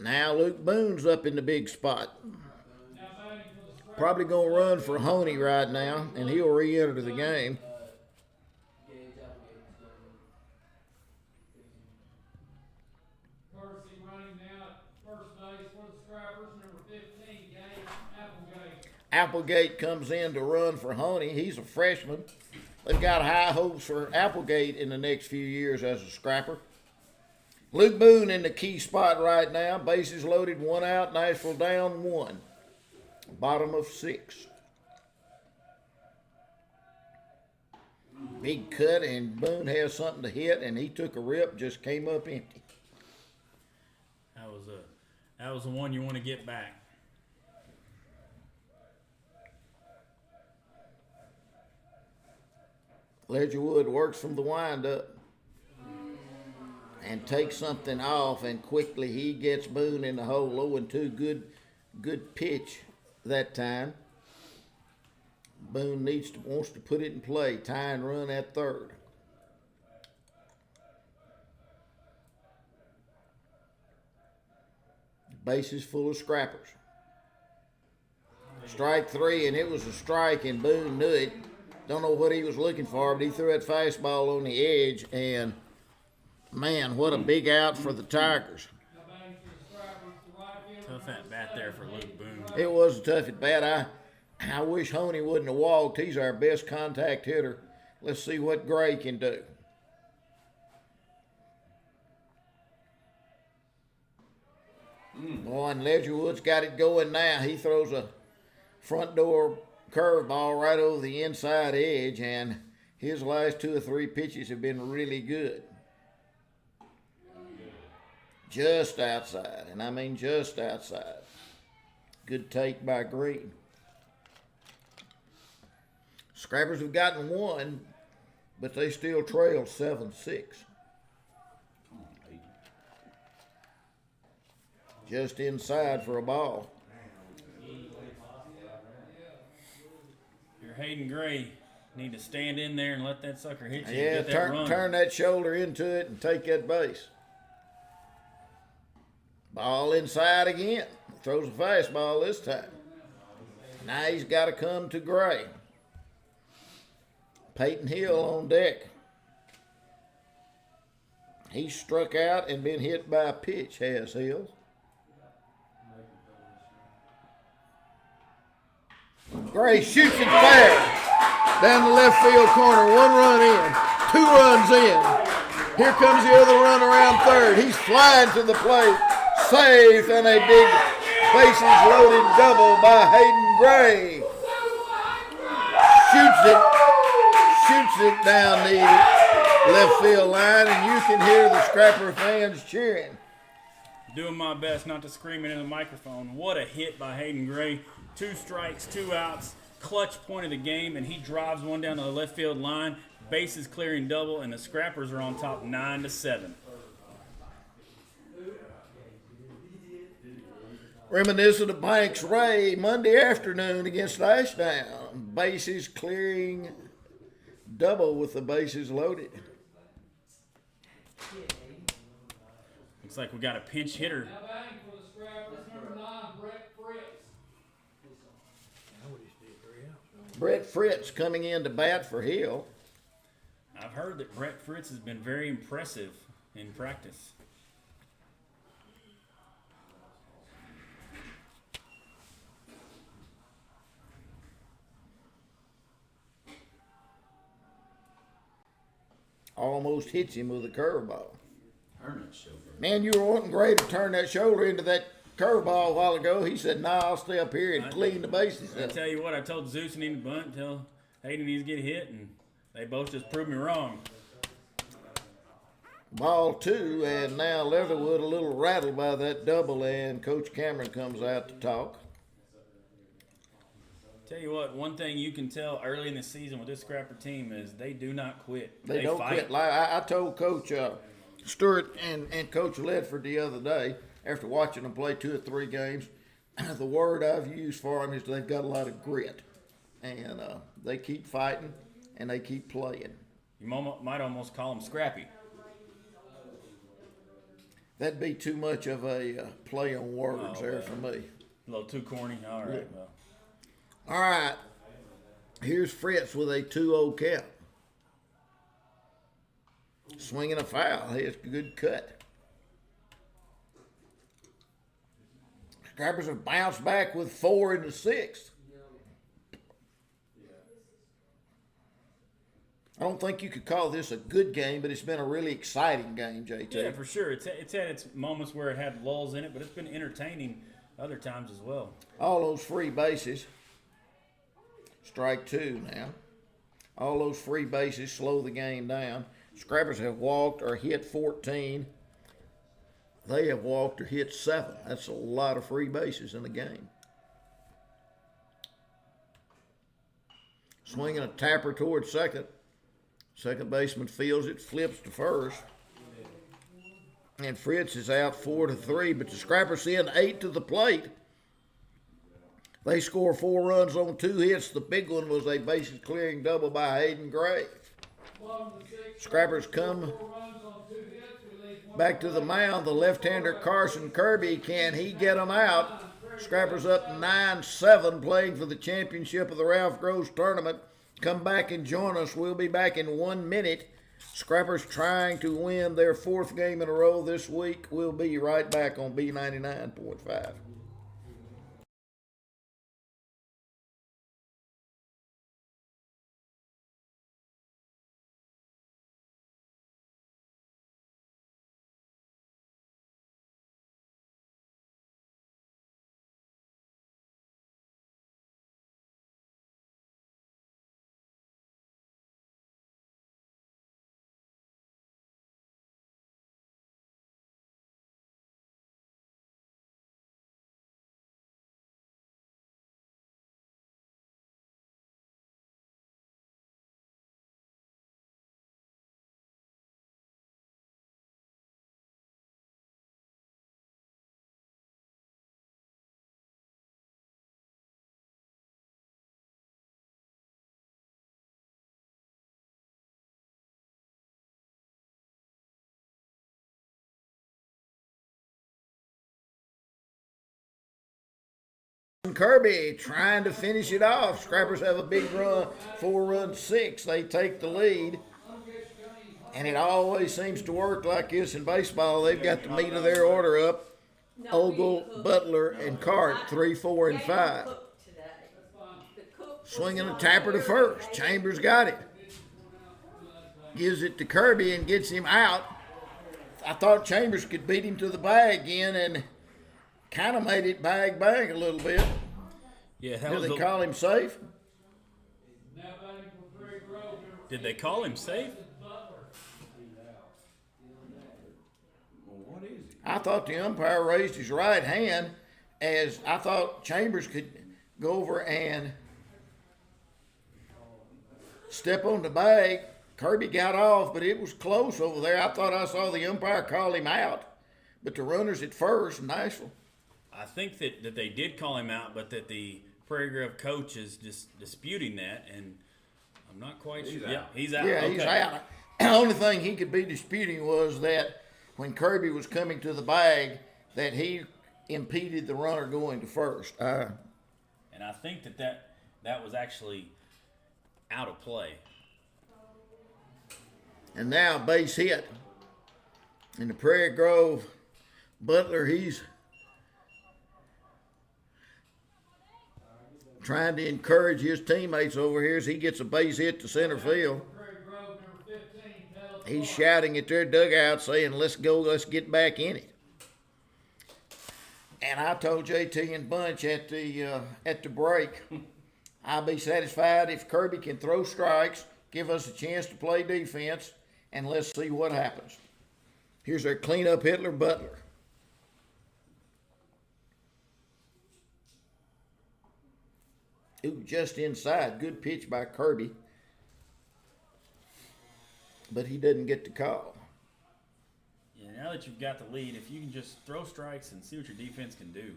Now Luke Boone's up in the big spot. Probably going to run for Honey right now, and he'll re-enter the game.
Courtesy running now at first base for the Scrappers, number 15, Gabe Applegate.
Applegate comes in to run for Honey. He's a freshman. They've got high hopes for Applegate in the next few years as a Scrapper. Luke Boone in the key spot right now. Bases loaded, 1 out. Nashville down 1. Bottom of 6. Big cut, and Boone has something to hit, and he took a rip, just came up empty.
That was the one you want to get back.
Ledgerwood works from the windup and takes something off, and quickly he gets Boone in the hole. 0-2, good pitch that time. Boone wants to put it in play. Tie and run at third. Bases full of Scrappers. Strike 3, and it was a strike, and Boone knew it. Don't know what he was looking for, but he threw that fastball on the edge, and man, what a big out for the Tigers.
Tough at bat there for Luke Boone.
It was a tough at bat. I wish Honey wouldn't have walked. He's our best contact hitter. Let's see what Gray can do. Boy, and Ledgerwood's got it going now. He throws a front door curveball right over the inside edge, and his last 2 or 3 pitches have been really good. Just outside, and I mean just outside. Good take by Green. Scrappers have gotten 1, but they still trail 7-6. Just inside for a ball.
You're Hayden Gray. Need to stand in there and let that sucker hit you.
Yeah,
Get that run.
turn that shoulder into it and take that base. Ball inside again. Throws a fastball this time. Now he's got to come to Gray. Peyton Hill on deck. He's struck out and been hit by a pitch, has Hill. Gray shoots it fair down the left field corner. 1 run in, 2 runs in. Here comes the other run around third. He's flying to the plate, safe, and a big bases loaded double by Hayden Gray. Shoots it down the left field line, and you can hear the Scrapper fans cheering.
Doing my best not to scream into the microphone. What a hit by Hayden Gray. 2 strikes, 2 outs, clutch point of the game, and he drives one down to the left field line. Bases clearing double, and the Scrappers are on top 9-7.
Reminiscent of Banks Ray Monday afternoon against Ashdown. Bases clearing double with the bases loaded.
Looks like we got a pinch hitter.
Now batting for the Scrappers, number 9, Brett Fritz.
Brett Fritz coming in to bat for Hill.
I've heard that Brett Fritz has been very impressive in practice.
Almost hits him with a curveball.
Turn that shoulder.
Man, you were wanting Gray to turn that shoulder into that curveball a while ago. He said, "Nah, I'll stay up here and clean the bases
I
up."
tell you what, I told Zeus he needed to bunt, tell Hayden needs to get hit, and they both just proved me wrong.
Ball 2, and now Leatherwood a little rattled by that double, and Coach Cameron comes out to talk.
Tell you what, one thing you can tell early in the season with this Scrapper team is they do not quit.
They don't
fight.
quit. Like I told Coach Stewart and Coach Ledford the other day, after watching them play 2 or 3 games, the word I've used for them is they've got a lot of grit. And they keep fighting, and they keep playing.
You might almost call them scrappy.
That'd be too much of a play on words there for me.
A little too corny. All right, well.
All right. Here's Fritz with a 2-0 count. Swinging a foul. It's a good cut. Scrappers have bounced back with 4 in the 6th. I don't think you could call this a good game, but it's been a really exciting game, JT.
Yeah, for sure. It's had its moments where it had lulls in it, but it's been entertaining other times as well.
All those free bases. Strike 2 now. All those free bases slow the game down. Scrappers have walked or hit 14. They have walked or hit 7. That's a lot of free bases in the game. Swinging a tapper towards second. Second baseman fields it, flips to first. And Fritz is out 4-3, but the Scrappers send 8 to the plate. They score 4 runs on 2 hits. The big one was a bases clearing double by Hayden Gray. Scrappers come back to the mound. The left-hander Carson Kirby, can he get them out? Scrappers up 9-7, playing for the championship of the Ralph Groves tournament. Come back and join us. We'll be back in 1 minute. Scrappers trying to win their 4th game in a row this week. We'll be right back on B99.5. Kirby trying to finish it off. Scrappers have a big run, 4-run 6. They take the lead. And it always seems to work like this in baseball. They've got the meat of their order up. Ogle, Butler, and Cart, 3, 4, and 5. Swinging a tapper to first. Chambers got it. Gives it to Kirby and gets him out. I thought Chambers could beat him to the bag again, and kind of made it bag a little bit.
Yeah, that
Did
was
they call him safe?
Did they call him safe?
I thought the umpire raised his right hand, as I thought Chambers could go over and step on the bag. Kirby got off, but it was close over there. I thought I saw the umpire call him out. But the runner's at first, Nashville.
I think that they did call him out, but that the Prairie Grove coach is just disputing that, and I'm not quite sure. Yeah, he's out.
Yeah,
Okay.
he's out. The only thing he could be disputing was that when Kirby was coming to the bag, that he impeded the runner going to first.
And I think that was actually out of play.
And now base hit. And the Prairie Grove Butler, he's trying to encourage his teammates over here as he gets a base hit to center field.
Prairie Grove, number 15, Taylor.
He's shouting at their dugout saying, let's go, let's get back in it. And I told JT and Bunch at the break, I'll be satisfied if Kirby can throw strikes, give us a chance to play defense, and let's see what happens. Here's our cleanup Hitler Butler. Ooh, just inside. Good pitch by Kirby. But he didn't get the call.
Yeah, now that you've got the lead, if you can just throw strikes and see what your defense can do.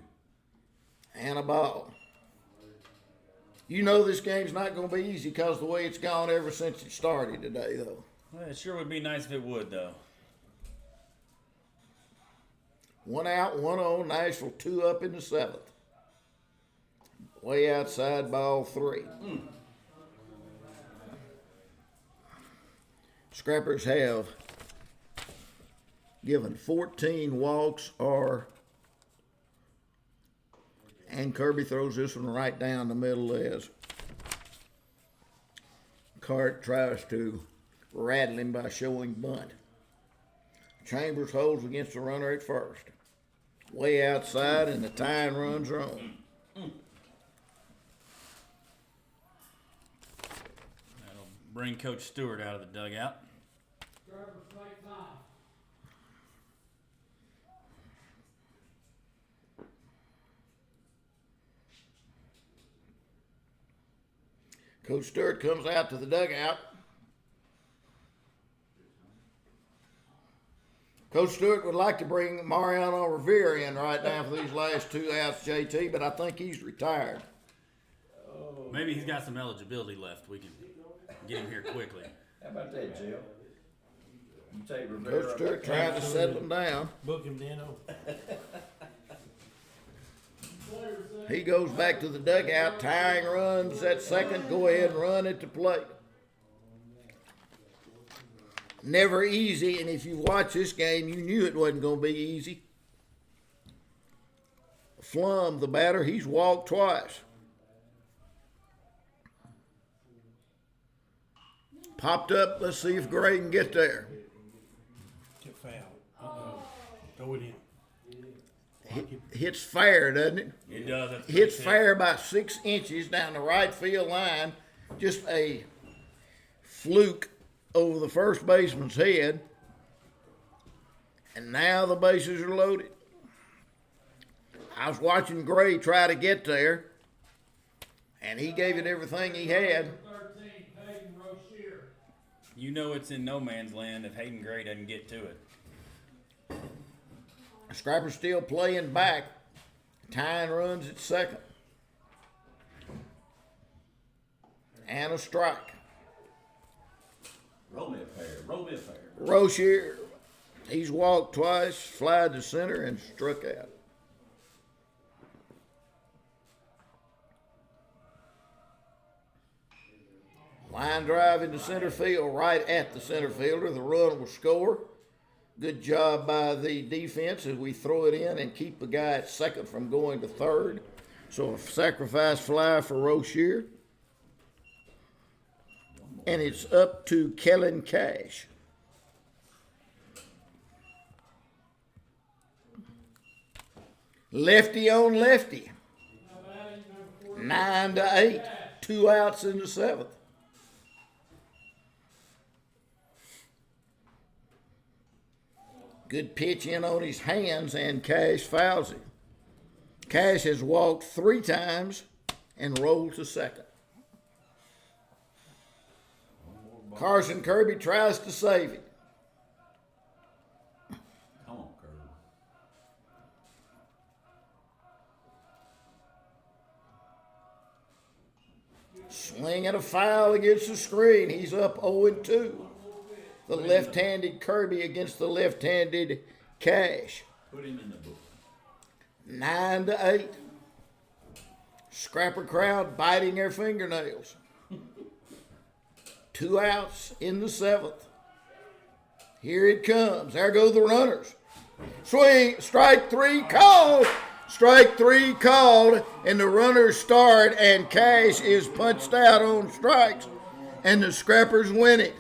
And a ball. You know this game's not going to be easy because the way it's gone ever since it started today, though.
Well, it sure would be nice if it would, though.
1 out, 1 on, Nashville 2 up in the 7th. Way outside, ball 3. Scrappers have given 14 walks and Kirby throws this one right down the middle as Cart tries to rattle him by showing bunt. Chambers holds against the runner at first. Way outside, and the tying runs are on.
That'll bring Coach Stewart out of the dugout.
Driver strike time.
Coach Stewart comes out to the dugout. Coach Stewart would like to bring Mariano Rivera in right now for these last 2 outs, JT, but I think he's retired.
Maybe he's got some eligibility left. We can get him here quickly.
How about that, Jill? You take Rivera.
Coach Stewart trying to settle him down.
Book him, Dano.
He goes back to the dugout, tying runs at second. Go ahead and run at the plate. Never easy, and if you watch this game, you knew it wasn't going to be easy. Flum, the batter, he's walked twice. Popped up. Let's see if Gray can get there.
Took foul. Uh-oh. Throw it in.
Hits fair, doesn't it?
It does. That's
Hits
pretty
fair about 6 inches down the right field line. Just a fluke over the first baseman's head. And now the bases are loaded. I was watching Gray try to get there, and he gave it everything he had.
13, Hayden Rozier.
You know it's in no man's land if Hayden Gray doesn't get to it.
Scrapper's still playing back. Tying runs at second. And a strike.
Roll me a pair. Roll me a pair.
Rozier, he's walked twice, flied to center, and struck out. Line drive into center field, right at the center fielder. The run will score. Good job by the defense as we throw it in and keep the guy at second from going to third. So a sacrifice fly for Rozier. And it's up to Kellen Cash. Lefty on lefty. 9-8. 2 outs in the 7th. Good pitch in on his hands, and Cash fouls him. Cash has walked 3 times and rolled to second. Carson Kirby tries to save it.
Come on, Kirby.
Swinging a foul against the screen. He's up 0-2. The left-handed Kirby against the left-handed Cash.
Put him in the book.
9-8. Scrapper crowd biting their fingernails. 2 outs in the 7th. Here it comes. There go the runners. Swing. Strike 3 called. Strike 3 called. And the runners start. And Cash is punched out on strikes. And the Scrappers win it.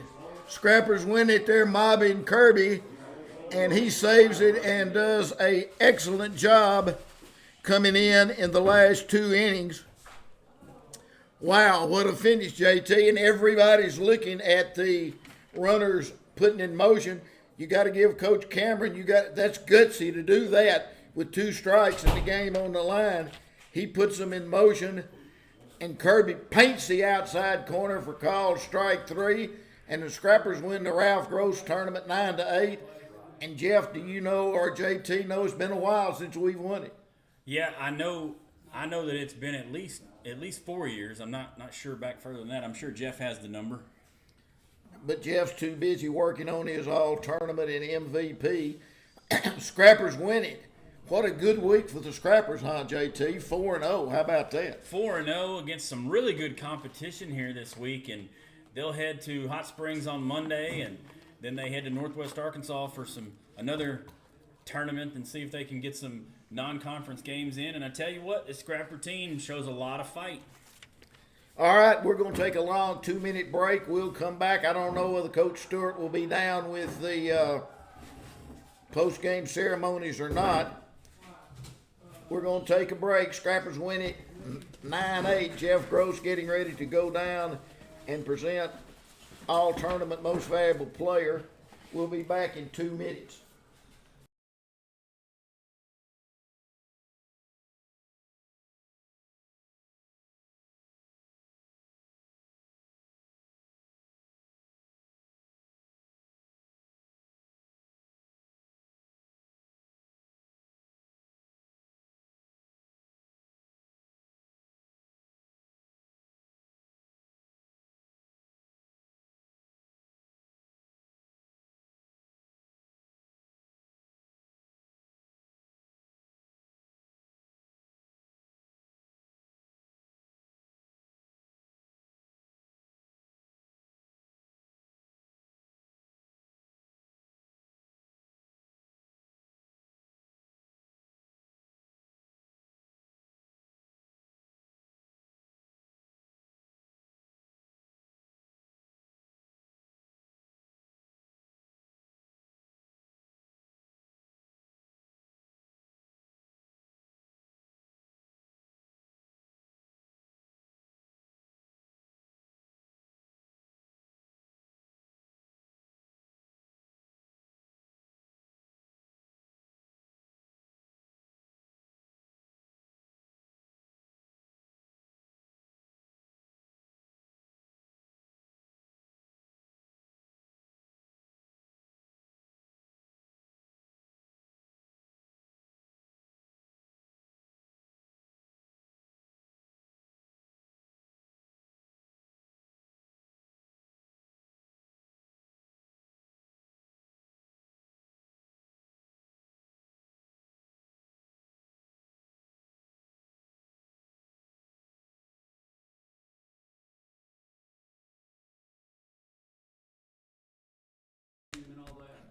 Scrappers win it. They're mobbing Kirby. And he saves it and does an excellent job coming in the last 2 innings. Wow, what a finish, JT. And everybody's looking at the runners putting in motion. You got to give Coach Cameron, that's gutsy to do that with 2 strikes and the game on the line. He puts them in motion, and Kirby paints the outside corner for called strike 3, and the Scrappers win the Ralph Gross tournament 9-8. And Jeff, do you know, or JT know, it's been a while since we've won it?
Yeah, I know that it's been at least 4 years. I'm not sure back further than that. I'm sure Jeff has the number.
But Jeff's too busy working on his all-tournament and MVP. Scrappers win it. What a good week for the Scrappers, huh, JT? 4-0. How about that?
4-0 against some really good competition here this week, and they'll head to Hot Springs on Monday, and then they head to Northwest Arkansas for another tournament and see if they can get some non-conference games in. And I tell you what, this Scrapper team shows a lot of fight.
All right, we're going to take a long 2-minute break. We'll come back. I don't know whether Coach Stewart will be down with the post-game ceremonies or not. We're going to take a break. Scrappers win it 9-8. Jeff Gross getting ready to go down and present all-tournament most valuable player. We'll be back in 2 minutes.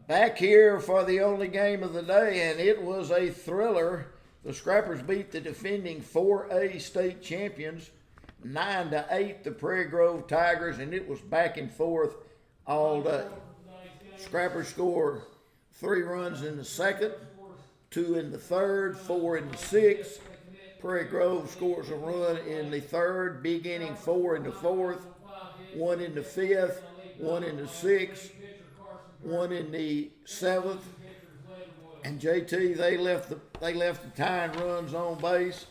Back here for the only game of the day, and it was a thriller. The Scrappers beat the defending 4A state champions 9-8, the Prairie Grove Tigers, and it was back and forth all day. Scrappers score 3 runs in the 2nd, 2 in the 3rd, 4 in the 6th. Prairie Grove scores a run in the 3rd, big inning 4 in the 4th, 1 in the 5th, 1 in the 6th, 1 in the 7th, and JT, they left the tying runs on base,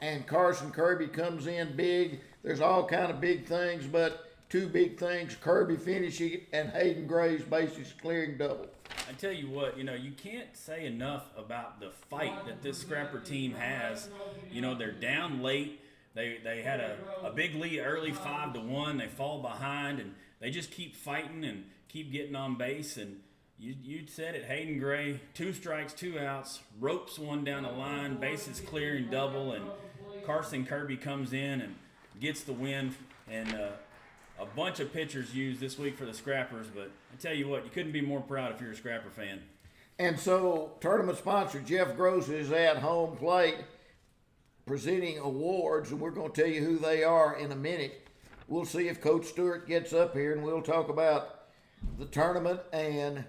and Carson Kirby comes in big. There's all kind of big things, but 2 big things: Kirby finishing and Hayden Gray's bases clearing double.
I tell you what, you can't say enough about the fight that this Scrapper team has. They're down late. They had a big lead early, 5-1. They fall behind, and they just keep fighting and keep getting on base. And you said it, Hayden Gray, 2 strikes, 2 outs, ropes one down the line, bases clearing double, and Carson Kirby comes in and gets the win. And a bunch of pitchers used this week for the Scrappers, but I tell you what, you couldn't be more proud if you're a Scrapper fan.
And so, tournament sponsor Jeff Gross is at home plate presenting awards, and we're going to tell you who they are in a minute. We'll see if Coach Stewart gets up here, and we'll talk about the tournament and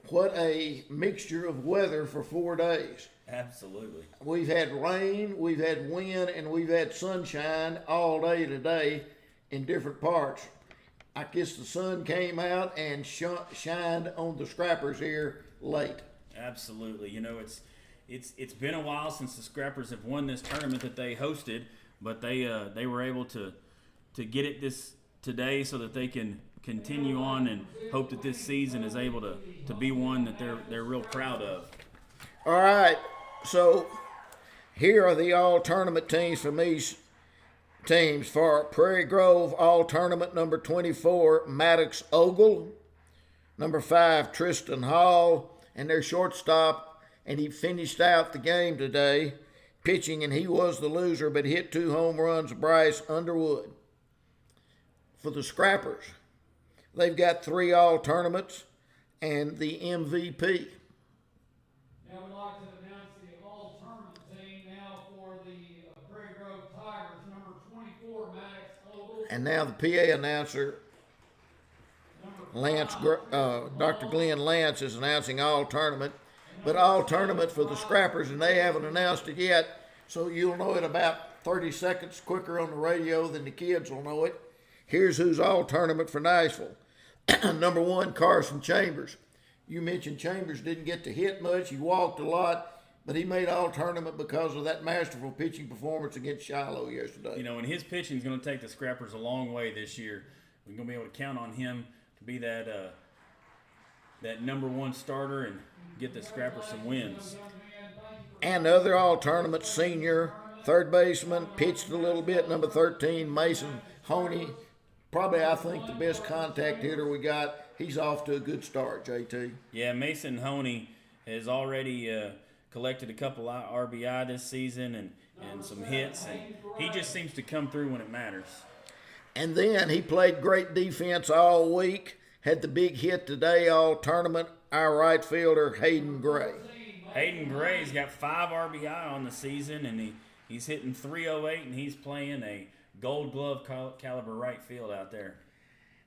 what a mixture of weather for 4 days.
Absolutely.
We've had rain, we've had wind, and we've had sunshine all day today in different parts. I guess the sun came out and shined on the Scrappers here late.
Absolutely. You know, it's been a while since the Scrappers have won this tournament that they hosted, but they were able to get it this today so that they can continue on and hope that this season is able to be one that they're real proud of.
All right, so here are the all-tournament teams from these teams. For Prairie Grove, all-tournament number 24, Maddox Ogle. Number 5, Tristan Hall, and their shortstop, and he finished out the game today pitching, and he was the loser, but hit 2 home runs, Bryce Underwood. For the Scrappers, they've got 3 all-tournaments and the MVP.
Now we'd like to announce the all-tournament team now for the Prairie Grove Tigers, number 24, Maddox Ogle.
And now the PA announcer, Dr. Glenn Lance, is announcing all-tournament, but all-tournament for the Scrappers, and they haven't announced it yet, so you'll know it about 30 seconds quicker on the radio than the kids will know it. Here's who's all-tournament for Nashville. Number 1, Carson Chambers. You mentioned Chambers didn't get to hit much. He walked a lot, but he made all-tournament because of that masterful pitching performance against Shiloh yesterday.
You know, and his pitching is going to take the Scrappers a long way this year. We're going to be able to count on him to be that number 1 starter and get the Scrappers some wins.
And the other all-tournament senior, third baseman, pitched a little bit, number 13, Mason Honey. Probably, I think, the best contact hitter we got. He's off to a good start, JT.
Yeah, Mason Honey has already collected a couple of RBI this season and some hits, and he just seems to come through when it matters.
And then he played great defense all week, had the big hit today, all-tournament, our right fielder, Hayden Gray.
Hayden Gray's got 5 RBI on the season, and he's hitting .308, and he's playing a Gold Glove caliber right field out there.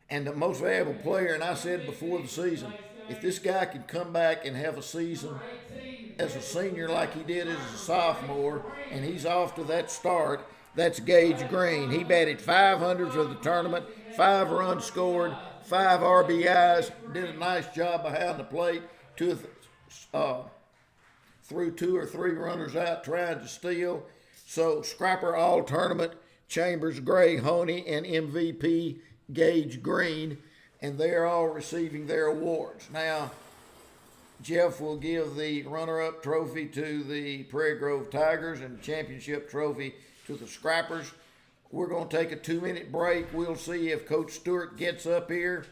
And the most valuable player, and I said before the season, if this guy could come back and have a season as a senior like he did as a sophomore, and he's off to that start, that's Gage Green. He batted .500 for the tournament, 5 runs scored, 5 RBIs, did a nice job behind the plate, threw 2 or 3 runners out trying to steal. So Scrapper all-tournament, Chambers, Gray, Honey, and MVP Gage Green, and they're all receiving their awards. Now, Jeff will give the runner-up trophy to the Prairie Grove Tigers and the championship trophy to the Scrappers. We're going to take a 2-minute break. We'll see if Coach Stewart gets up here,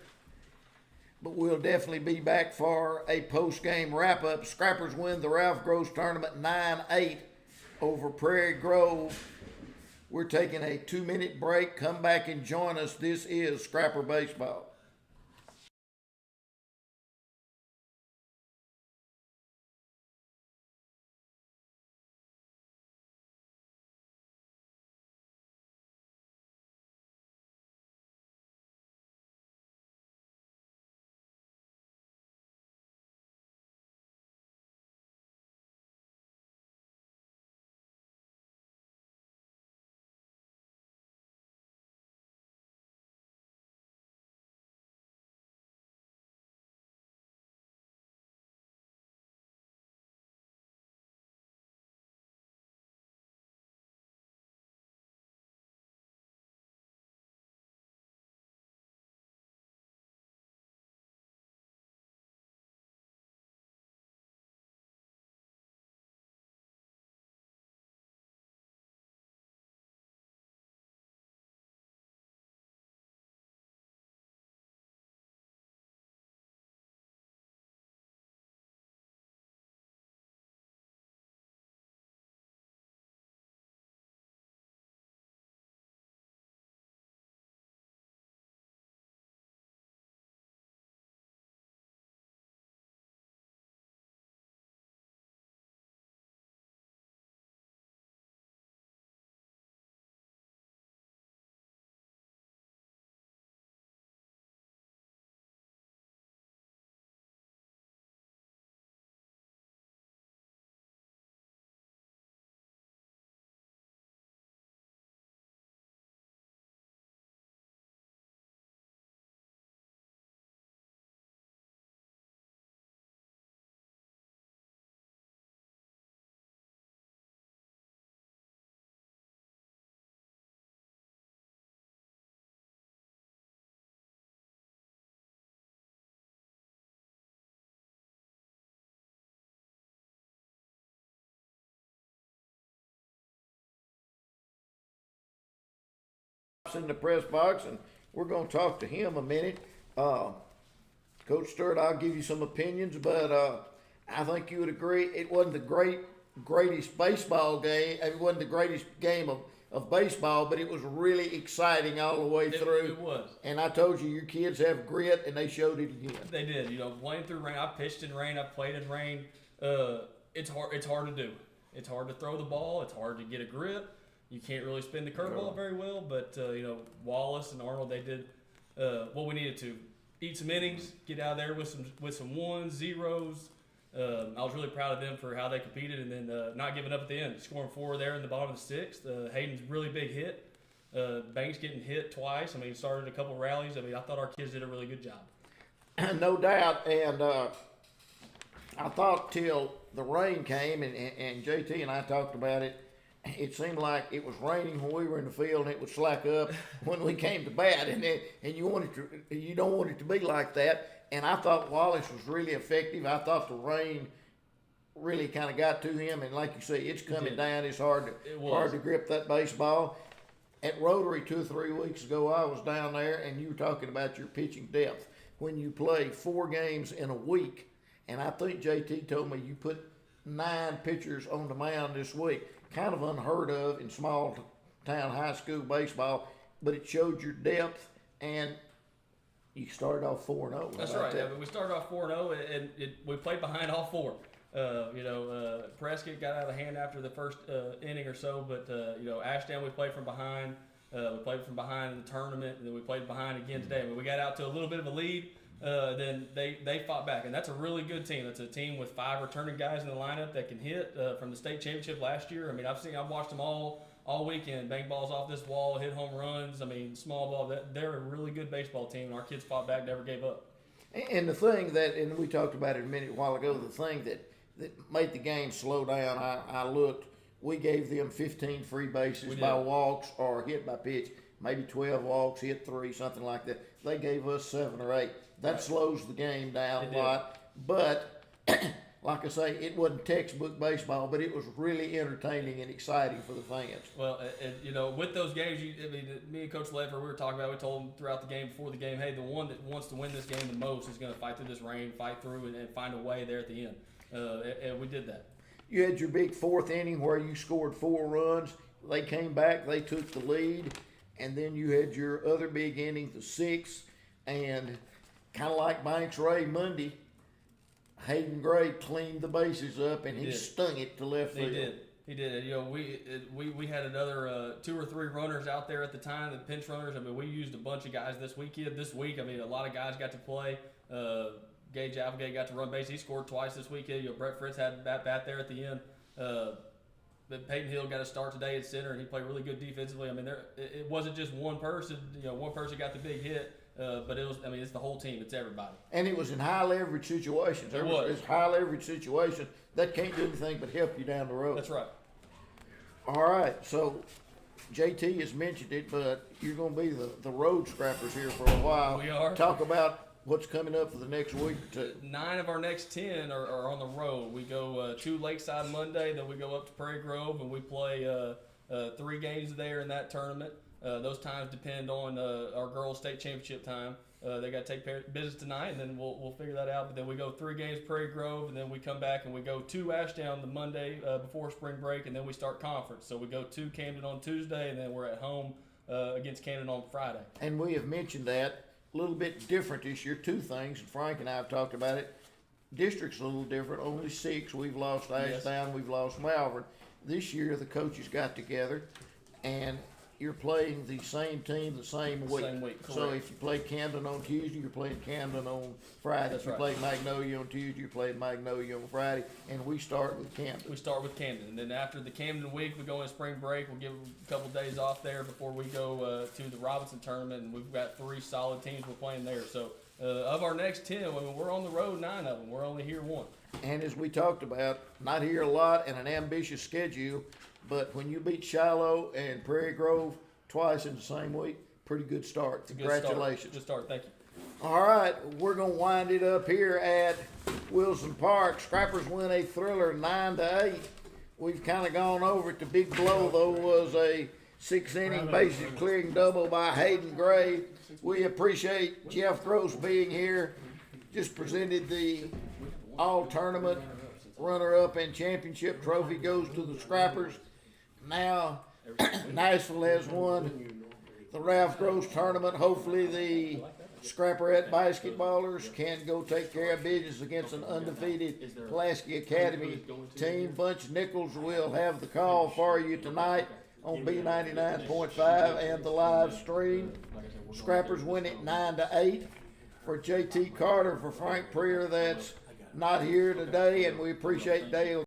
but we'll definitely be back for a post-game wrap-up. Scrappers win the Ralph Gross tournament 9-8 over Prairie Grove. We're taking a 2-minute break. Come back and join us. This is Scrapper Baseball. Locke's in the press box, and we're going to talk to him a minute. Coach Stewart, I'll give you some opinions, but I think you would agree it wasn't the greatest baseball game. It wasn't the greatest game of baseball, but it was really exciting all the way through.
It was.
And I told you, your kids have grit, and they showed it again.
They did. You know, playing through rain. I pitched in rain. I played in rain. It's hard. It's hard to do. It's hard to throw the ball. It's hard to get a grip. You can't really spin the curveball very well. But you know, Wallace and Arnold, they did what we needed to. Eat some innings, get out of there with some ones, zeros. I was really proud of them for how they competed, and then not giving up at the end, scoring 4 there in the bottom of the 6th. Hayden's really big hit. Banks getting hit twice. I mean, started a couple rallies. I mean, I thought our kids did a really good job.
No doubt, and I thought till the rain came, and JT and I talked about it. It seemed like it was raining when we were in the field, and it would slack up when we came to bat, and you don't want it to be like that. And I thought Wallace was really effective. I thought the rain really kind of got to him, and like you say, it's coming down. It's hard to grip that baseball. At Rotary 2 or 3 weeks ago, I was down there, and you were talking about your pitching depth. When you play 4 games in a week, and I think JT told me you put 9 pitchers on the mound this week. Kind of unheard of in small town high school baseball, but it showed your depth, and you started off 4-0.
That's right. Yeah, we started off 4-0, and we played behind all 4. Prescott got out of hand after the first inning or so, but Ashdown we played from behind. We played from behind in the tournament, and then we played behind again today. I mean, we got out to a little bit of a lead. Then they fought back, and that's a really good team. It's a team with 5 returning guys in the lineup that can hit from the state championship last year. I mean, I've watched them all weekend, bang balls off this wall, hit home runs. I mean, small ball. They're a really good baseball team, and our kids fought back, never gave up.
And the thing that, and we talked about it a while ago, the thing that made the game slow down. I looked. We gave them 15 free bases by walks or hit by pitch, maybe 12 walks, hit 3, something like that. They gave us 7 or 8. That slows the game down a lot. But, like I say, it wasn't textbook baseball, but it was really entertaining and exciting for the fans.
Well, with those games, me and Coach Ledford, we were talking about it. We told them throughout the game, before the game, hey, the one that wants to win this game the most is going to fight through this rain, fight through, and find a way there at the end. And we did that.
You had your big 4th inning where you scored 4 runs. They came back, they took the lead, and then you had your other big inning, the 6th, and kind of like Banks Ray Monday, Hayden Gray cleaned the bases up, and he stung it to left field.
He did. We had another 2 or 3 runners out there at the time, the pinch runners. I mean, we used a bunch of guys this week. I mean, a lot of guys got to play. Gage Applegate got to run base. He scored twice this weekend. Brett Fritz had a bat there at the end. But Peyton Hill got a start today at center, and he played really good defensively. I mean, it wasn't just one person. One person got the big hit. But it was. I mean, it's the whole team. It's everybody.
And it was in high leverage situations.
It was.
It's high leverage situation that can't do anything but help you down the road.
That's right.
All right. So JT has mentioned it, but you're going to be the road scrappers here for a while.
We are.
Talk about what's coming up for the next week or 2.
9 of our next 10 are on the road. We go to Lakeside Monday, then we go up to Prairie Grove, and we play 3 games there in that tournament. Those times depend on our girls' state championship time. They got to take business tonight, and then we'll figure that out. But then we go 3 games Prairie Grove, and then we come back and we go to Ashdown the Monday before spring break, and then we start conference. So we go to Camden on Tuesday, and then we're at home against Camden on Friday.
And we have mentioned that a little bit different this year. 2 things, and Frank and I have talked about it. District's a little different. Only 6. We've lost Ashdown. We've lost Malvern. This year the coaches got together, and you're playing the same team the same week. So if you play Camden on Tuesday, you're playing Camden on Friday.
That's
if you
right.
play Magnolia on Tuesday, you're playing Magnolia on Friday. And we start with Camden.
We start with Camden. And then after the Camden week, we go in spring break. We'll give a couple days off there before we go to the Robinson tournament. And we've got 3 solid teams we're playing there. So of our next 10, I mean, we're on the road 9 of them. We're only here 1.
And as we talked about, not here a lot and an ambitious schedule, but when you beat Shiloh and Prairie Grove twice in the same week, pretty good start. Congratulations.
Good start. Thank you.
All right, we're going to wind it up here at Wilson Park. Scrappers win a thriller 9-8. We've kind of gone over it. The big blow, though, was a 6-inning bases clearing double by Hayden Gray. We appreciate Jeff Gross being here. Just presented the all-tournament runner-up and championship trophy goes to the Scrappers. Now, Nashville has won the Ralph Gross tournament. Hopefully the Scrapperette basketballers can go take care of business against an undefeated Pulaski Academy team. Bunch Nichols will have the call for you tonight on B99.5 and the live stream. Scrappers win it 9-8. For JT Carter, for Frank Preer, that's not here today, and we appreciate Dale